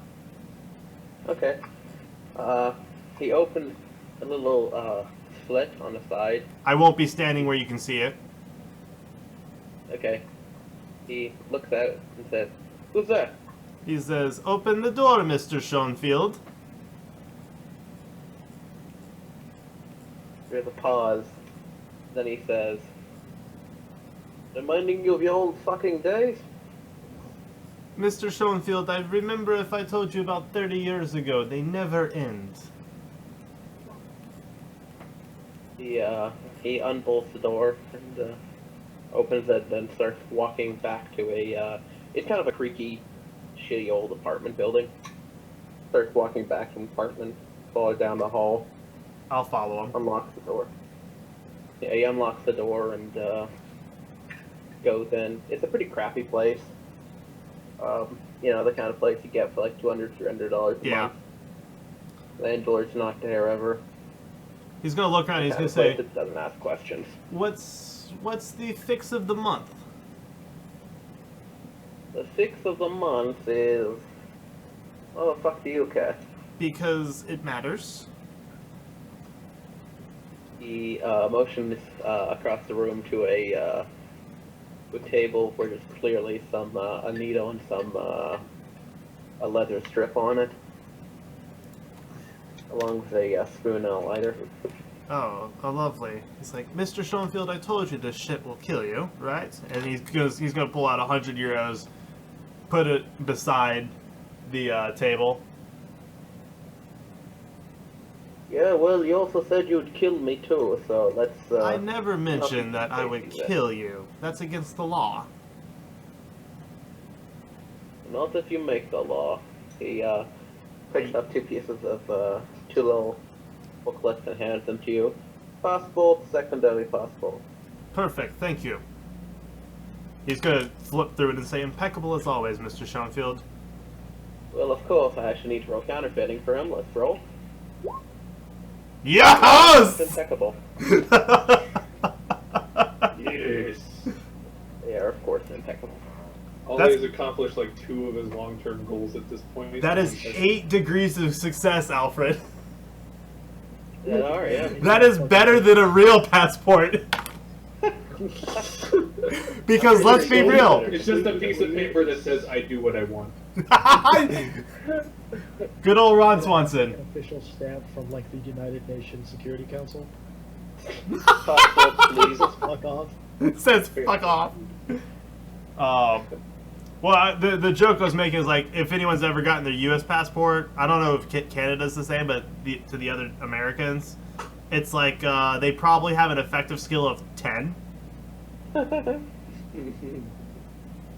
Okay. He opened a little slit on the side. I won't be standing where you can see it. Okay. He looks at it and says, "Who's that?" He says, "Open the door, Mr. Schoenfield." There's a pause. Then he says, "Reminding you of your old fucking days?" Mr. Schoenfield, I remember if I told you about 30 years ago, they never end. He unbolts the door and opens it, then starts walking back to it's kind of a creaky, shitty old apartment building. Starts walking back from the apartment, follows down the hall, I'll follow him. unlocks the door. Yeah, he unlocks the door and goes in. It's a pretty crappy place. The kind of place you get for like $200, $300 a Yeah. month. Landlord's not there ever. He's gonna look around and he's Kind gonna of place say, that doesn't ask questions. what's the fix of the month? The 6th of the month is... Oh, the fuck do you care? Because it matters. He motions across the room to a table where there's clearly some a needle and some a leather strip on it, along with a spoon and a lighter. Oh, lovely. He's like, Mr. Schoenfield, I told you this shit will kill you, right? And he's gonna pull out 100 euros, put it beside the table. Yeah, well, you also said you'd kill me too, so let's. I never mentioned that I would crazy then. kill you. That's against the law. Not if you make the law. He picks up two pieces of two little booklets and hands them to you. Passport, secondary passport. Perfect, thank you. He's gonna flip through it and say, impeccable as always, Mr. Schoenfield. Well, of course, I actually need to roll counterfeiting for him. Let's roll. It's Yes! impeccable. Yes. Yeah, of course, impeccable. Ollie has accomplished like 2 of his long-term goals at this point. That is 8 degrees of success, Alfred. Yeah, alright, yeah. That is better than a real passport. Because let's be real. It's just a piece of paper that says I do what I want. Good old Ron Swanson. An official stamp from like the United Nations Security Council. Passport, please. Fuck off. It says fuck off. Well, the joke I was making is like, if anyone's ever gotten their U.S. passport, I don't know if Canada's the same, but to the other Americans, it's like they probably have an effective skill of 10.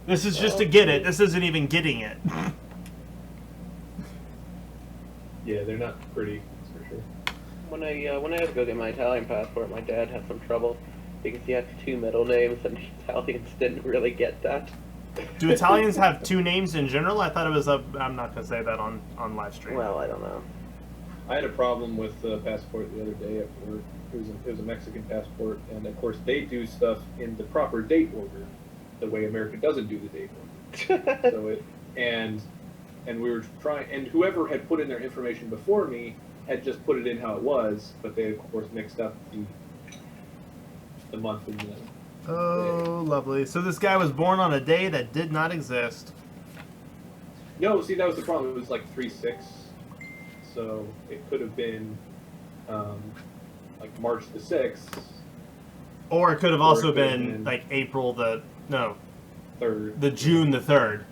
This is just to get it. This isn't even getting it. Yeah, they're not pretty, that's for sure. When I had to go get my Italian passport, my dad had some trouble because he had 2 middle names, and the Italians didn't really get that. Do Italians have 2 names in general? I thought it was I'm not gonna say that on live stream. Well, I don't know. I had a problem with the passport the other day at work. It was a Mexican passport, and of course they do stuff in the proper date order, the way America doesn't do the date order. So and we were trying, and whoever had put in their information before me had just put it in how it was, but they of course mixed up the month and the Oh, lovely. So this guy was born on a day that did not exist. No, see, that was the problem. It was like 3/6, so it could have been like March the 6th, Or it could have also been like April the 3rd. the June the 3rd.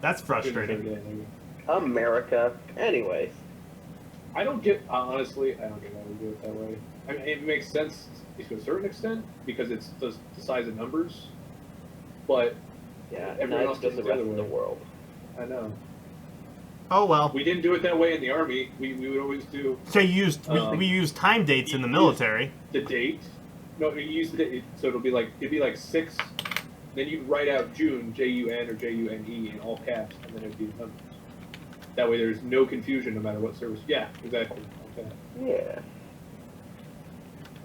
That's June the frustrating. 3rd, yeah, maybe. America. Anyways. I don't get, honestly, I don't get why we do it that way. I mean, it makes sense to a certain extent because it's the size of numbers, but Yeah, and everyone neither else does the does it the rest other of the way. world. I know. Oh well. We didn't do it that way in the Army. We would always do So we used time dates in the military. the date. No, you use the, so it'd be like 6, then you'd write out June, Jun or June in all caps, and then it'd be the numbers. That way there's no confusion no matter what service. Yeah, exactly. Okay. Yeah.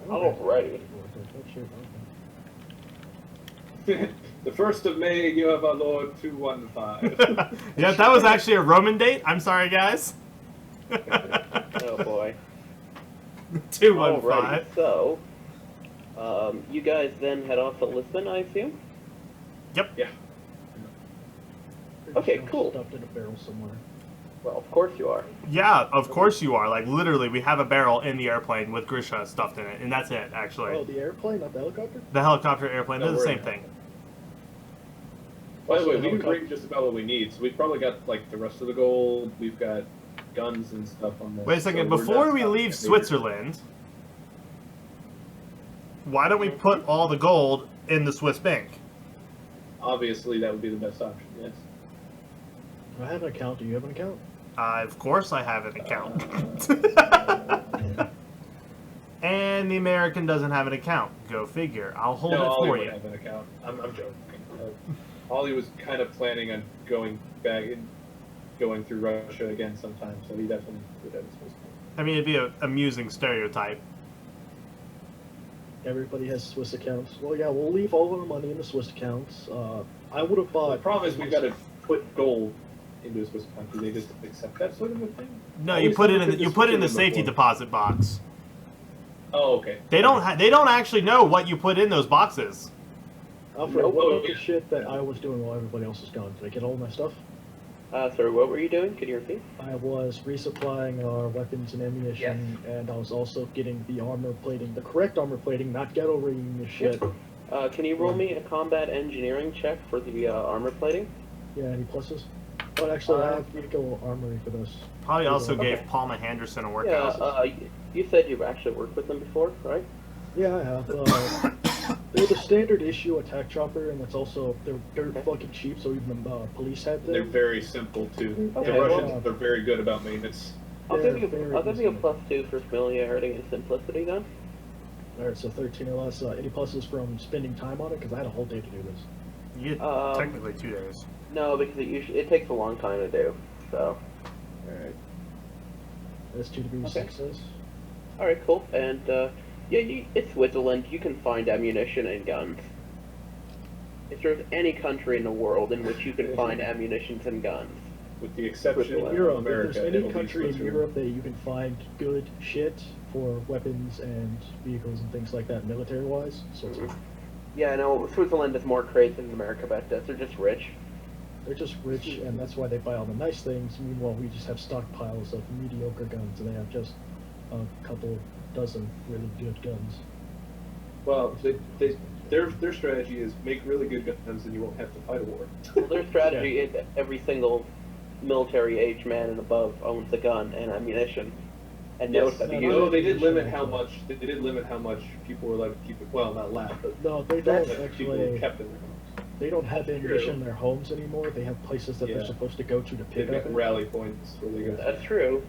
Oh, Alrighty. shit, The 1st of May, you have our Lord 215. Yeah, that was actually a Roman date. I'm sorry, guys. Oh boy. 215. Alrighty, so, you guys then head off to Lisbon, I assume? Yep. Yeah. Okay, I'm cool. Stuffed in a barrel somewhere. Well, of course you are. Yeah, of course you are. Like literally, we have a barrel in the airplane with Grisha stuffed in it, and that's it. Actually, Oh, the airplane, not the helicopter? the helicopter, airplane, they're the we're same in thing. By the way, we can helicopter- bring just about what we need. So we've probably got like the rest of the gold. We've got guns and stuff on this. Wait a second. So we're Before not we stopping leave at major- Switzerland, why don't we put all the gold in the Swiss bank? Obviously, that would be the best option. Yes. I have an account. Do you have an account? Of course I have an account. And the American doesn't have an account. Go figure. I'll hold No, it Ollie for would you. have an account. I'm joking. Ollie was kind of planning on going back and going through Russia again sometime, so he definitely would have his Swiss account. I mean, it'd be an amusing stereotype. Everybody has Swiss accounts. Well, yeah, we'll leave all our money in the Swiss accounts. I would have bought. The problem is we've got to put gold into a Swiss account. Do they just accept that sort of a thing? No, Always you put it look in at you this put it in the Switzerland safety before. deposit box. Oh, okay. They don't actually know what you put in those boxes. Alfred, Nope. what about the shit that I was doing while everybody else was gone? Did I get all my stuff? Sorry, what were you doing? Could you repeat? I was resupplying our weapons and ammunition, and I was also getting the armor plating, the correct armor plating, not ghetto rigging the shit. Can you roll me a combat engineering check for the armor plating? Yeah, any pluses? But actually, I have vehicle armory for this. Probably also Okay. gave Palma Henderson a Yeah, workout. you said you've actually worked with them before, right? Yeah, I have. They're the standard issue attack chopper, and it's also they're dirt fucking cheap. So even police had them. They're very simple too. Okay, The well- Russians are very good about maintenance. I'll They're give you very I'll give you a easy. +2 for familiarity and simplicity then. All right, so 13 or less. Any pluses from spending time on it? Because I had a whole day to do this. You get Um, technically 2 days. No, because it takes a long time to do. So, All right. That's 2 degrees Okay. 6 says. all right, cool. And yeah, it's Switzerland. You can find ammunition and guns. If there's any country in the world in which you can find ammunition and guns, With the exception Switzerland. of Europe, America, if there's it'll any be country in Switzerland. Europe that you can find good shit for weapons and vehicles and things like that, military-wise, Switzerland. yeah, I know Switzerland is more crazy than America, but they're just rich. They're just rich, and that's why they buy all the nice things. Meanwhile, we just have stockpiles of mediocre guns, and they have just a couple dozen really good guns. Well, their strategy is make really good guns and you won't have to fight a war. Well, their strategy is every single military-age man and above owns a gun and ammunition, and knows how to use No, it. they did limit how much. They did limit how much people were allowed to keep it. Well, not allowed, but No, they That's- don't people actually. kept in their homes. They don't have That's ammunition true. in their homes anymore. They have places that Yeah. they're supposed to go to They pick make up. it. rally points where they go. That's true.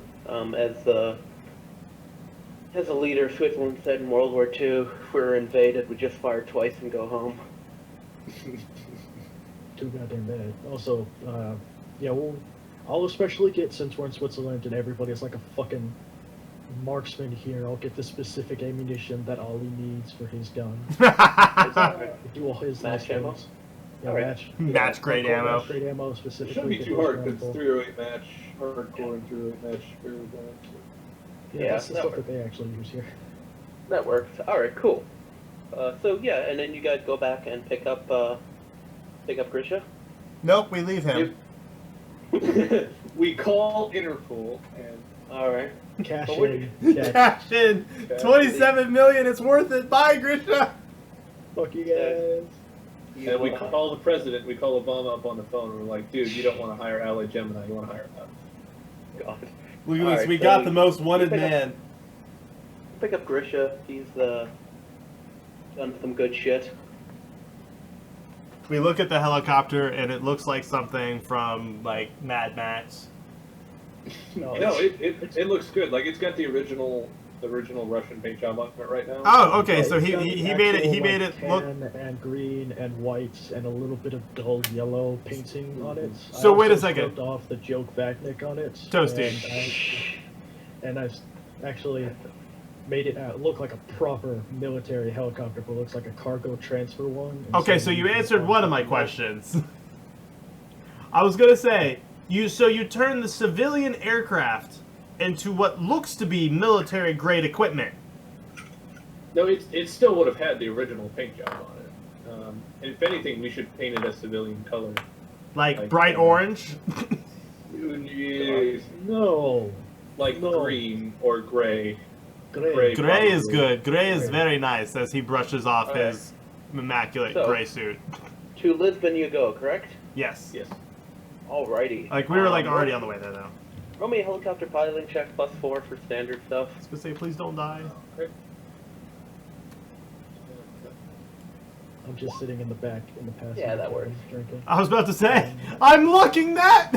As a leader, Switzerland said in World War II, if we were invaded, we'd just fire twice and go home. Too goddamn bad. Also, yeah, I'll especially get, since we're in Switzerland and everybody's like a fucking marksman here, I'll get the specific ammunition that Ollie needs for his gun. Do all his Match nice ammo? things. Yeah, Alright. Match grade ammo. Match grade ammo It specifically. shouldn't be for too those hard because rifle. it's 308 match, hardcore and 308 match, very bad. Yeah, Yeah, that's the that stuff works. that they actually use here. That works. All right, cool. So yeah, and then you guys go back and pick up Grisha. Nope, we leave him. We call Interpol and All right. Cash But what- in. Cash. Cash in 27 million. It's worth it. Bye, Grisha. Fuck you guys. and we call the president. We call Obama up on the phone. And we're like, dude, you don't want to hire Ally Gemini. You want to hire us. God. Look at All this. right, We so got the most wanted pick up- man. Pick up Grisha. He's done some good shit. We look at the helicopter and it looks like something from like Mad Max. No, No, it's- it looks good. Like it's got the original Russian paint job on it right now. Oh, okay. Yeah, So it's he got he, the he made it actual, he made like, it look. tan and green and white and a little bit of dull yellow painting on it. So I wait a also second. stripped off the joke Vacnick on it. Toasty. And I've actually made it look like a proper military helicopter, but looks like a cargo transfer one. and Okay, so you can answered fly one of my it. questions. I was gonna say you turn the civilian aircraft into what looks to be military grade equipment. No, it still would have had the original paint job on it. And if anything, we should paint it a civilian color. Like bright orange. Yes. No. Like No. green or gray. Great. Gray is Probably. good. Gray is Gray. very nice as he brushes off Alright. his immaculate So- gray suit. To Lisbon you go, correct? Yes. Yes. Alrighty. Like, we were, like, already on the way there, though. Roll me a helicopter piloting check +4 for standard stuff. I was gonna say, please don't die. Okay. I'm just sitting in the back in the passenger. Yeah, that works. Drinking. I was about to say, I'm looking that!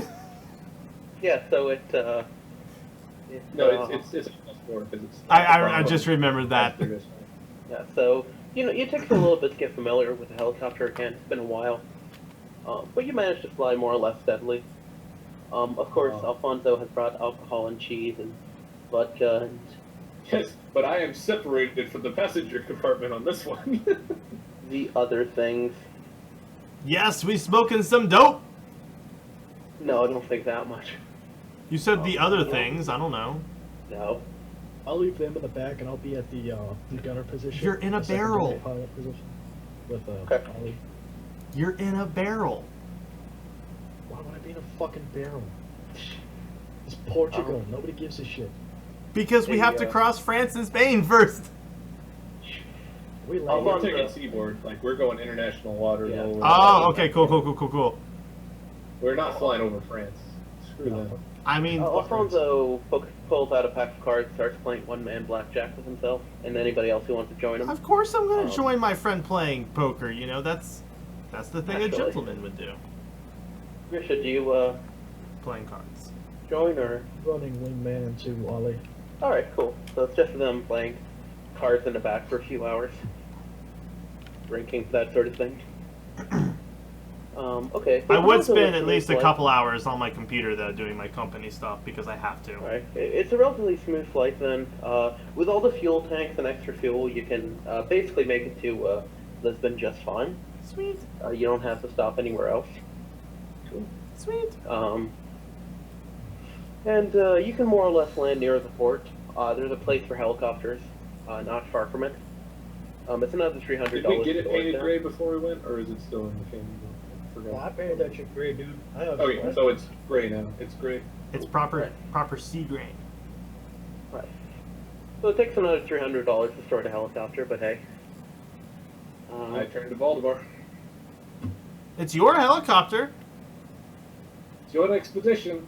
Yeah, so it, No, it's a +4 because it's. I just remembered that. Yeah, so, it takes a little bit to get familiar with the helicopter again. It's been a while. But you managed to fly more or less steadily. Of course, Alfonso has brought alcohol and cheese and vodka and... Yes, but I am separated from the passenger compartment on this one. the other things. Yes, we smoking some dope! No, I don't think that much. You said the other things, I don't know. No. I'll leave them in the back, and I'll be at the gunner position. You're in a the secondary barrel. Pilot position with Okay. Ollie. You're in a barrel. Why would I be in a fucking barrel? It's Portugal. Nobody gives a shit. Because we have to cross France and Spain first. We Oh, we're land. taking seaboard. Like, we're going international waters. Yeah. Over. Oh, okay, cool. We're not flying over France. Screw that. I mean, Alfonso pulls out a pack of cards, starts playing one-man blackjack with himself, and anybody else who wants to join him. of course I'm gonna join my friend playing poker, that's the thing a Naturally. gentleman would do. Grisha, do you, Playing cards. join, or...? Running wingman into Ollie. Alright, cool. So it's just them playing cards in the back for a few hours. Drinking, that sort of thing. Okay. I would Alfonso spend looks at to least me a like- couple hours on my computer, though, doing my company stuff, because I have to. Alright, it's a relatively smooth flight then. With all the fuel tanks and extra fuel, you can basically make it to Lisbon just fine. Sweet. You don't have to stop anywhere else. Sweet. And you can more or less land near the port. There's a place for helicopters, not far from it. It's another $300. Did we get it to go painted there. gray before we went, or is it still in the family? I Well, I forgot. painted that shit gray, dude. I have Okay, so it's gray now. It's gray. It's proper Right. proper sea grain. Right. So it takes another $300 to start a helicopter, but hey. I turned to Baltimore. It's your helicopter. It's your expedition.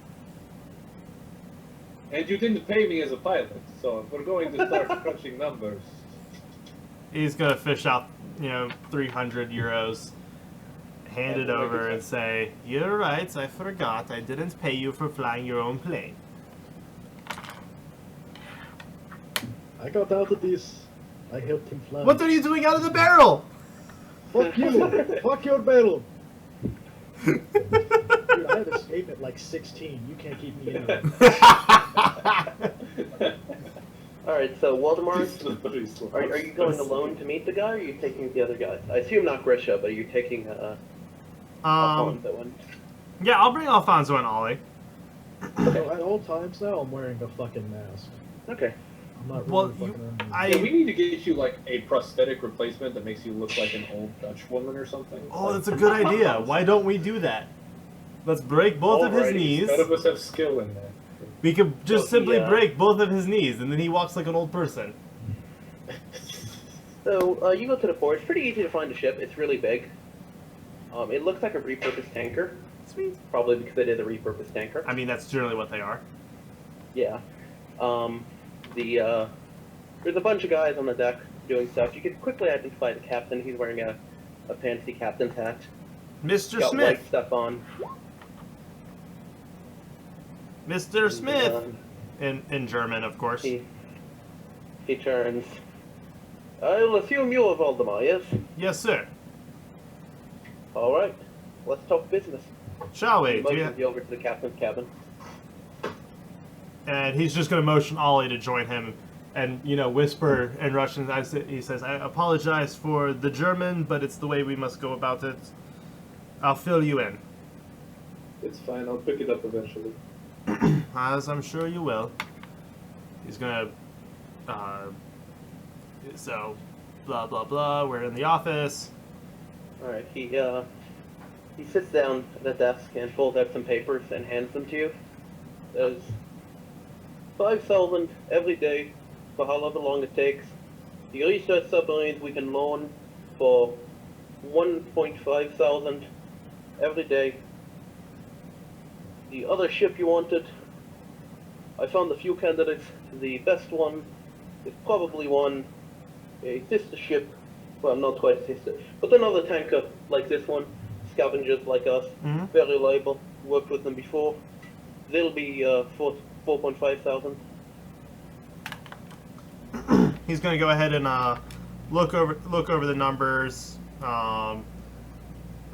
And you didn't pay me as a pilot, so we're going to start crunching numbers. He's gonna fish out, 300 euros, hand it over, and say, "You're right. I forgot. I didn't pay you for flying your own plane." I got out of this. I helped him fly. What are you doing out of the barrel? Fuck you! Fuck your barrel! Dude, I had escaped at like 16. You can't keep me in there. Alright, so Waldemar, Slippery slope. are you going alone to meet the guy, or are you taking the other guys? I assume not Grisha, but are you taking Alfonso and... Yeah, I'll bring Alfonso and Ollie. So at all times now, I'm wearing a fucking mask. Okay. I'm not really Well, fucking around. Yeah, we need to get you like a prosthetic replacement that makes you look like an old Dutch woman or something. Oh, that's a good idea. Why don't we do that? Let's break both of his Alrighty. knees. None of us have skill in that. We could just So, simply yeah. break both of his knees, and then he walks like an old person. So, you go to the port. It's pretty easy to find a ship. It's really big. It looks like a repurposed tanker. Sweet. Probably because it is a repurposed tanker. I mean, that's generally what they are. Yeah. There's a bunch of guys on the deck doing stuff. You can quickly identify the captain. He's wearing a fancy captain's hat. Mr. Got white Smith. stuff on. Mr. Smith. Um, In German, of course. he turns. I'll assume you are Voldemar, yes? Yes, sir. Alright. Let's talk business. Shall we? He Do you- motions you over to the captain's cabin. And he's just going to motion Ollie to join him and, whisper in Russian. He says, "I apologize for the German, but it's the way we must go about it. I'll fill you in." It's fine. I'll pick it up eventually. As I'm sure you will. He's going to... so, blah, blah, blah. We're in the office. Alright, he sits down at the desk and pulls out some papers and hands them to you. Says, 5,000 every day for however long it takes. The research submarines we can loan for 1.5 thousand every day. The other ship you wanted, I found a few candidates. The best one is probably a sister ship. Well, not quite a sister, but another tanker like this one. Scavengers like us, very reliable. Worked with them before. They'll be 4.5 thousand. He's going to go ahead and look over the numbers. I'm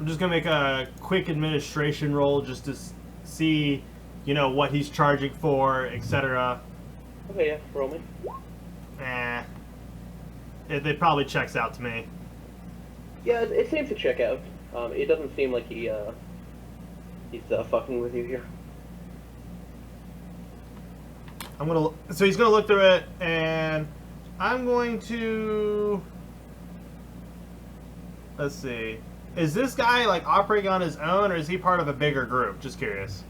just going to make a quick administration roll just to see, you know, what he's charging for, etc. Okay, yeah, roll me. It probably checks out to me. Yeah, it seems to check out. It doesn't seem like he's fucking with you here. So he's gonna look through it, and I'm going to, let's see, is this guy like operating on his own, or is he part of a bigger group? Just curious.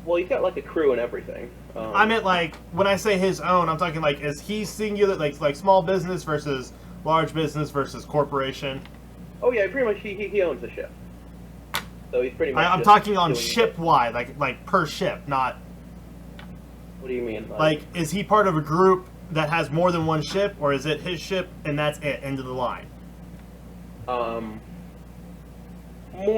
Well, he's got like a crew and everything. I meant like when I say his own, I'm talking like, is he singular, like small business versus large business versus corporation? Oh yeah, pretty much he owns the ship. So he's pretty much. I'm talking on ship wide, like per ship, not. What do you mean? Like, is he part of a group that has more than one ship, or is it his ship and that's it, end of the line? More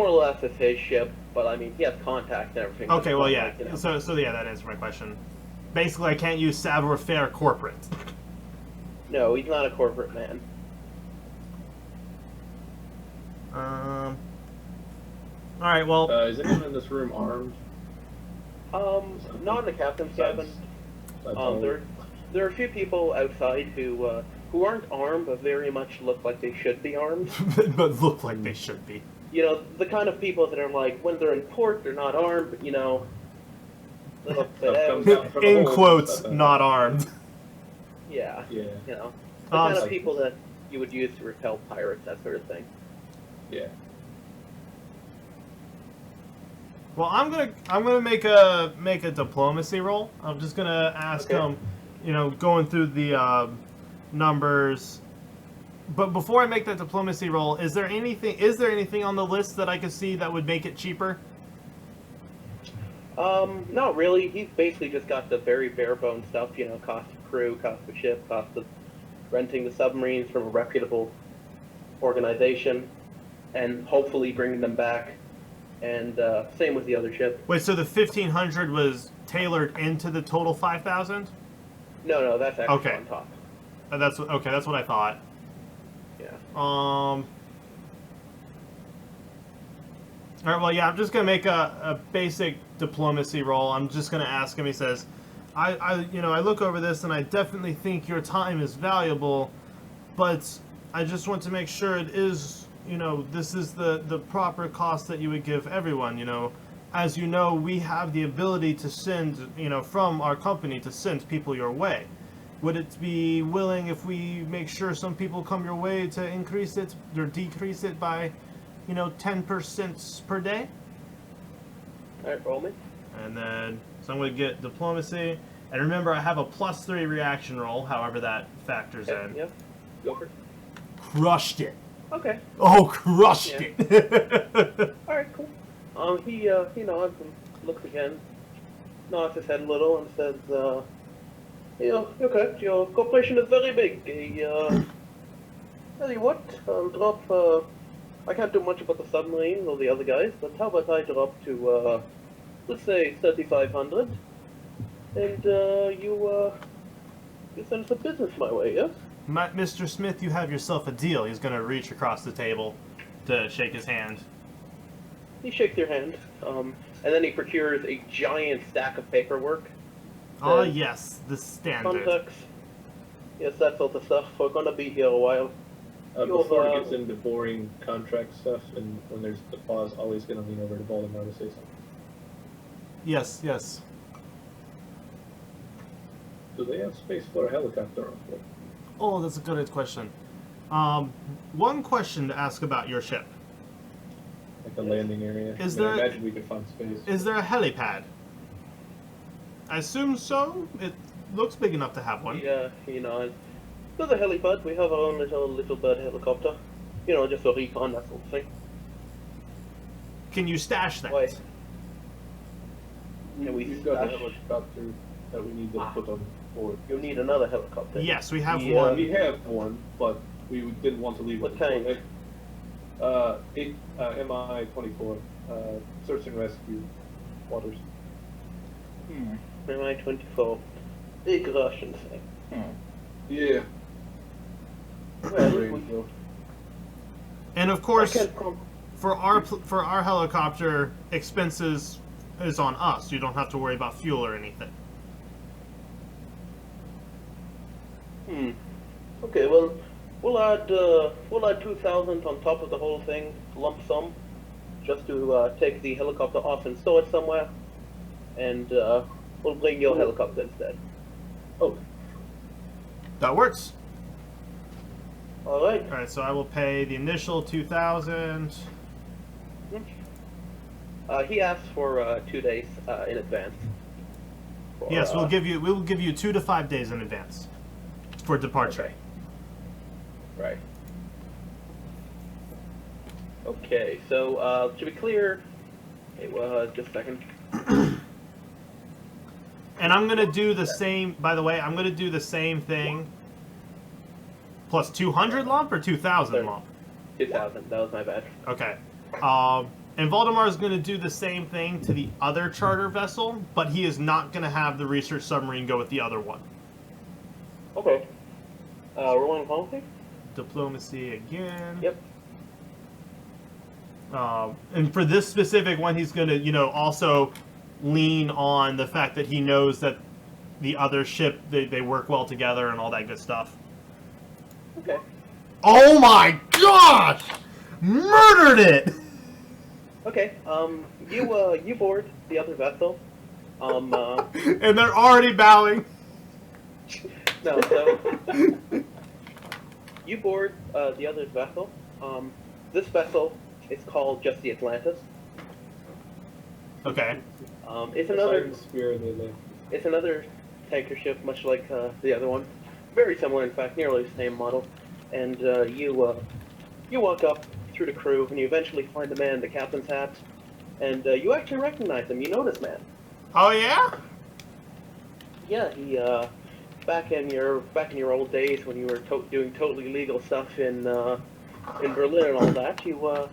or less it's his ship, but I mean he has contacts and everything. Okay, well yeah. Like, you know. So yeah, that answers my question. Basically, I can't use savoir-faire corporate. No, he's not a corporate man. All right. Well. Is anyone in this room armed? Not in the captain's cabin. There are a few people outside who aren't armed, but very much look like they should be armed. But look like they should be. You know, the kind of people that are like, when they're in port, they're not armed, you know. In quotes, not armed. Yeah. Yeah. You know, the kind of people that you would use to repel pirates, that sort of thing. Yeah. Well, I'm gonna make a diplomacy roll. I'm just gonna ask him, you know, going through the numbers. But before I make that diplomacy roll, is there anything on the list that I could see that would make it cheaper? Not really. He's basically just got the very bare bones stuff, you know, cost of crew, cost of ship, cost of renting the submarines from a reputable organization, and hopefully bringing them back. And same with the other ship. Wait, so the 1,500 was tailored into the total 5,000? No, that's actually on top. That's what I thought. Yeah. All right. Well, yeah. I'm just gonna make a basic diplomacy roll. I'm just gonna ask him. He says, I look over this and I definitely think your time is valuable, but I just want to make sure it is. You know, this is the proper cost that you would give everyone, you know. As you know, we have the ability to send, you know, from our company to send people your way. Would it be willing if we make sure some people come your way to increase it or decrease it by, you know, 10% per day? Alright, roll me. And then, so I'm going to get diplomacy. And remember, I have a +3 reaction roll, however that factors in. Yep. Go for it. Crushed it. Okay. Oh, crushed it. Alright, cool. He nods and looks again, nods his head a little and says, you're correct, your corporation is very big. Tell you what, I'll drop, I can't do much about the submarine or the other guys, but how about I drop to, let's say 3,500, and, you send some business my way, yes? Mr. Smith, you have yourself a deal. He's going to reach across the table to shake his hand. He shakes your hand, and then he procures a giant stack of paperwork. Ah, yes, the standard. Contacts. Yes, that sort of stuff. We're gonna be here a while. Before it gets into boring contract stuff, and when there's the pause, always gonna lean over to Baltimore to say something. Yes, yes. Do they have space for a helicopter on board? Oh, that's a good question. One question to ask about your ship. Like a landing area? Is there? I imagine we could find space. Is there a helipad? I assume so. It looks big enough to have one. Yeah, you know, there's a helipad. We have our own little bird helicopter. You know, just a recon, that sort of thing. Can you stash that? Why? Can we We've got a stash? helicopter that we need to put on board. You need another helicopter. Yes, we have We one. have one, but we didn't want to leave What it. kind? MI-24, search and rescue waters. MI-24. Big Russian thing. Yeah. Well, Range, we- though. And of I course, can't prom- for our helicopter, expenses is on us. You don't have to worry about fuel or anything. Okay, well, we'll add 2,000 on top of the whole thing, lump sum, just to take the helicopter off and store it somewhere, and we'll bring your helicopter instead. Oh, That works. All right. All right, so I will pay the initial 2,000. He asked for 2 days in advance. For, Yes, we will give you 2 to 5 days in advance for departure. Okay. Right. Okay, so to be clear, okay, well, just a second. And I'm gonna do the same. By the way, I'm gonna do the same thing. Plus 200 lump or 2,000 lump. 2,000. That was my bad. Okay. And Valdemar is going to do the same thing to the other charter vessel, but he is not going to have the research submarine go with the other one. Okay. Rolling policy. Diplomacy again. Yep. And for this specific one, he's going to, also lean on the fact that he knows that the other ship, they work well together and all that good stuff. Okay. Oh my gosh! Murdered it! Okay. You board the other vessel. And they're already bowing. No, so you board the other vessel. This vessel is called just the Atlantis. Okay. It's another. Siren Spear, they left. It's another tanker ship, much like the other one. Very similar, in fact, nearly the same model. And you walk up through the crew, and you eventually find the man in the captain's hat, and you actually recognize him. You know this man. Oh yeah? Yeah, he back in your old days when you were doing totally legal stuff in Berlin and all that, you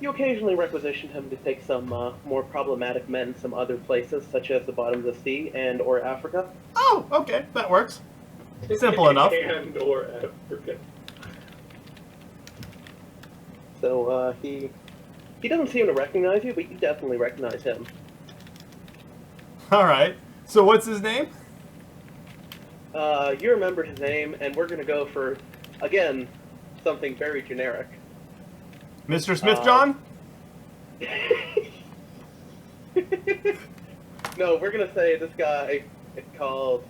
occasionally requisitioned him to take some more problematic men some other places, such as the bottom of the sea and or Africa. Oh, okay, that works. Simple enough. And or Africa. So he doesn't seem to recognize you, but you definitely recognize him. All right. So what's his name? You remember his name, and we're gonna go for, again, something very generic. Mr. Smithjohn? No, we're gonna say this guy is called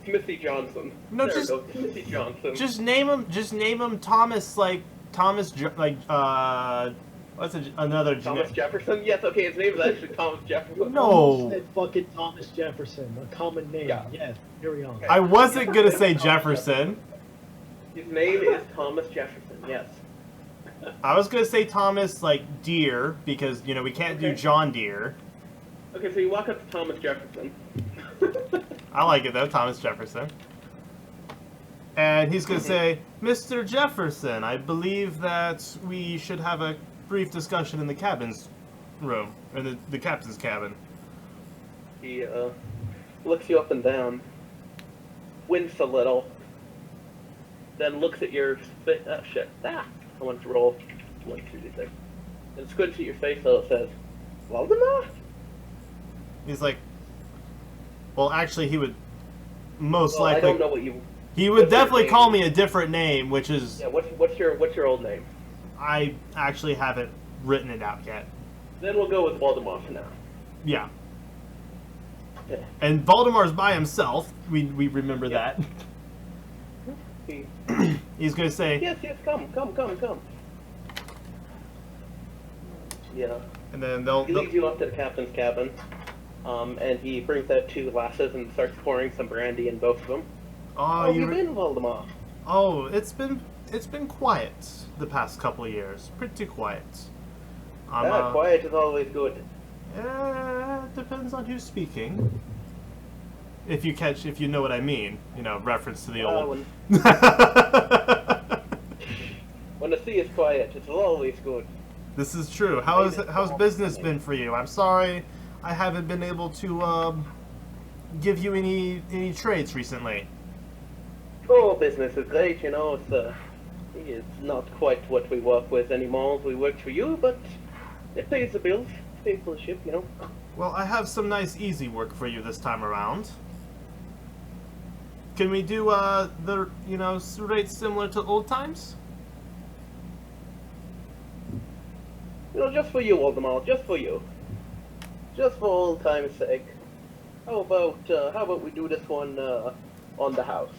Smithy Johnson. No, there just- we go, Smithy Johnson. Just name him Thomas, what's another Thomas Jefferson? Yes, okay, his name is actually Thomas Jefferson. No. Said fucking Thomas Jefferson, a common name. Yeah. Yes, here we are. Okay. I wasn't gonna say Jefferson. His name is Thomas Jefferson, yes. I was gonna say Thomas, Deere, because, we can't do Okay. John Deere. Okay, so you walk up to Thomas Jefferson. I like it though, Thomas Jefferson. And he's gonna say, Mr. Jefferson, I believe that we should have a brief discussion in the cabin's room, or the captain's cabin. He looks you up and down, winks a little, then looks at your shit. I want to roll 1, 2, 3, and squints at your face so it says, Waldemar? He's like, well, actually, he would most Well, I likely. don't know what you. He would what's your definitely name? call me a different name, which is Yeah, what's your old name? I actually haven't written it out yet. Then we'll go with Waldemar for now. Yeah. Okay. And Valdemar's by himself. We remember Yeah. that. He, He's gonna say, yes, come. Yeah. and then they'll. He leads you up to the captain's cabin, and he brings out 2 glasses and starts pouring some brandy in both of them. Oh, How have you been, Waldemar? Oh, it's been quiet the past couple of years. Pretty quiet. Quiet is always good. Depends on who's speaking. If you know what I mean, reference to the old. When the sea is quiet, it's always good. This is true. How's business been for you? I'm sorry, I haven't been able to give you any trades recently. Oh, business is great. It's not quite what we work with anymore. We work for you, but it pays the bills. It pays for the ship. Well, I have some nice easy work for you this time around. Can we do the rates similar to old times? Just for you, Waldemar. Just for you. Just for old time's sake. How about we do this one on the house?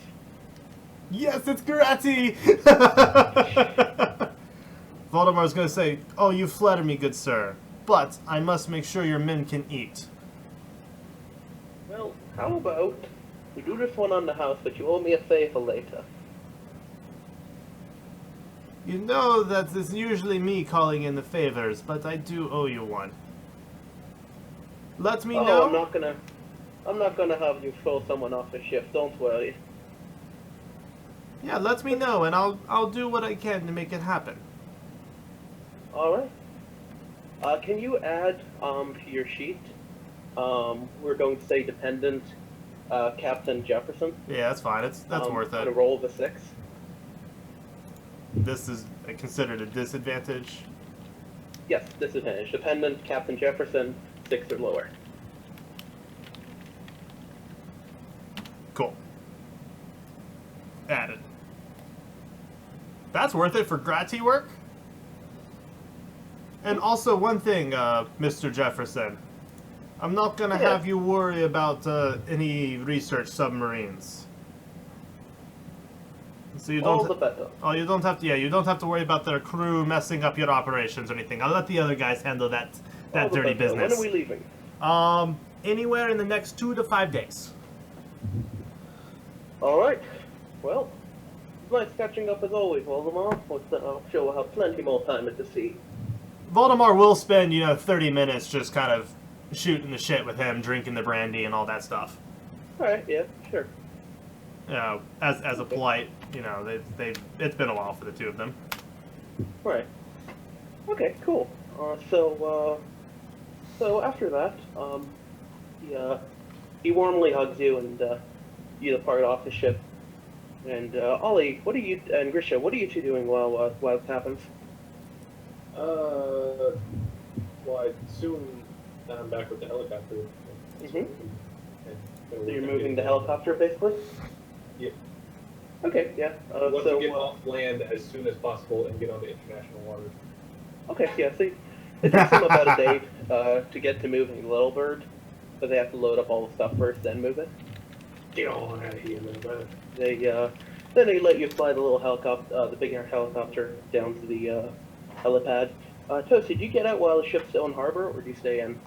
Yes, it's Garati! Voldemar's gonna say, "Oh, you flatter me, good sir, but I must make sure your men can eat." Well, how about we do this one on the house, but you owe me a favor later. You know that it's usually me calling in the favors, but I do owe you one. Let me know. I'm not gonna have you throw someone off a ship. Don't worry. Yeah, let me know, and I'll do what I can to make it happen. All right. Can you add to your sheet? We're going to say dependent Captain Jefferson. Yeah, that's fine. That's worth On a it. roll of a 6. This is considered a disadvantage. Yes, disadvantage. Dependent Captain Jefferson, 6 or lower. Cool. Added. That's worth it for Grati work. And also one thing, Mr. Jefferson. I'm not gonna have you worry about any research submarines. So you don't. All the better. Oh, you don't have to. Yeah, you don't have to worry about their crew messing up your operations or anything. I'll let the other guys handle that All the dirty better. business. When are we leaving? Anywhere in the next 2 to 5 days. All right. Well, it's nice catching up as always, Waldemar. I'm sure we'll have plenty more time at the sea. Voldemar will spend 30 minutes just kind of shooting the shit with him, drinking the brandy and all that stuff. All right. Yeah. Sure. As a polite, it's been a while for the two of them. Right. Okay, cool. So after that, he warmly hugs you and you depart off the ship. And Ollie, and Grisha, what are you two doing while this happens? Well, I assume that I'm back with the helicopter. So you're moving the helicopter, basically? Yeah. Okay, yeah. I want to get off land as soon as possible and get onto international waters. Okay, yeah, see, it takes them about a day to get to moving Little Bird, but they have to load up all the stuff first, then move it. Get on out of here, man. Then they let you fly the little helicopter, the bigger helicopter, down to the helipad. Toast, did you get out while the ship's still in harbor, or do you stay in?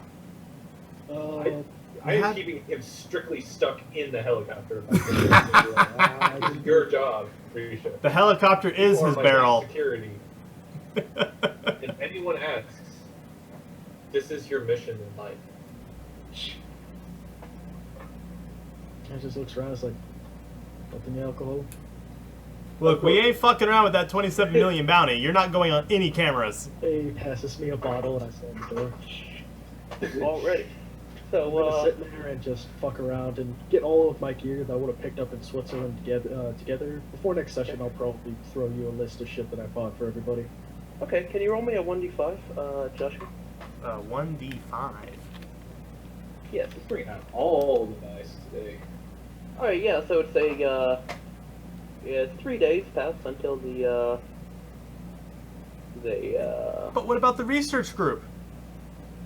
I am keeping him strictly stuck in the helicopter. This is your job, Risha. The helicopter is his barrel. Security. If anyone asks, this is your mission in life. I just looks around, it's like, open the alcohol. Look, we ain't fucking around with that 27 million bounty. You're not going on any cameras. He passes me a bottle and I slam the door. Already. So, I'm gonna sit there and just fuck around and get all of my gear that I would have picked up in Switzerland together. Before next session, I'll probably throw you a list of shit that I bought for everybody. okay, can you roll me a 1d5, Joshua? 1d5. Yes. Bring out all the dice today. Alright, yeah, so it's it's 3 days pass until But what about the research group?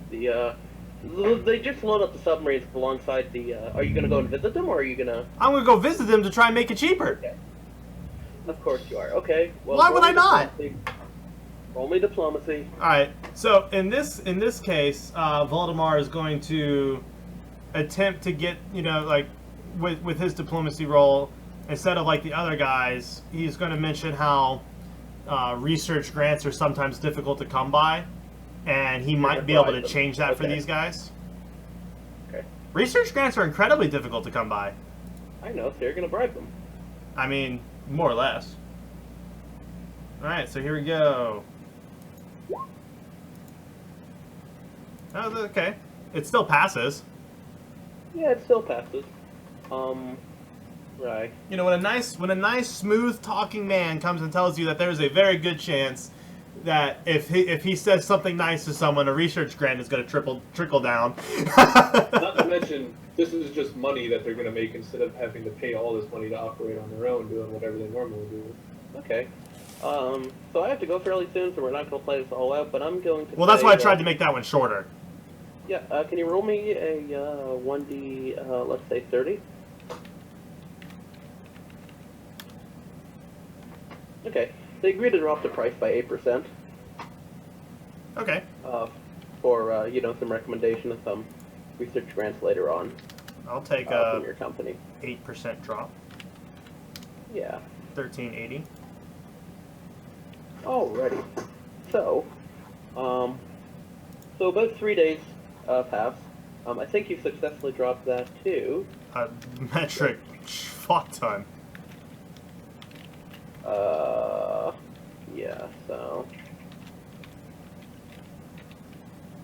They just load up the submarines alongside the, are you gonna go and visit them, or are you gonna... I'm gonna go visit them to try and make it cheaper. Okay. Of course you are. Okay. Well, Why would I not? Roll me diplomacy. Alright, so in this case, Voldemar is going to attempt to get, with his diplomacy roll, instead of like the other guys, he's going to mention how research grants are sometimes difficult to come by. and he You're might gonna be able bribe to them. change that for Okay. these guys. Okay. Research grants are incredibly difficult to come by. I know, so you're gonna bribe them. I mean, more or less. Alright, so here we go. Oh, okay. It still passes. Yeah, it still passes. Right. You know, when a nice, smooth talking man comes and tells you that there's a very good chance that if he says something nice to someone, a research grant is going to trickle down. Not to mention, this is just money that they're going to make instead of having to pay all this money to operate on their own, doing whatever they normally do. Okay. So I have to go fairly soon, so we're not going to play this all out, but I'm going to Well, that's say, why I tried to make that one shorter. Yeah, can you roll me a 1d, let's say 30? Okay. They agreed to drop the price by 8%. Okay. For, you know, some recommendation of some research grants later on I'll take from a your company. 8% drop. Yeah. 1380. Alrighty. So, so about 3 days pass. I think you successfully dropped that too. A metric fuck ton. Yeah, so...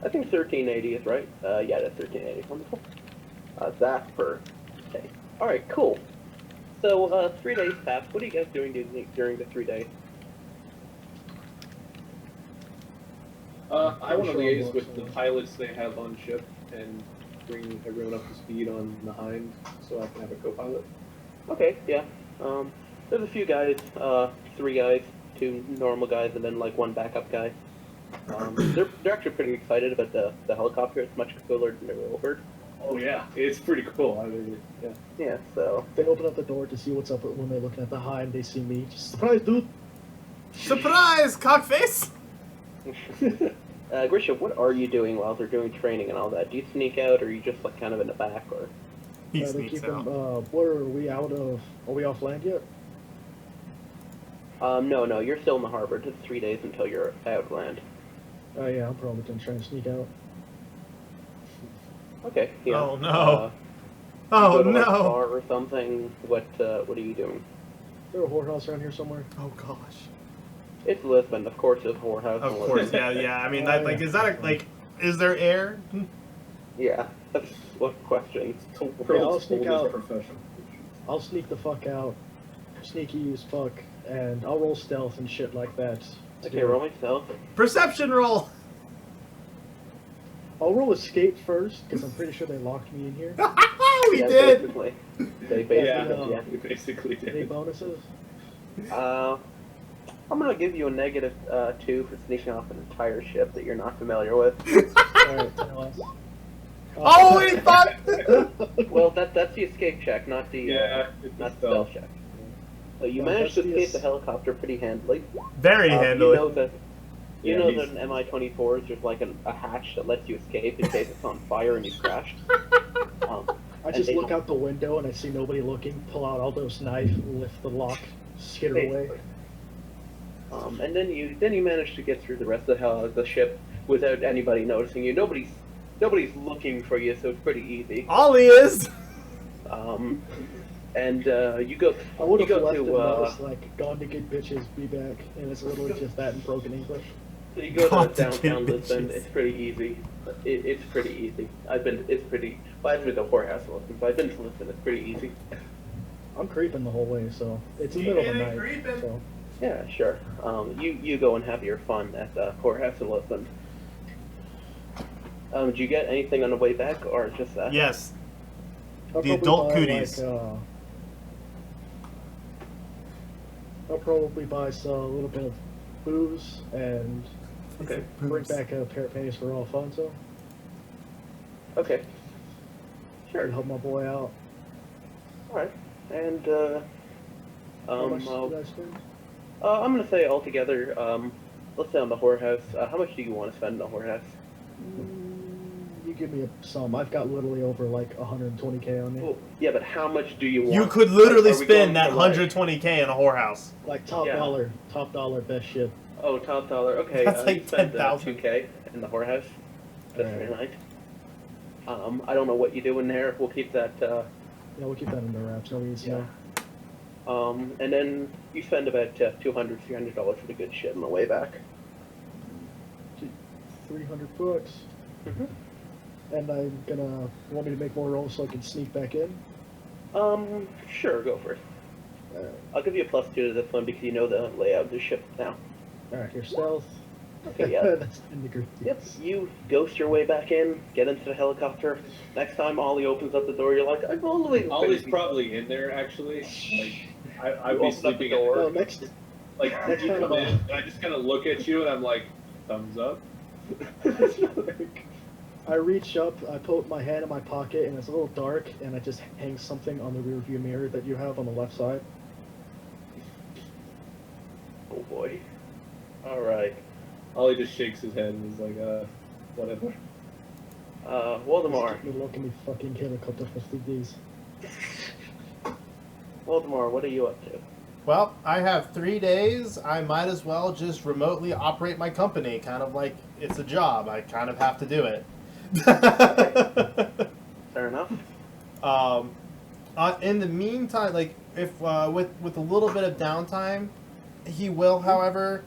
I think 1380 is right. Yeah, that's 1380. Wonderful. That's per day. Alright, cool. So, 3 days pass. What are you guys doing during the 3 days? I want to Sure, liaise I'll with work the somewhere. pilots they have on ship and bring everyone up to speed on the Hind so I can have a co-pilot. Okay, yeah. There's a few guys, 3 guys, 2 normal guys, and then like 1 backup guy. They're actually pretty excited about the helicopter. It's much cooler than the Railbird. Oh yeah, it's pretty cool. I mean, yeah. Yeah, so... They open up the door to see what's up when they're looking at the Hind. They see me. Just, surprise, dude! Surprise, cockface! Grisha, what are you doing while they're doing training and all that? Do you sneak out, or are you just like kind of in the back, or? He They sneaks keep them, out. where are we out of? Are we off land yet? No, you're still in the harbor. It's 3 days until you're out of land. Oh yeah, I'm probably gonna try and sneak out. Okay, yeah. Oh, no. You Oh go to, like, a no! bar or something. What are you doing? Is there a whorehouse around here somewhere? Oh gosh. It's Lisbon, of course. It's a whorehouse. Of in course, Lisbon. yeah. I mean, Oh, that, like, yeah. is that is there air? Yeah, that's what question. World's sneak oldest out. profession. I'll sneak the fuck out, sneaky as fuck, and I'll roll stealth and shit like that. Okay, roll me stealth. Perception roll. I'll roll escape first, because I'm pretty sure they locked me in here. We Yeah, did. Basically. They basically Yeah, did, yeah. we basically Any did. bonuses? I'm gonna give you a negative 2 for sneaking off an entire ship that you're not familiar with. Alright, tell us. Holy fuck! Well, that's the escape check, not the not the stealth check. So you Well, managed to that's the escape the helicopter pretty handily. Very You handily. know that Yeah, that he's- in Mi-24s there's like a hatch that lets you escape in case it's on fire and you crash. I and just they look don't- out the window and I see nobody looking, pull out Aldo's knife, lift the lock, skitter away. Basically. And then you manage to get through the rest of the ship without anybody noticing you. Nobody's looking for you, so it's pretty easy. All he is. And you go I would you have go left to a notice like, gone to get bitches, be back, and it's literally just that in broken English. so you go God, to to downtown get Lisbon. bitches. It's pretty easy. It's pretty easy. Well, I've been to the whorehouse in Lisbon, but I've been to Lisbon. It's pretty easy. I'm creeping the whole way, so it's the middle of the Keep it night. creeping. So Yeah, sure. You go and have your fun at the whorehouse in Lisbon. Did you get anything on the way back, or just that? Yes. I'll The probably adult buy, cooties. I'll probably buy a little bit of booze and Okay. bring back a pair of panties for Alfonso. Okay. Sure. Sure. Help my boy out. All right. And How much did I spend? I'm gonna say altogether, let's say on the whorehouse. How much do you want to spend on the whorehouse? You give me a sum. I've got literally over like 120k on me. Oh, yeah, but how much do you want? You could literally Are we going spend that for, like- 120k in a whorehouse. Like top Yeah. dollar, best shit. Oh, top dollar. Okay, That's like you spent 10,000. 2K in the whorehouse just for Alright. tonight. I don't know what you do in there. We'll keep that. Yeah, we'll keep that under wraps. No needs to know. And then you spend about $200, $300 for the good shit on the way back. $300. Mm-hmm. And I'm gonna want me to make more rolls so I can sneak back in. Sure, go for it. Alright. I'll give you a +2 to this one because you know the layout of the ship now. Alright, here's stealth. Okay, yeah. That's in the group. Yep, you ghost your way back in, get into the helicopter. Next time Ollie opens up the door, you're like, I'm all the way. Ollie's probably in there actually. Like I'd You be open up the sleeping door. in Well, there. next, Like next you time come I'll- in, and I just kind of look at you, and I'm like, thumbs up. I reach up, I put my hand in my pocket, and it's a little dark, and I just hang something on the rear view mirror that you have on the left side. Oh boy. Alright. Ollie just shakes his head and is like, whatever. Waldemar. Just keep me looking me fucking helicopter for 3 days. Waldemar, what are you up to? Well, I have 3 days. I might as well just remotely operate my company. Kind of like it's a job. I kind of have to do it. Fair enough. In the meantime, like if with a little bit of downtime, he will, however,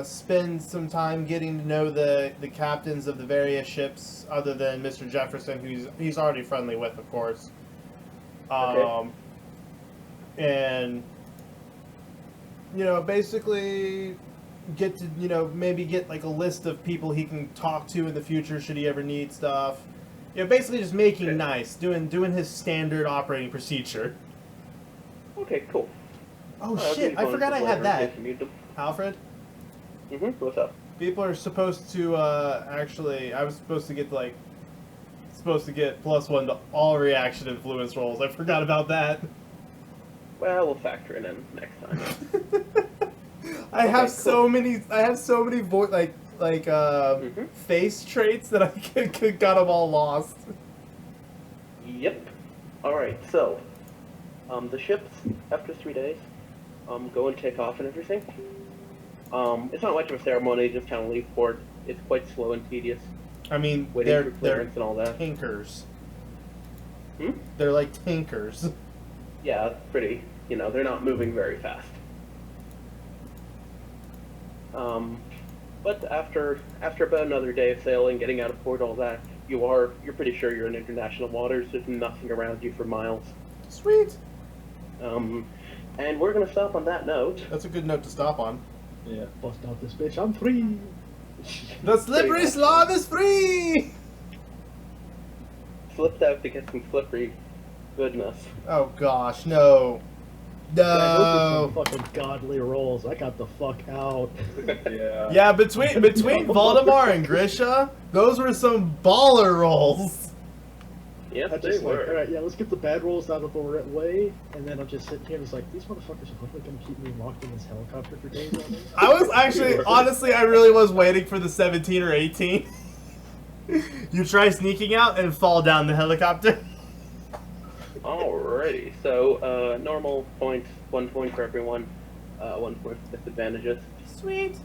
spend some time getting to know the captains of the various ships, other than Mr. Jefferson, who he's already friendly with, of course. Okay. And basically get to maybe get like a list of people he can talk to in the future should he ever need stuff. Basically just making Okay. nice, doing his standard operating procedure. Okay, cool. Oh shit! I forgot I had that. Alfred, What's up? people are supposed to actually. I was supposed to get +1 to all reaction influence rolls. I forgot about that. Well, we'll factor it in next time. I have cool. so many. I have so many face traits that I got them all lost. Yep. Alright, so, the ships, after 3 days, go and take off and everything. It's not much of a ceremony, just kind of leave port. It's quite slow and tedious, I mean, waiting they're for clearance and all that. tankers. Hmm? They're like tankers. Yeah, pretty, they're not moving very fast. But after about another day of sailing, getting out of port, all that, you're pretty sure you're in international waters. There's nothing around you for miles. Sweet. And we're gonna stop on that note. That's a good note to stop on. Yeah. Bust out this bitch, I'm free! The slippery much. slob is free. Slipped out to get some slippery goodness. Oh gosh, no. Yeah, those are No. some fucking godly rolls. I got the fuck out. Yeah. Yeah, between Voldemar and Grisha, those were some baller rolls. Yes, I they just like, were. alright, yeah, let's get the bad rolls out of the way, and then I'm just sitting here and it's like, these motherfuckers are probably gonna keep me locked in this helicopter for days on this. I was actually, honestly, I really was waiting for the 17 or 18. You try sneaking out and fall down the helicopter. Alrighty, so normal point, 1 point for everyone, 1 point for disadvantages. Sweet.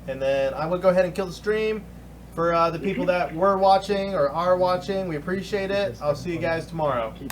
And then I will go ahead and kill the stream. For the people that were watching or are watching, we appreciate it. I'll see you guys tomorrow. Keep